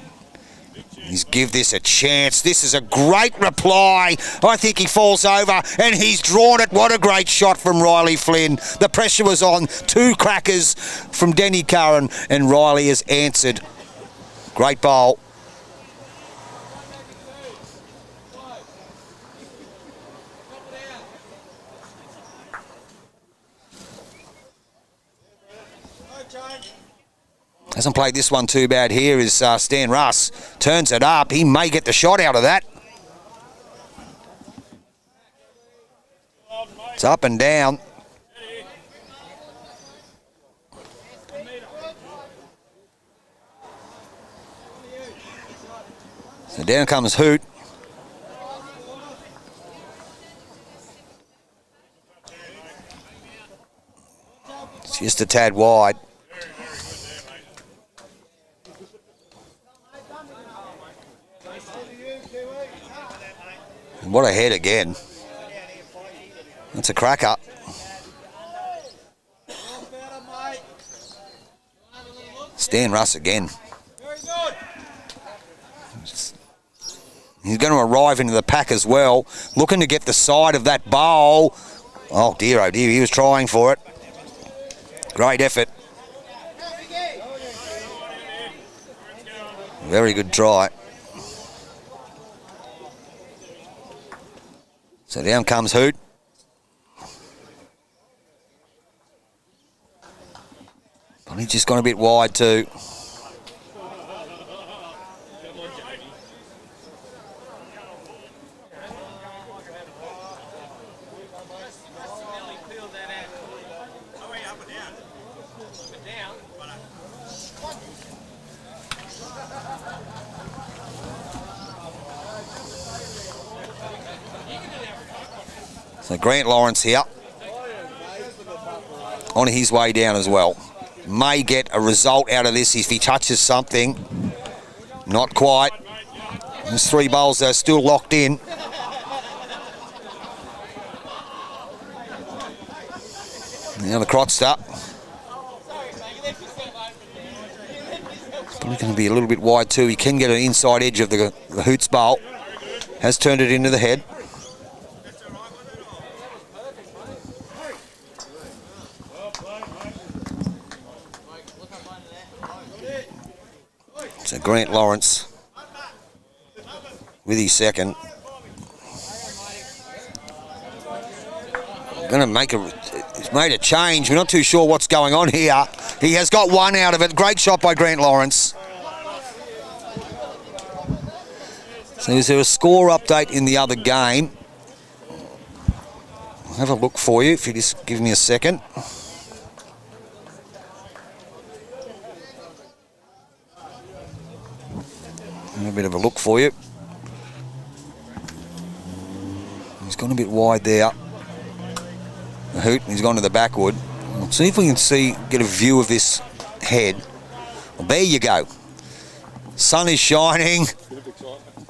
He's give this a chance. This is a great reply. I think he falls over and he's drawn it. What a great shot from Riley Flynn. The pressure was on. 2 crackers from Denny Curran and Riley has answered. Great bowl. Hasn't played this one too bad here is Stan Russ. Turns it up. He may get the shot out of that. It's up and down. So down comes Hoot. It's just a tad wide. What a head again. That's a cracker. Stan Russ again. He's going to arrive into the pack as well. Looking to get the side of that bowl. Oh dear, he was trying for it. Great effort. Very good try. So down comes Hoot. But he's just gone a bit wide too. So Grant Lawrence here, on his way down as well. May get a result out of this if he touches something. Not quite. There's 3 bowls that are still locked in. Now the Crotster. Probably going to be a little bit wide too. He can get an inside edge of the Hoots bowl. Has turned it into the head. So Grant Lawrence with his second. Going to make he's made a change. We're not too sure what's going on here. He has got 1 out of it. Great shot by Grant Lawrence. So is there a score update in the other game? I'll have a look for you if you just give me a second. A bit of a look for you. He's gone a bit wide there. The Hoot, he's gone to the backwood. Let's see if we can get a view of this head. Well, there you go. Sun is shining.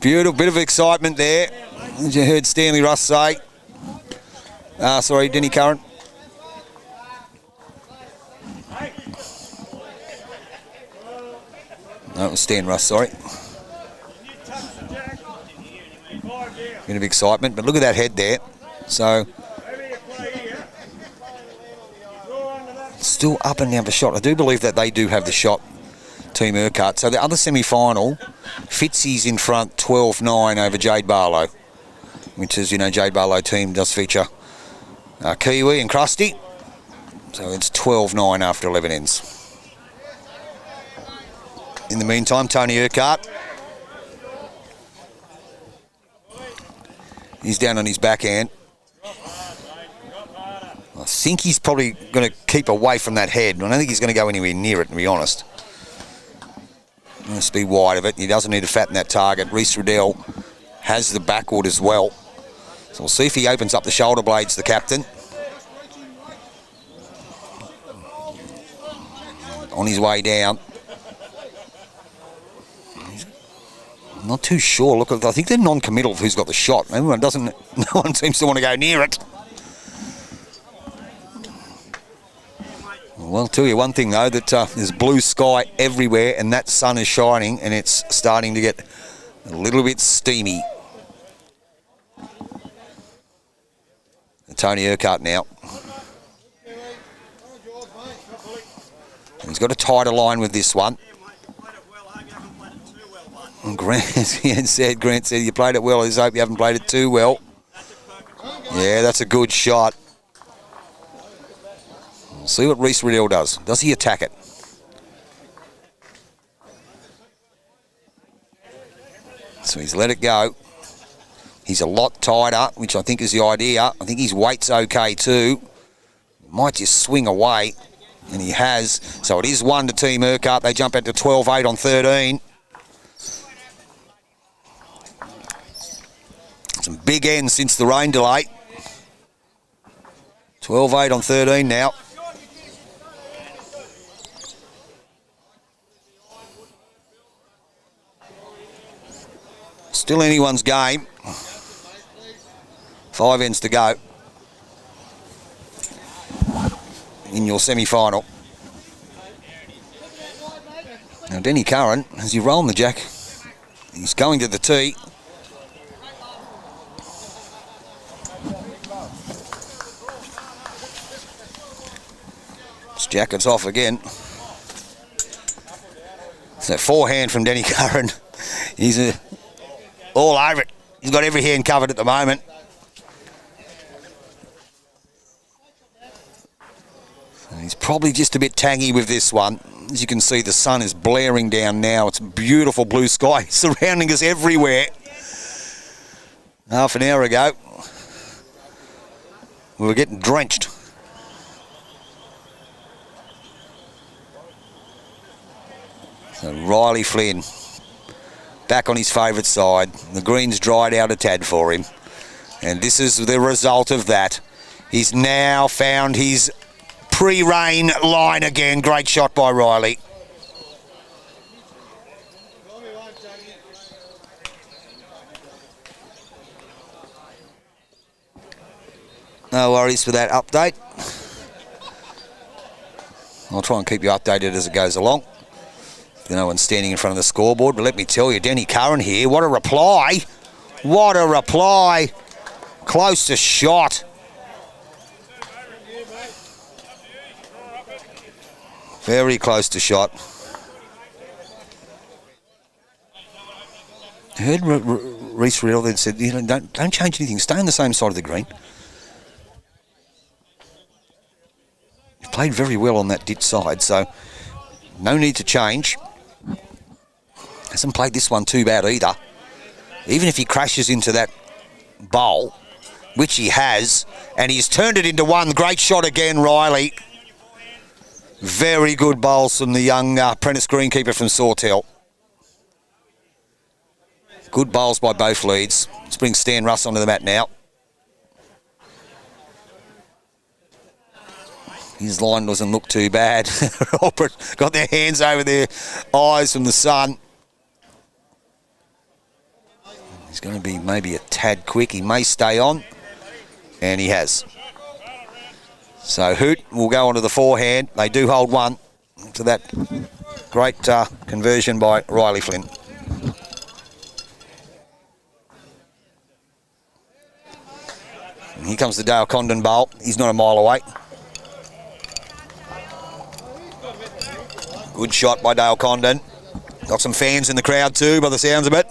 Beautiful, bit of excitement there. As you heard Stanley Russ say. Sorry, Denny Curran. No, it was Stan Russ, sorry. Bit of excitement, but look at that head there. So, still up and down for shot. I do believe that they do have the shot, Team Urquhart. So the other semi-final, Fitzy's in front 12-9 over Jade Barlow, which is, Jade Barlow team does feature Kiwi and Krusty. So it's 12-9 after 11 ends. In the meantime, Tony Urquhart. He's down on his backhand. I think he's probably going to keep away from that head. I don't think he's going to go anywhere near it, to be honest. Must be wide of it. He doesn't need to fatten that target. Reese Riddell has the backwood as well. So we'll see if he opens up the shoulder blades, the captain. On his way down. Not too sure. Look, I think they're non-committal of who's got the shot. No one seems to want to go near it. Well, I'll tell you one thing, though, that there's blue sky everywhere and that sun is shining and it's starting to get a little bit steamy. Tony Urquhart now. He's got a tighter line with this one. And Grant said, you played it well. I just hope you haven't played it too well. Yeah, that's a good shot. We'll see what Reese Riddell does. Does he attack it? So he's let it go. He's a lot tighter, which I think is the idea. I think his weight's okay too. Might just swing away, and he has. So it is 1 to Team Urquhart. They jump out to 12-8 on 13. Some big ends since the rain delay. 12-8 on 13 now. Still anyone's game. 5 ends to go in your semi-final. Now Denny Curran, as you roll the jack, he's going to the tee. His jacket's off again. So forehand from Denny Curran. He's all over it. He's got every hand covered at the moment. He's probably just a bit tangy with this one. As you can see, the sun is blaring down now. It's beautiful blue sky surrounding us everywhere. Half an hour ago, we were getting drenched. So Riley Flynn back on his favourite side. The green's dried out a tad for him. And this is the result of that. He's now found his pre-rain line again. Great shot by Riley. No worries for that update. I'll try and keep you updated as it goes along. No one's standing in front of the scoreboard, but let me tell you, Denny Curran here, what a reply. What a reply. Close to shot. Very close to shot. I heard Reese Riddell then said, you know, don't change anything. Stay on the same side of the green. You've played very well on that ditch side, so no need to change. Hasn't played this one too bad either. Even if he crashes into that bowl, which he has, and he's turned it into one. Great shot again, Riley. Very good bowls from the young apprentice greenkeeper from Sawtell. Good bowls by both leads. Let's bring Stan Russ onto the mat now. His line doesn't look too bad. Got their hands over their eyes from the sun. He's going to be maybe a tad quick. He may stay on, and he has. So Hoot will go onto the forehand. They do hold one to that great conversion by Riley Flynn. And here comes the Dale Condon bowl. He's not a mile away. Good shot by Dale Condon. Got some fans in the crowd too, by the sounds of it.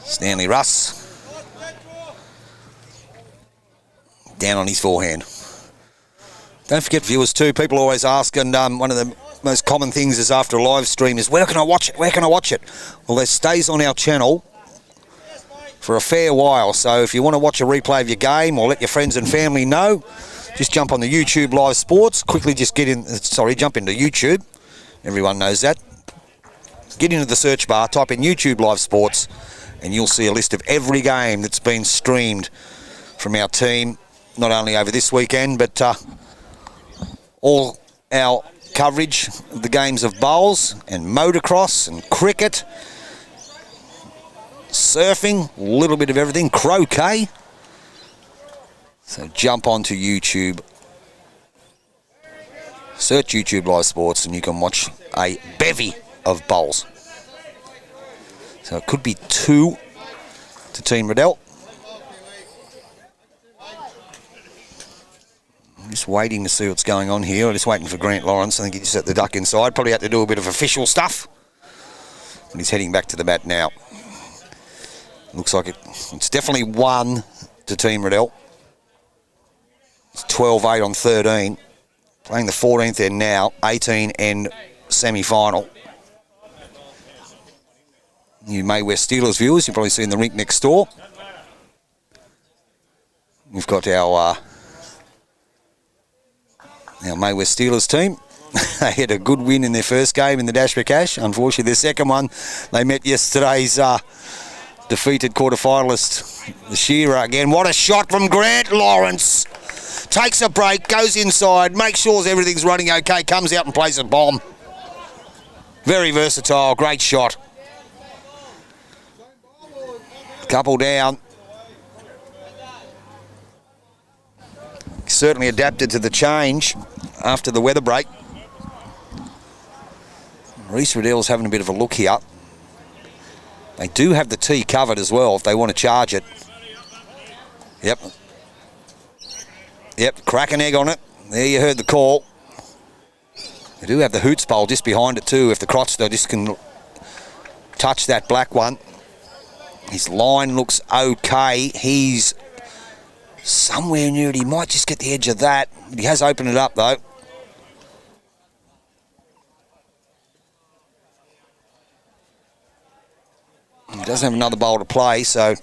Stanley Russ. Down on his forehand. Don't forget, viewers too, people always ask, and one of the most common things is after a live stream is, where can I watch it? Where can I watch it? Well, it stays on our channel for a fair while, so if you want to watch a replay of your game or let your friends and family know, just jump on the YouTube Live Sports. Quickly just jump into YouTube. Everyone knows that. Get into the search bar, type in YouTube Live Sports, and you'll see a list of every game that's been streamed from our team, not only over this weekend, but all our coverage of the games of bowls and motocross and cricket, surfing, a little bit of everything, croquet. So jump onto YouTube, search YouTube Live Sports, and you can watch a bevy of bowls. So it could be 2 to Team Riddell. I'm just waiting to see what's going on here. I'm just waiting for Grant Lawrence. I think he's at the duck inside. Probably had to do a bit of official stuff. And he's heading back to the bat now. Looks like it's definitely 1 to Team Riddell. It's 12-8 on 13. Playing the 14th end now, 18 end semi-final. You May West Steelers viewers, you've probably seen the rink next door. We've got our May West Steelers team. They had a good win in their first game in the Dash for Cash. Unfortunately, their second one, they met yesterday's defeated quarterfinalist, the Shearer again. What a shot from Grant Lawrence. Takes a break, goes inside, makes sure everything's running okay, comes out and plays a bomb. Very versatile, great shot. Couple down. Certainly adapted to the change after the weather break. Reese Riddell's having a bit of a look here. They do have the tee covered as well if they want to charge it. Yep. Yep, crack an egg on it. There you heard the call. They do have the hoots bowl just behind it too if the crotster just can touch that black one. His line looks okay. He's somewhere near it. He might just get the edge of that. He has opened it up though. He doesn't have another bowl to play, so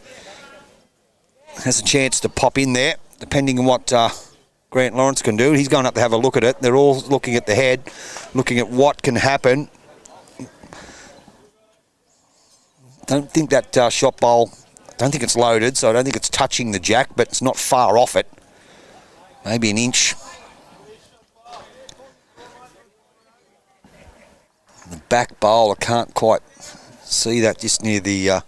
has a chance to pop in there, depending on what Grant Lawrence can do. He's going up to have a look at it. They're all looking at the head, looking at what can happen. Don't think that shot bowl, don't think it's loaded, so I don't think it's touching the jack, but it's not far off it. Maybe an inch. The back bowl, I can't quite see that, just near the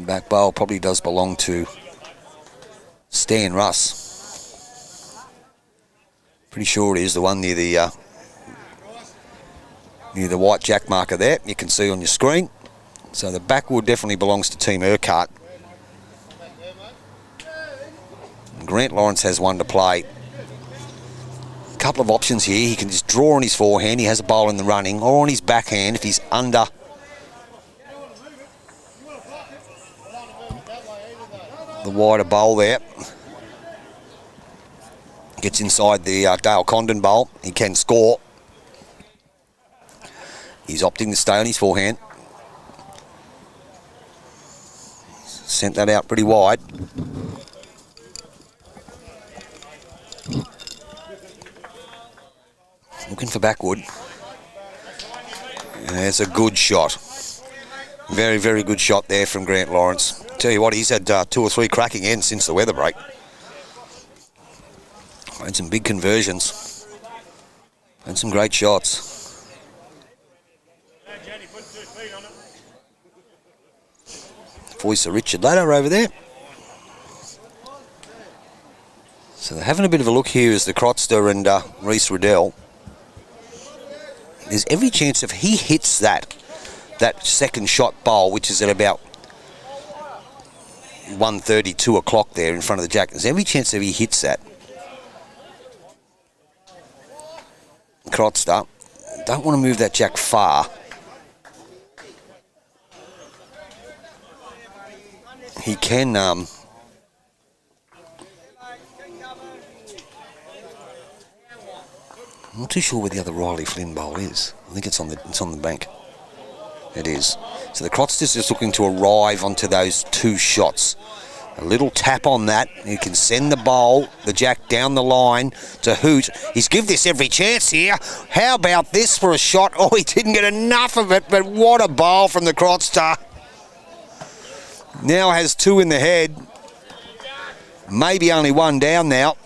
back bowl probably does belong to Stan Russ. Pretty sure it is the one near the white jack marker there. You can see on your screen. So the backwood definitely belongs to Team Urquhart. Grant Lawrence has one to play. A couple of options here. He can just draw on his forehand. He has a bowl in the running, or on his backhand if he's under the wider bowl there. Gets inside the Dale Condon bowl. He can score. He's opting to stay on his forehand. Sent that out pretty wide. Looking for backwood. That's a good shot. Very, very good shot there from Grant Lawrence. Tell you what, he's had 2 or 3 cracking ends since the weather break. Made some big conversions. And some great shots. Voice of Richard Ladder over there. So they're having a bit of a look here as the Crotster and Reese Riddell. There's every chance if he hits that second shot bowl, which is at about 1:30, 2 o'clock there in front of the jack, there's every chance that he hits that. Crotster, don't want to move that jack far. He can I'm not too sure where the other Riley Flynn bowl is. I think it's on the bank. It is. So the Crotster's just looking to arrive onto those 2 shots A little tap on that. He can send the bowl, the jack down the line to Hoot. He's give this every chance here. How about this for a shot? Oh, he didn't get enough of it, but what a bowl from the Crotster. Now has 2 in the head. Maybe only 1 down now.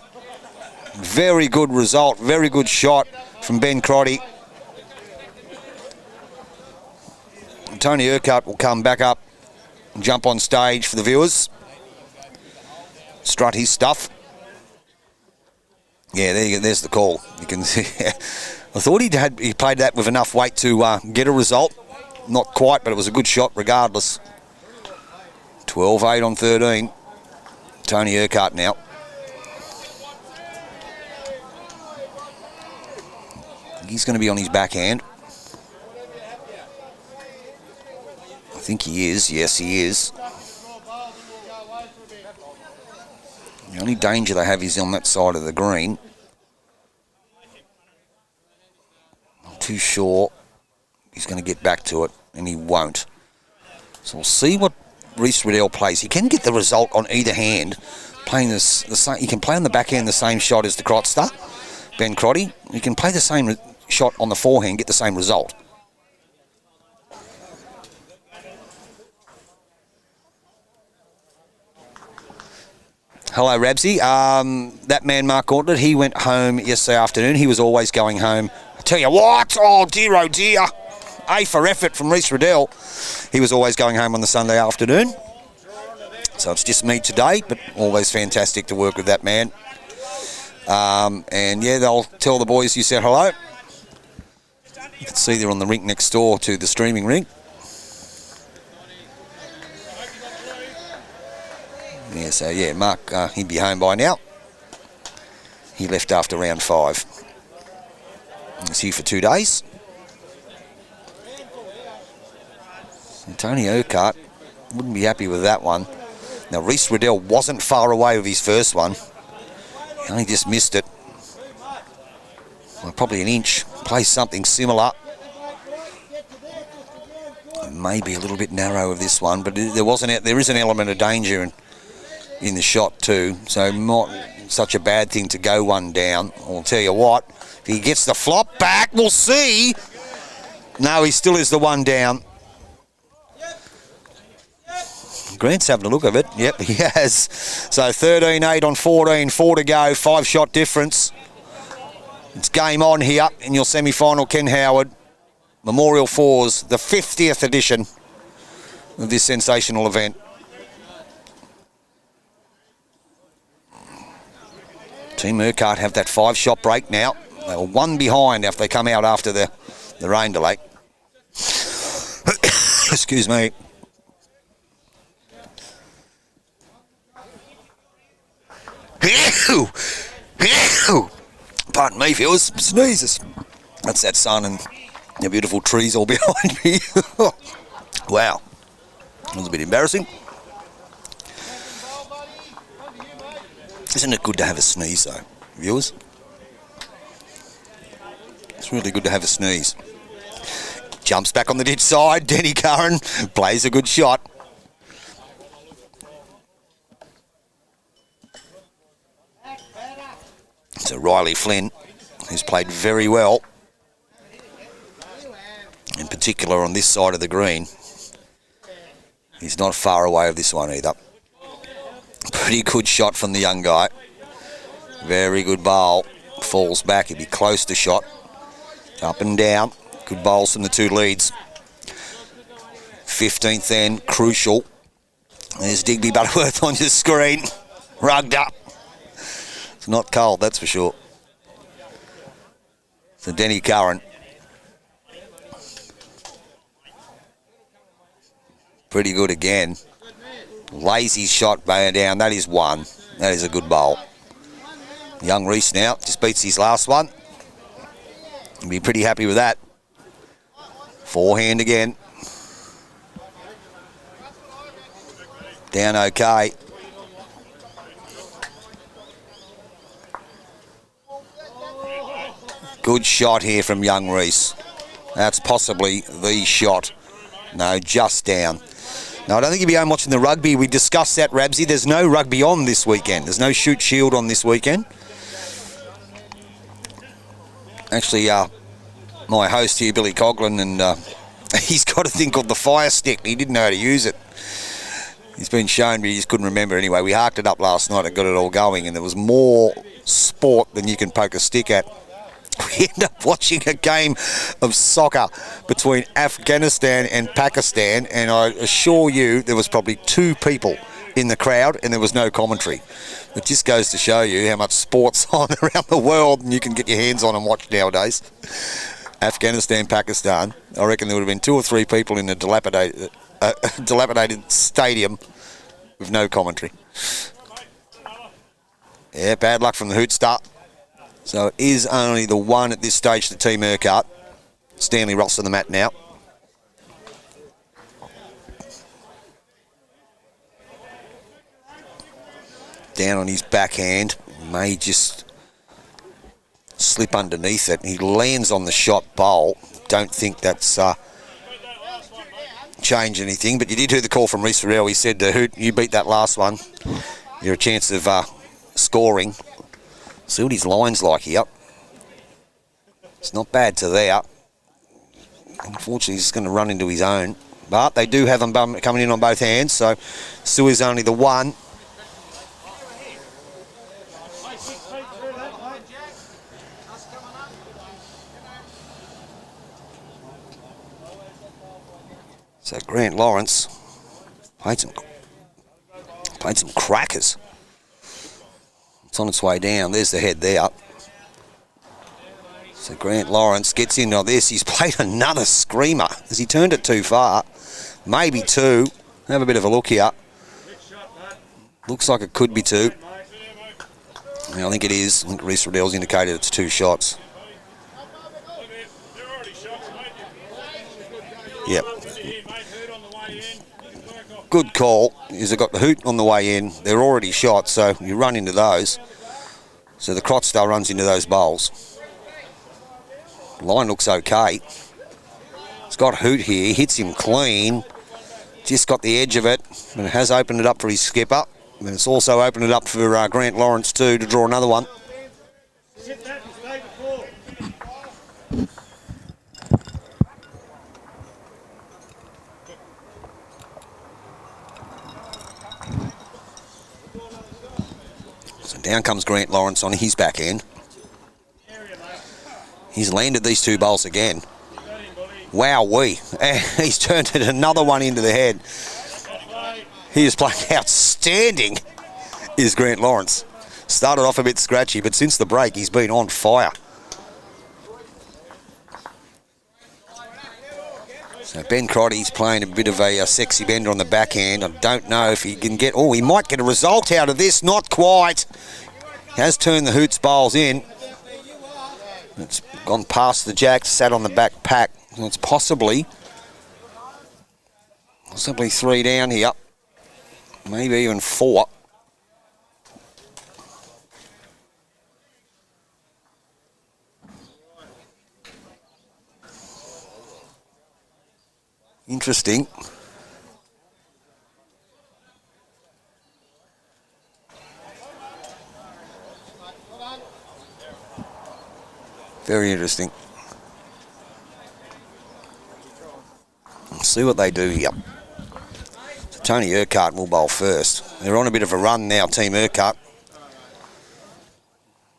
Very good result, very good shot from Ben Crotty. Tony Urquhart will come back up and jump on stage for the viewers. Strut his stuff. Yeah, there you go. There's the call. You can see. I thought he played that with enough weight to get a result. Not quite, but it was a good shot regardless. 12-8 on 13. Tony Urquhart now. He's going to be on his backhand. I think he is. Yes, he is. The only danger they have is on that side of the green. Not too sure he's going to get back to it, and he won't. So we'll see what Reece Riddell plays. He can get the result on either hand. Playing the same, he can play on the backhand the same shot as the Crotster, Ben Crotty. He can play the same shot on the forehand, get the same result. Hello, Rabsy. That man, Mark Gauntlett, he went home yesterday afternoon. He was always going home. I tell you what, oh dear. A for effort from Reece Riddell. He was always going home on the Sunday afternoon. So it's just me today, but always fantastic to work with that man. And yeah, they'll tell the boys you said hello. You can see they're on the rink next door to the streaming rink. Yeah, so yeah, Mark, he'd be home by now. He left after round 5. He's here for 2 days. And Tony Urquhart wouldn't be happy with that one. Now, Reece Riddell wasn't far away with his first one. He only just missed it. Well, probably an inch. Plays something similar. Maybe a little bit narrow with this one, but there is an element of danger in the shot too, so not such a bad thing to go 1 down. I'll tell you what, if he gets the flop back, we'll see. No, he still is the 1 down. Grant's having a look at it. Yep, he has. So 13-8 on 14, 4 to go, 5-shot difference. It's game on here in your semi-final, Ken Howard. Memorial Fours, the 50th edition of this sensational event. Team Urquhart have that 5-shot break now. They were 1 behind after they come out after the rain delay. Excuse me. Pardon me, viewers. Sneezes. That's that sun and the beautiful trees all behind me. Wow. That was a bit embarrassing. Isn't it good to have a sneeze, though, viewers? It's really good to have a sneeze. Jumps back on the ditch side. Denny Curran plays a good shot. So Riley Flynn, who's played very well, in particular on this side of the green. He's not far away of this one either. Pretty good shot from the young guy. Very good bowl. Falls back. He'd be close to shot. Up and down. Good bowls from the 2 leads. 15th end. Crucial. There's Digby Butterworth on your screen. Rugged up. It's not cold, that's for sure. So Denny Curran. Pretty good again. Lazy shot going down. That is 1. That is a good bowl. Young Reece now just beats his last one. He'll be pretty happy with that. Forehand again. Down okay. Good shot here from young Reece. That's possibly the shot. No, just down. No, I don't think you'll be home watching the rugby. We discussed that, Rabsy. There's no rugby on this weekend. There's no Shoot Shield on this weekend. Actually, my host here, Billy Coughlin, and he's got a thing called the Fire Stick. He didn't know how to use it. He's been shown, but he just couldn't remember. Anyway, we harked it up last night and got it all going, and there was more sport than you can poke a stick at. We end up watching a game of soccer between Afghanistan and Pakistan, and I assure you there was probably 2 people in the crowd and there was no commentary. It just goes to show you how much sport's on around the world and you can get your hands on and watch nowadays. Afghanistan, Pakistan. I reckon there would have been 2 or 3 people in a dilapidated stadium with no commentary. Yeah, bad luck from the hoot start. So it is only the one at this stage to Team Urquhart. Stanley Ross on the mat now. Down on his backhand. May just slip underneath it. He lands on the shot bowl. Don't think that's changed anything. But you did hear the call from Reese Farrell. He said, Hoot, you beat that last one. You're a chance of scoring. See what his line's like here. It's not bad to there. Unfortunately, he's going to run into his own. But they do have him coming in on both hands, so still is only the one. So Grant Lawrence played some crackers. It's on its way down. There's the head there. So Grant Lawrence gets in on this. He's played another screamer. Has he turned it too far? Maybe 2. Have a bit of a look here. Looks like it could be 2. Yeah, I think it is. I think Reese Riddell's indicated it's 2 shots. Yep. Good call. Is it got the hoot on the way in? They're already shot, so you run into those. So the Crot Star runs into those bowls. Line looks okay. It's got hoot here. He hits him clean. Just got the edge of it. And it has opened it up for his skipper. And it's also opened it up for Grant Lawrence too to draw another one. So down comes Grant Lawrence on his backhand. He's landed these 2 bowls again. Wowee. He's turned it another one into the head. He is playing outstanding, is Grant Lawrence. Started off a bit scratchy, but since the break, he's been on fire. So Ben Crotty's playing a bit of a sexy bender on the backhand. I don't know if he can get... Oh, he might get a result out of this. Not quite. He has turned the hoots bowls in. It's gone past the jack, sat on the back pack. And it's possibly 3 down here. Maybe even 4. Interesting. Very interesting. Let's see what they do here. So Tony Urquhart will bowl first. They're on a bit of a run now, Team Urquhart.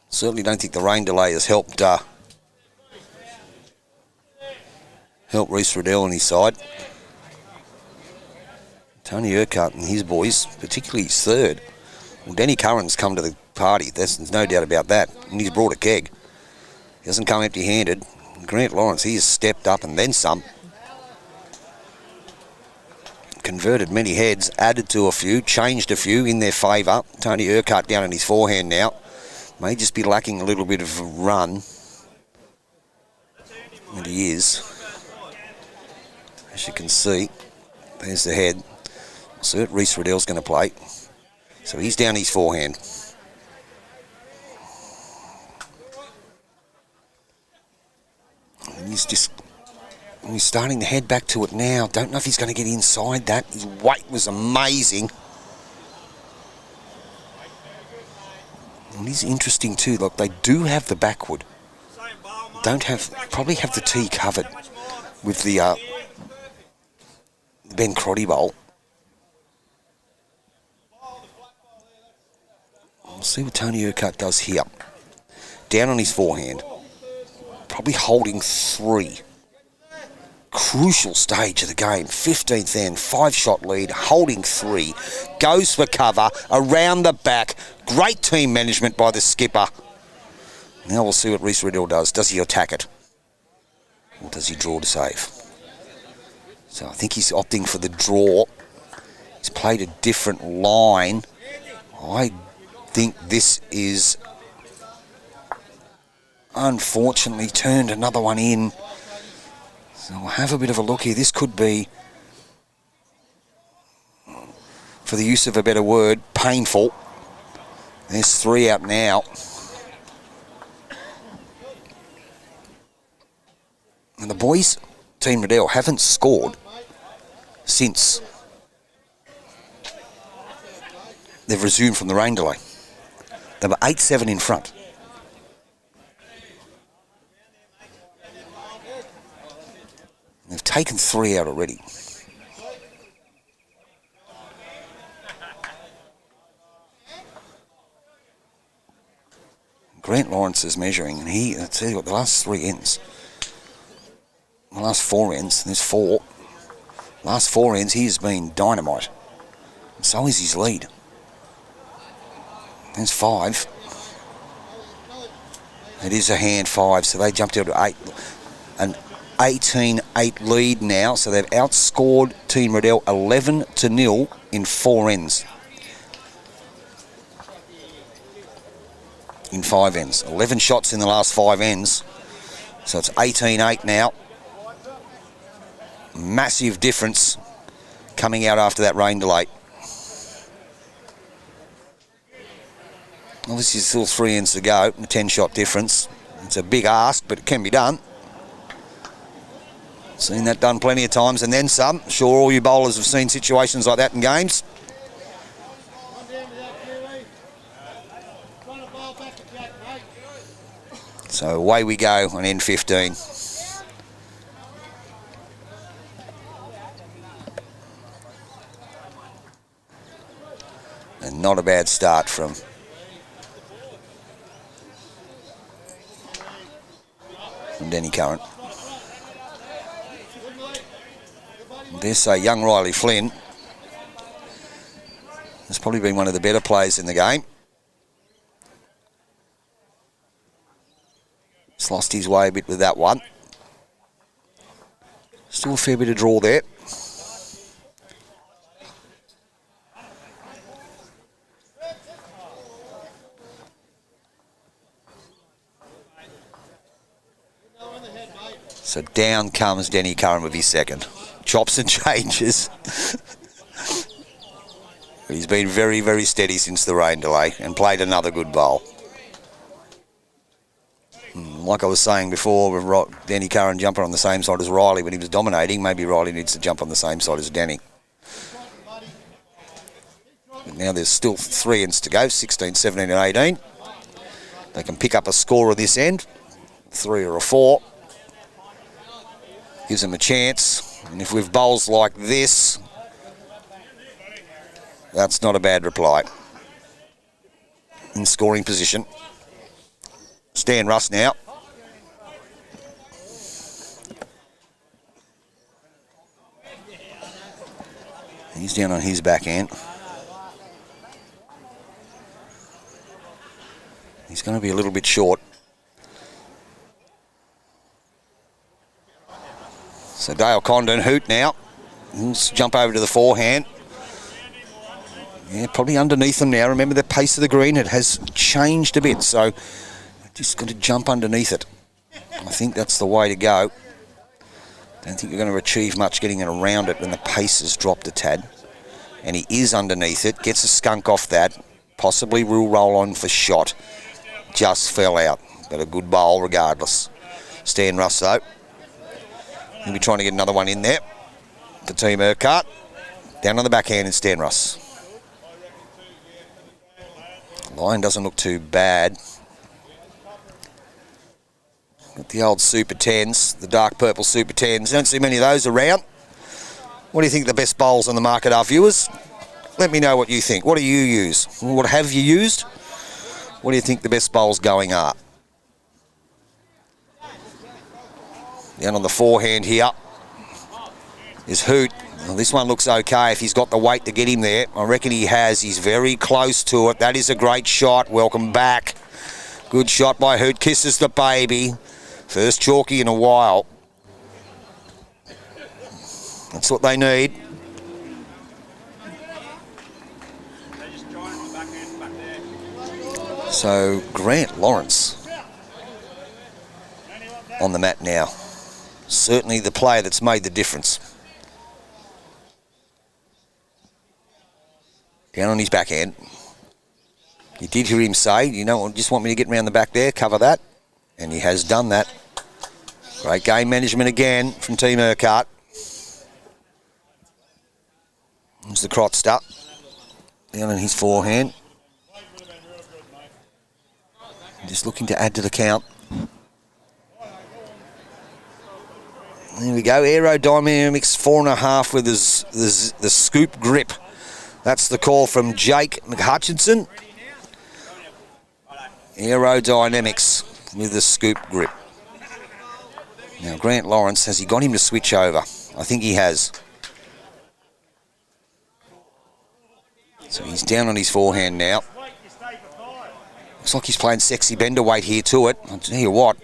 Certainly don't think the rain delay has helped Reese Riddell on his side. Tony Urquhart and his boys, particularly his third. Well, Danny Curran's come to the party. There's no doubt about that. And he's brought a keg. He hasn't come empty-handed. Grant Lawrence, he has stepped up and then some. Converted many heads, added to a few, changed a few in their favour. Tony Urquhart down on his forehand now. May just be lacking a little bit of a run. And he is. As you can see, there's the head. So Reese Riddell's going to play. So he's down his forehand. And he's just And he's starting to head back to it now. Don't know if he's going to get inside that. His weight was amazing. And he's interesting too. Look, they do have the backward. Probably have the tee covered with the Ben Crotty bowl. We'll see what Tony Urquhart does here. Down on his forehand. Probably holding 3. Crucial stage of the game. 15th end, 5-shot lead, holding 3. Goes for cover, around the back. Great team management by the skipper. Now we'll see what Reece Riddell does. Does he attack it? Or does he draw to save? So I think he's opting for the draw. He's played a different line. I think this is unfortunately turned another one in. So we'll have a bit of a look here. This could be, for the use of a better word, painful. There's 3 out now. And the boys, Team Riddell, haven't scored since they've resumed from the rain delay. They were 8-7 in front. They've taken 3 out already. Grant Lawrence is measuring, and I tell you what, the last 3 ends. The last 4 ends, there's 4. Last 4 ends, he has been dynamite. And so is his lead. There's 5. It is a hand 5, so they jumped out to 8. An 18-8 lead now, so they've outscored Team Riddell 11-0 in 4 ends. In 5 ends. 11 shots in the last 5 ends. So it's 18-8 now. Massive difference coming out after that rain delay. Obviously, there's still 3 ends to go, a 10-shot difference. It's a big ask, but it can be done. Seen that done plenty of times and then some. Sure, all you bowlers have seen situations like that in games. So away we go on end 15. And not a bad start from Denny Curran. There's young Riley Flynn. Has probably been one of the better players in the game. He's lost his way a bit with that one. Still a fair bit of draw there. So down comes Denny Curran with his second. Chops and changes. He's been very, very steady since the rain delay and played another good bowl. Like I was saying before, with Denny Curran jumping on the same side as Riley when he was dominating, maybe Riley needs to jump on the same side as Denny. But now there's still 3 ends to go, 16, 17 and 18. They can pick up a score on this end, 3 or a 4. Gives them a chance. And if we've bowls like this, that's not a bad reply. In scoring position. Stan Russ now. He's down on his backhand. He's going to be a little bit short. So Dale Condon, hoot now. Let's jump over to the forehand. Yeah, probably underneath them now. Remember the pace of the green, it has changed a bit, so just got to jump underneath it. I think that's the way to go. Don't think you're going to achieve much getting it around it when the pace has dropped a tad. And he is underneath it, gets a skunk off that, possibly will roll on for shot. Just fell out, but a good bowl regardless. Stan Russ though. He'll be trying to get another one in there. The team Urquhart. Down on the backhand in Stanros. Line doesn't look too bad. Got the old Super 10s, the dark purple Super 10s. Don't see many of those around. What do you think the best bowls on the market are, viewers? Let me know what you think. What do you use? What have you used? What do you think the best bowls going are? Down on the forehand here is Hoot. Well, this one looks okay if he's got the weight to get him there. I reckon he has. He's very close to it. That is a great shot. Welcome back. Good shot by Hoot. Kisses the baby. First chalky in a while. That's what they need. So Grant Lawrence on the mat now. Certainly the player that's made the difference. Down on his backhand. You did hear him say, you know, just want me to get around the back there, cover that. And he has done that. Great game management again from Team Urquhart. There's the Crotster. Down on his forehand. Just looking to add to the count. There we go. Aerodynamics 4.5 with the scoop grip. That's the call from Jake McHutchinson. Aerodynamics with the scoop grip. Now Grant Lawrence, has he got him to switch over? I think he has. So he's down on his forehand now. Looks like he's playing sexy bender weight here to it. I'll tell you what,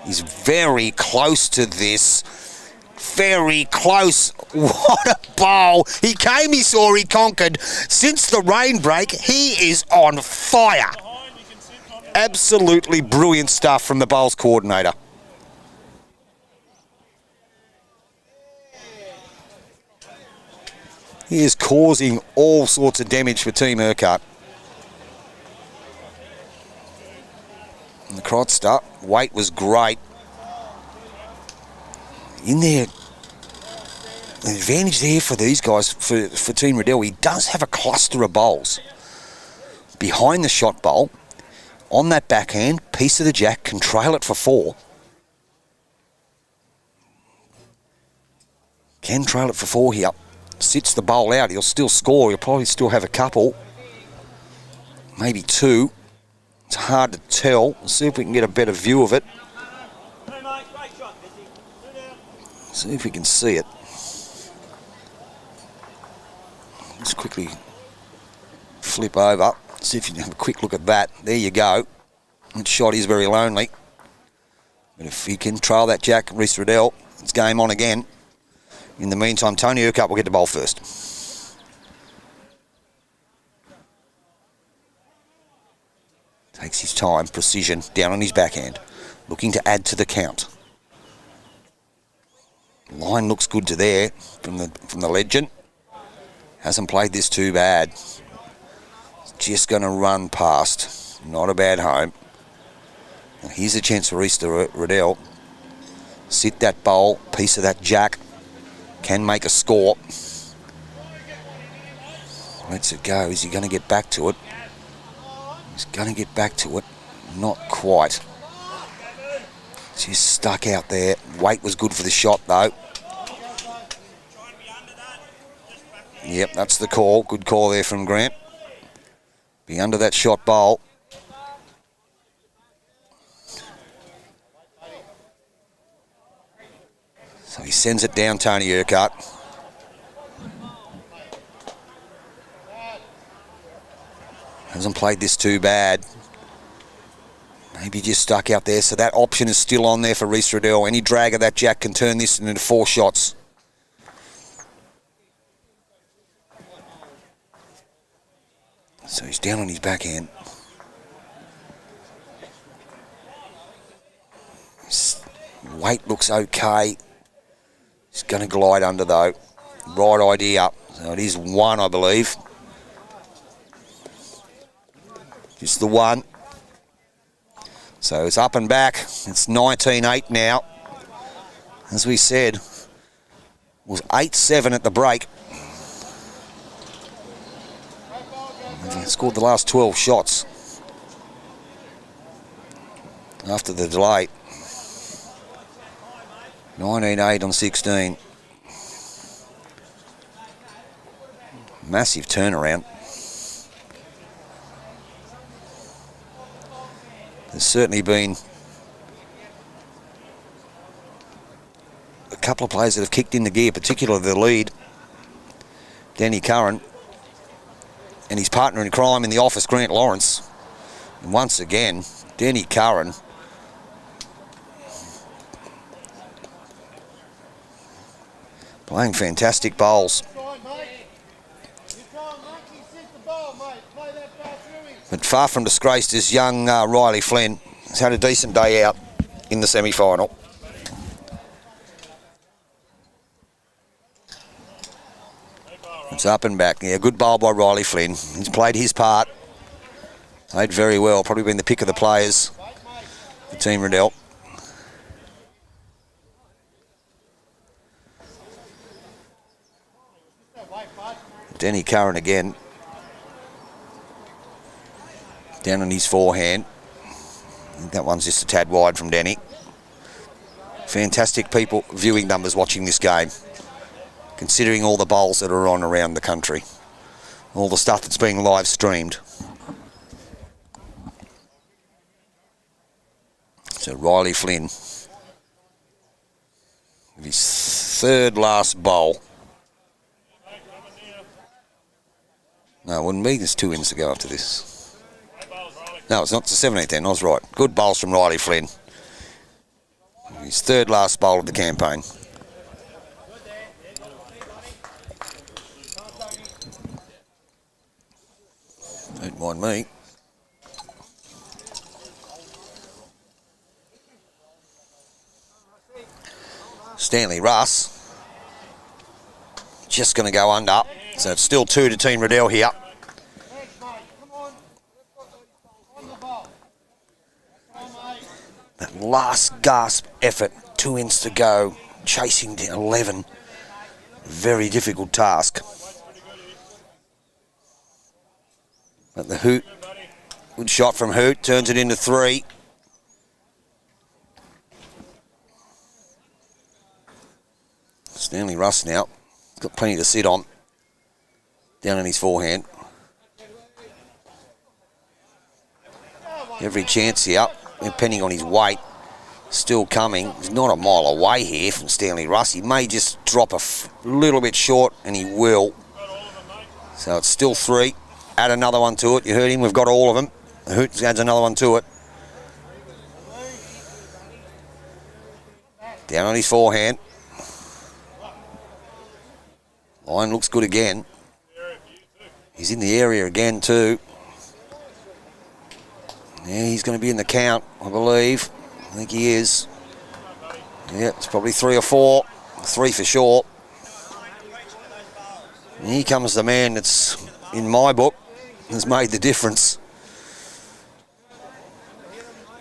he's very close to this. Very close. What a bowl. He came, he saw, he conquered. Since the rain break, he is on fire. Absolutely brilliant stuff from the bowls coordinator. He is causing all sorts of damage for Team Urquhart. And the Crotster, weight was great. In there, the advantage there for these guys, for Team Riddell, he does have a cluster of bowls. Behind the shot bowl, on that backhand, piece of the jack, can trail it for 4. Can trail it for 4 here. Sits the bowl out, he'll still score, he'll probably still have a couple. Maybe 2. It's hard to tell. We'll see if we can get a better view of it. See if we can see it. Let's quickly flip over. See if you can have a quick look at that. There you go. That shot is very lonely. But if he can trail that jack, Reece Riddell, it's game on again. In the meantime, Tony Urquhart will get the bowl first. Takes his time, precision, down on his backhand. Looking to add to the count. Line looks good to there from the legend. Hasn't played this too bad. Just going to run past. Not a bad home. Now here's a chance for Reece Riddell. Sit that bowl, piece of that jack. Can make a score. Lets it go. Is he going to get back to it? He's going to get back to it. Not quite. Just stuck out there. Weight was good for the shot though. Yep, that's the call. Good call there from Grant. Be under that shot bowl. So he sends it down, Tony Urquhart. Hasn't played this too bad. Maybe just stuck out there, so that option is still on there for Reece Riddell. Any drag of that jack can turn this into 4 shots. So he's down on his backhand. His weight looks okay. He's going to glide under though. Right idea. So it is 1, I believe. Just the 1. So it's up and back. It's 19-8 now. as we said, was 8-7 at the break. He scored the last 12 shots after the delay. 19-8 on 16. Massive turnaround. There's certainly been a couple of players that have kicked in the gear, particularly the lead, Danny Curran, and his partner in crime in the office, Grant Lawrence. And once again, Danny Curran playing fantastic bowls. But far from disgraced is young Riley Flynn. He's had a decent day out in the semi-final. It's up and back. Yeah, good bowl by Riley Flynn. He's played his part. Played very well. Probably been the pick of the players for Team Riddell. Danny Curran again. Down on his forehand. I think that one's just a tad wide from Danny. Fantastic people, viewing numbers watching this game, considering all the bowls that are on around the country, all the stuff that's being live streamed. So Riley Flynn, with his third last bowl. No, it wouldn't be. There's 2 ends to go after this. No, it's not the 17th end. I was right. Good bowls from Riley Flynn. His third last bowl of the campaign. Don't mind me. Stanley Russ. Just going to go under. So it's still 2 to Team Riddell here. That last gasp effort, 2 ends to go, chasing down 11. Very difficult task. But the Hoot, good shot from Hoot, turns it into 3. Stanley Russ now, got plenty to sit on. Down on his forehand. Every chance here, depending on his weight, still coming. He's not a mile away here from Stanley Russ. He may just drop a little bit short, and he will. So it's still 3. Add another one to it. You heard him, we've got all of them. Hoot adds another one to it. Down on his forehand. Line looks good again. He's in the area again too. Yeah, he's going to be in the count, I believe. I think he is. Yeah, it's probably 3 or 4. 3 for sure. And here comes the man that's, in my book, has made the difference.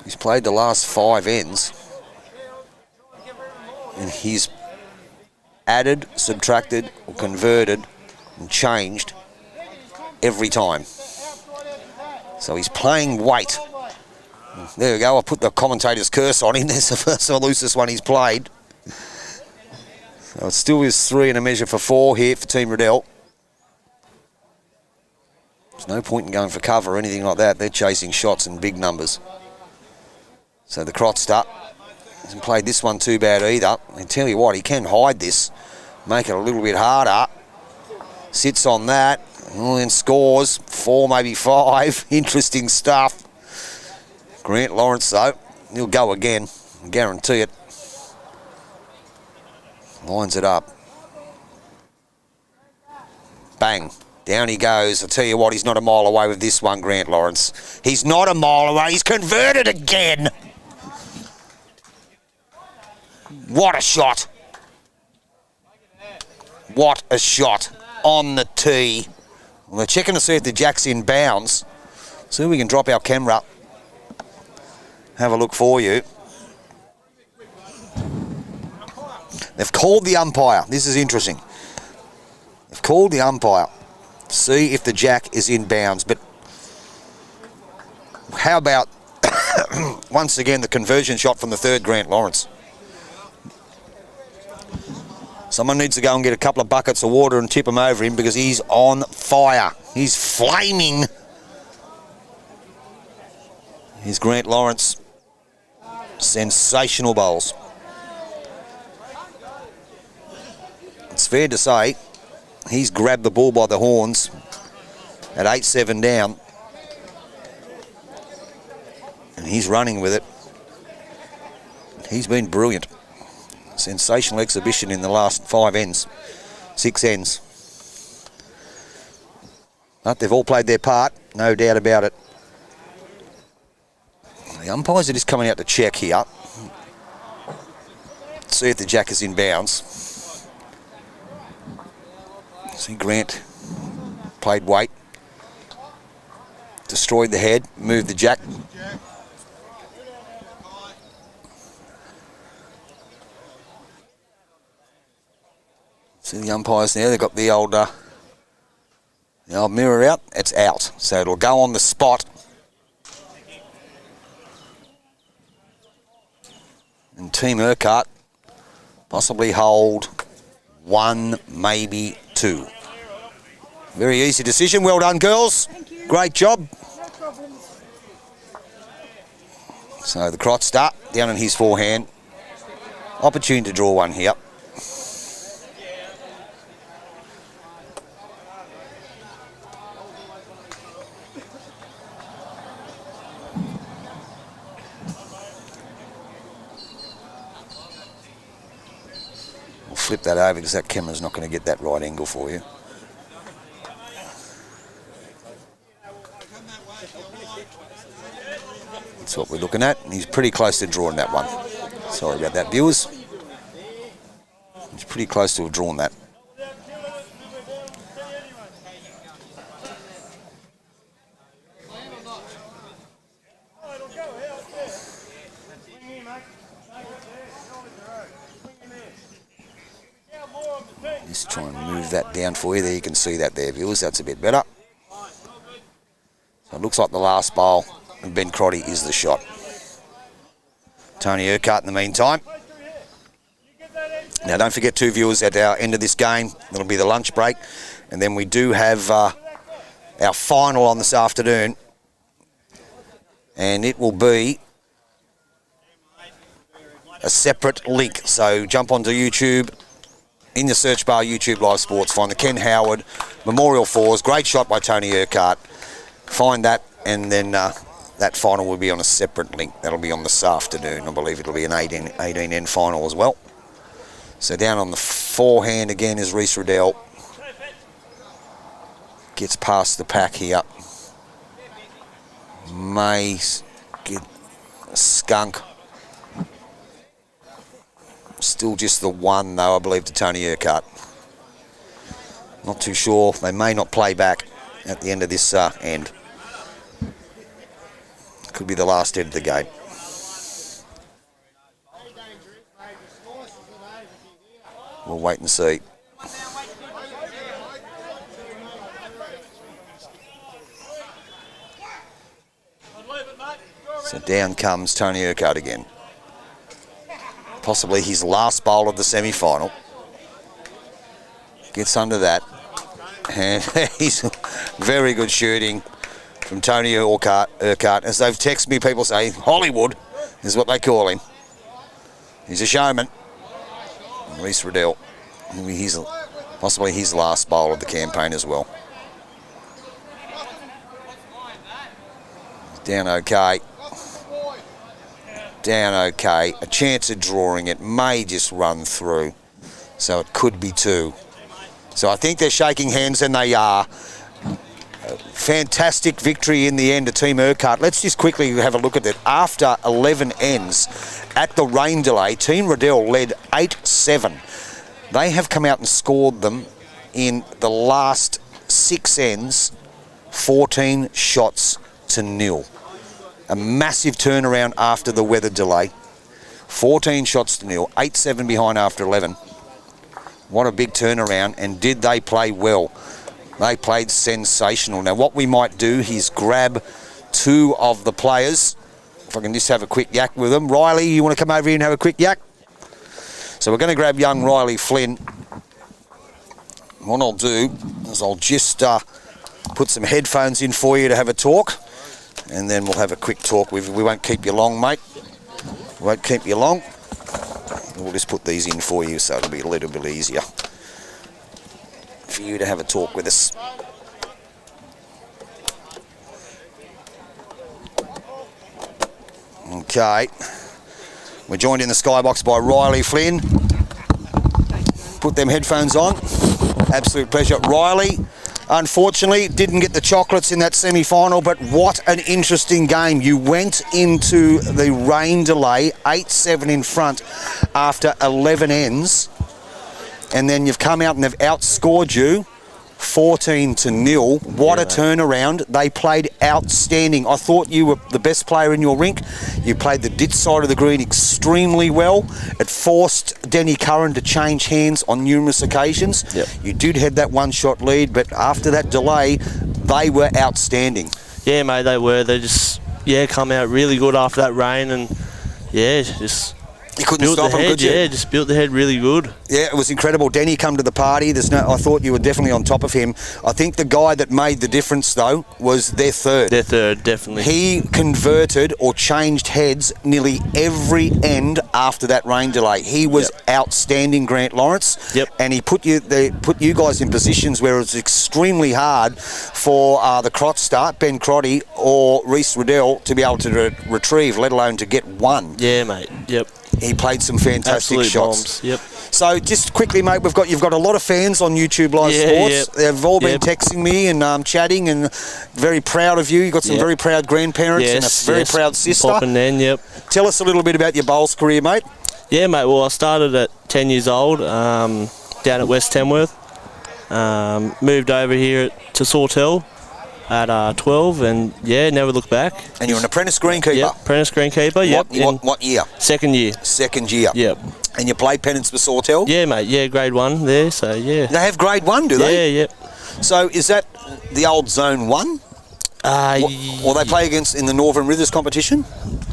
He's played the last 5 ends. And he's added, subtracted, or converted, and changed every time. So he's playing weight. There we go, I put the commentator's curse on him. There's the first or loosest one he's played. So it still is 3 and a measure for 4 here for Team Riddell. There's no point in going for cover or anything like that. They're chasing shots in big numbers. So the Crotster hasn't played this one too bad either. I tell you what, he can hide this, make it a little bit harder. Sits on that, and then scores 4, maybe 5. Interesting stuff. Grant Lawrence, though, he'll go again, I guarantee it. Lines it up. Bang. Down he goes. I tell you what, he's not a mile away with this one, Grant Lawrence. He's not a mile away. He's converted again. What a shot. What a shot on the tee. Well, they're checking to see if the jack's in bounds. See if we can drop our camera. Have a look for you. They've called the umpire. This is interesting. They've called the umpire to see if the jack is in bounds. But how about, once again, the conversion shot from the third, Grant Lawrence? Someone needs to go and get a couple of buckets of water and tip him over him because he's on fire. He's flaming. Here's Grant Lawrence. Sensational bowls. It's fair to say he's grabbed the ball by the horns at 8-7 down. And he's running with it. He's been brilliant. Sensational exhibition in the last 5 ends, 6 ends. But they've all played their part, no doubt about it. The umpires are just coming out to check here. See if the jack is in bounds. See Grant played weight. Destroyed the head, moved the jack. See the umpires there, they've got the old mirror out. It's out, so it'll go on the spot. And Team Urquhart possibly hold 1, maybe 2. Very easy decision. Well done, girls. Great job. No problems. So the crotch start down in his forehand. Opportunity to draw one here. Flip that over because that camera's not going to get that right angle for you. That's what we're looking at, and he's pretty close to drawing that one. Sorry about that, viewers. He's pretty close to have drawn that. Just try and move that down for you. There you can see that there, viewers. That's a bit better. So it looks like the last bowl, and Ben Crotty is the shot. Tony Urquhart in the meantime. Now don't forget, too, viewers, at our end of this game, it'll be the lunch break, and then we do have our final on this afternoon, and it will be a separate link. So jump onto YouTube. In the search bar, YouTube Live Sports, find the Ken Howard Memorial Fours. Great shot by Tony Urquhart. Find that, and then that final will be on a separate link. That'll be on this afternoon. I believe it'll be an 18-end final as well. So down on the forehand again is Reese Riddell. Gets past the pack here. May get a skunk. Still just the one, though, I believe, to Tony Urquhart. Not too sure. They may not play back at the end of this end. Could be the last end of the game. We'll wait and see. So down comes Tony Urquhart again. Possibly his last bowl of the semi-final. Gets under that. And he's very good shooting from Tony Urquhart. As they've texted me, people say Hollywood is what they call him. He's a showman. Reese Riddell. He's possibly his last bowl of the campaign as well. Down okay. Down okay. A chance of drawing it. May just run through. So it could be 2. So I think they're shaking hands, and they are. Fantastic victory in the end of Team Urquhart. Let's just quickly have a look at it. After 11 ends at the rain delay, Team Riddell led 8-7. They have come out and scored them in the last 6 ends, 14 shots to 0. A massive turnaround after the weather delay. 14 shots to nil, 8-7 behind after 11. What a big turnaround, and did they play well? They played sensational. Now what we might do is grab two of the players. If I can just have a quick yak with them. Riley, you want to come over here and have a quick yak? So we're going to grab young Riley Flynn. What I'll do is I'll just put some headphones in for you to have a talk, and then we'll have a quick talk. We won't keep you long, mate. We won't keep you long. We'll just put these in for you so it'll be a little bit easier for you to have a talk with us. Okay. We're joined in the skybox by Riley Flynn. Put them headphones on. Absolute pleasure. Riley, unfortunately, didn't get the chocolates in that semi-final, but what an interesting game. You went into the rain delay, 8-7 in front after 11 ends, and then you've come out and they've outscored you 14-0. What a turnaround. They played outstanding. I thought you were the best player in your rink. You played the ditch side of the green extremely well. It forced Denny Curran to change hands on numerous occasions. Yep. You did have that one-shot lead, but after that delay, they were outstanding. Yeah, mate, they were. They just, come out really good after that rain, and, just... You couldn't built stop the them, head, could you? Yeah, just built the head really good. Yeah, it was incredible. Denny come to the party. I thought you were definitely on top of him. I think the guy that made the difference, though, was their third. Their third, definitely. He converted or changed heads nearly every end after that rain delay. He was outstanding, Grant Lawrence. Yep. And he put you guys in positions where it was extremely hard for the Crotch start, Ben Crotty or Reece Riddell, to be able to retrieve, let alone to get one. Yeah, mate. Yep. He played some fantastic Absolute shots. bombs. Yep. So just quickly, mate, you've got a lot of fans on YouTube Live Sports. They've all been texting me and chatting, and very proud of you. You've got some very proud grandparents and a very proud sister. Popping in, Tell us a little bit about your bowls career, mate. Yeah, mate. Well, I started at 10 years old down at West Tamworth. Moved over here to Sawtell at 12, and never looked back. And you're an apprentice greenkeeper. Yep, apprentice greenkeeper. What year? Second year. Second year. Yep. And you played pennants for Sawtell? Yeah, mate. Yeah, grade 1 there. So They have grade 1, do they? Yeah, yep. So is that the old Zone 1? Or they play against in the Northern Rivers competition?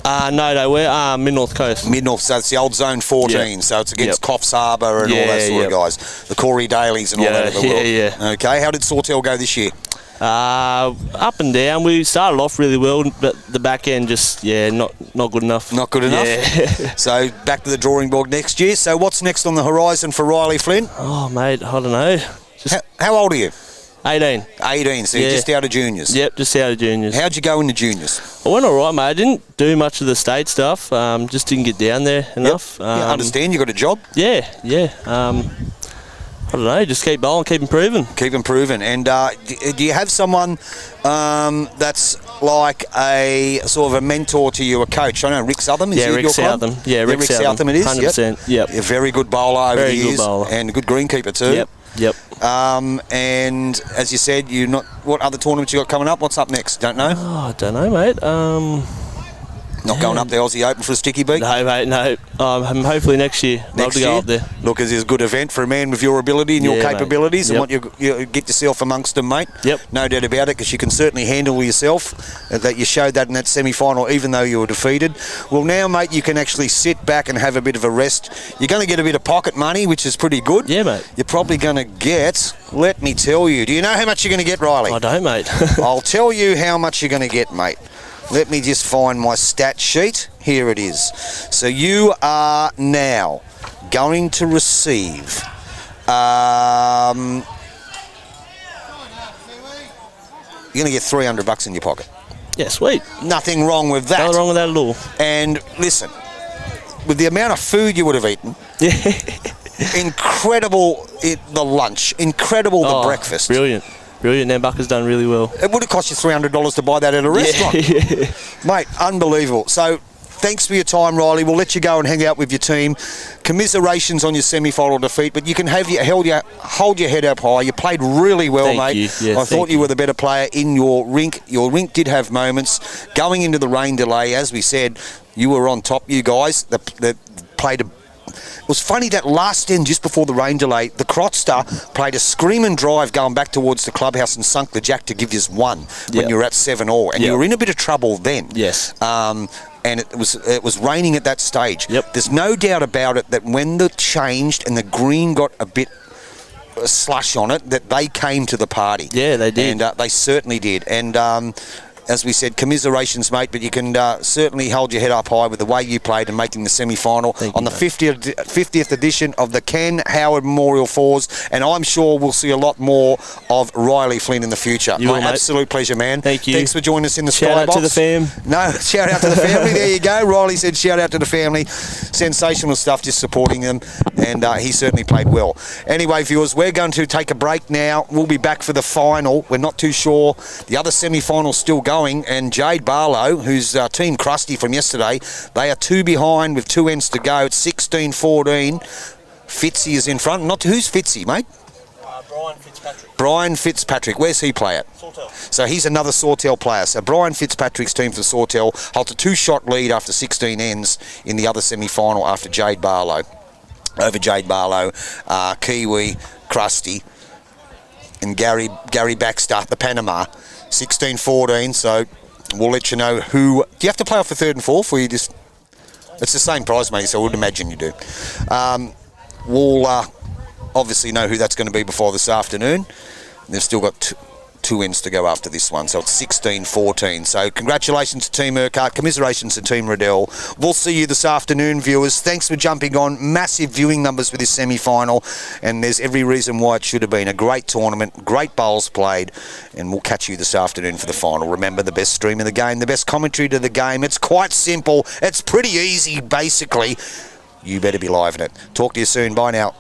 No, we're Mid-North Coast. Mid-North, so it's the old Zone 14, so it's against Coffs Harbour and all that sort of guys. The Corey Dailies and all that of the world. Yeah. Okay, how did Sawtell go this year? Up and down. We started off really well, but the back end just, not good enough. Not good enough? Yeah. So back to the drawing board next year. So what's next on the horizon for Riley Flynn? Oh, mate, I don't know. How old are you? 18. 18, so you're just out of juniors? Yep, just out of juniors. How'd you go in the juniors? I went all right, mate. I didn't do much of the state stuff. Just didn't get down there enough. I understand. You got a job? Yeah. I don't know, just keep bowling, keep improving. Keep improving. And do you have someone that's like a sort of a mentor to you, a coach? I know Rick Southam. Is Rick Southam. Yeah, Rick Southam it is. 100%. Yep. A very good bowler over the years. Good bowler. And a good greenkeeper too. Yep. And as you said, what other tournaments you got coming up? What's up next? Don't know? Oh, I don't know, mate. Not going up the Aussie Open for a sticky beak? No, mate, no. Hopefully next year. Love to go up there. Look, it's a good event for a man with your ability and your capabilities and what you get yourself amongst them, mate. Yep. No doubt about it, because you can certainly handle yourself. That you showed that in that semi-final, even though you were defeated. Well, now, mate, you can actually sit back and have a bit of a rest. You're going to get a bit of pocket money, which is pretty good. Yeah, mate. You're probably going to get, let me tell you, do you know how much you're going to get, Riley? I don't, mate. I'll tell you how much you're going to get, mate. Let me just find my stat sheet. Here it is. So you are now going to receive you're going to get $300 in your pocket. Yeah, sweet. Nothing wrong with that. Nothing wrong with that at all. And listen, with the amount of food you would have eaten, incredible the lunch, incredible the breakfast. Brilliant. Nambucca's done really well. It would have cost you $300 to buy that at a restaurant. Mate, unbelievable. So thanks for your time, Riley. We'll let you go and hang out with your team. Commiserations on your semi-final defeat, but you can hold your head up high. You played really well, Thank mate. you. Yes, I thought you were the better player in your rink. Your rink did have moments. Going into the rain delay, as we said, you were on top, you guys. That played a... It was funny that last end, just before the rain delay, the Crotster played a screaming drive going back towards the clubhouse and sunk the jack to give you one when you were at 7-all. And you were in a bit of trouble then. Yes. And it was raining at that stage. Yep. There's no doubt about it that when the changed and the green got a bit slush on it, that they came to the party. Yeah, they did. And they certainly did. And as we said, commiserations, mate, but you can certainly hold your head up high with the way you played and making the semi-final on the 50th edition of the Ken Howard Memorial Fours, and I'm sure we'll see a lot more of Riley Flynn in the future. My absolute pleasure, man. Thank you. Thanks for joining us in the Shout Skybox. out to the fam. No, shout out to the family. There you go. Riley said shout out to the family. Sensational stuff, just supporting them, and he certainly played well. Anyway, viewers, we're going to take a break now. We'll be back for the final. We're not too sure. The other semi-final's still going, and Jade Barlow, who's Team Krusty from yesterday, they are 2 behind with 2 ends to go. It's 16-14. Fitzy is in front. Who's Fitzy, mate? Brian Fitzpatrick. Brian Fitzpatrick. Where's he play at? Sawtell. So he's another Sawtell player. So Brian Fitzpatrick's team for Sawtell holds a 2-shot lead after 16 ends in the other semi-final after Jade Barlow. Over Jade Barlow, Kiwi, Krusty, and Gary Baxter, the Panama. 16-14, so we'll let you know who... Do you have to play off the 3rd and 4th, or you just... It's the same prize money, so I would imagine you do. We'll obviously know who that's going to be before this afternoon. They've still got 2 ends to go after this one, so it's 16-14. So congratulations to Team Urquhart, commiserations to Team Riddell. We'll see you this afternoon, viewers. Thanks for jumping on. Massive viewing numbers for this semi-final, and there's every reason why it should have been a great tournament, great bowls played, and we'll catch you this afternoon for the final. Remember, the best stream of the game, the best commentary to the game. It's quite simple. It's pretty easy, basically. You better be live in it. Talk to you soon. Bye now.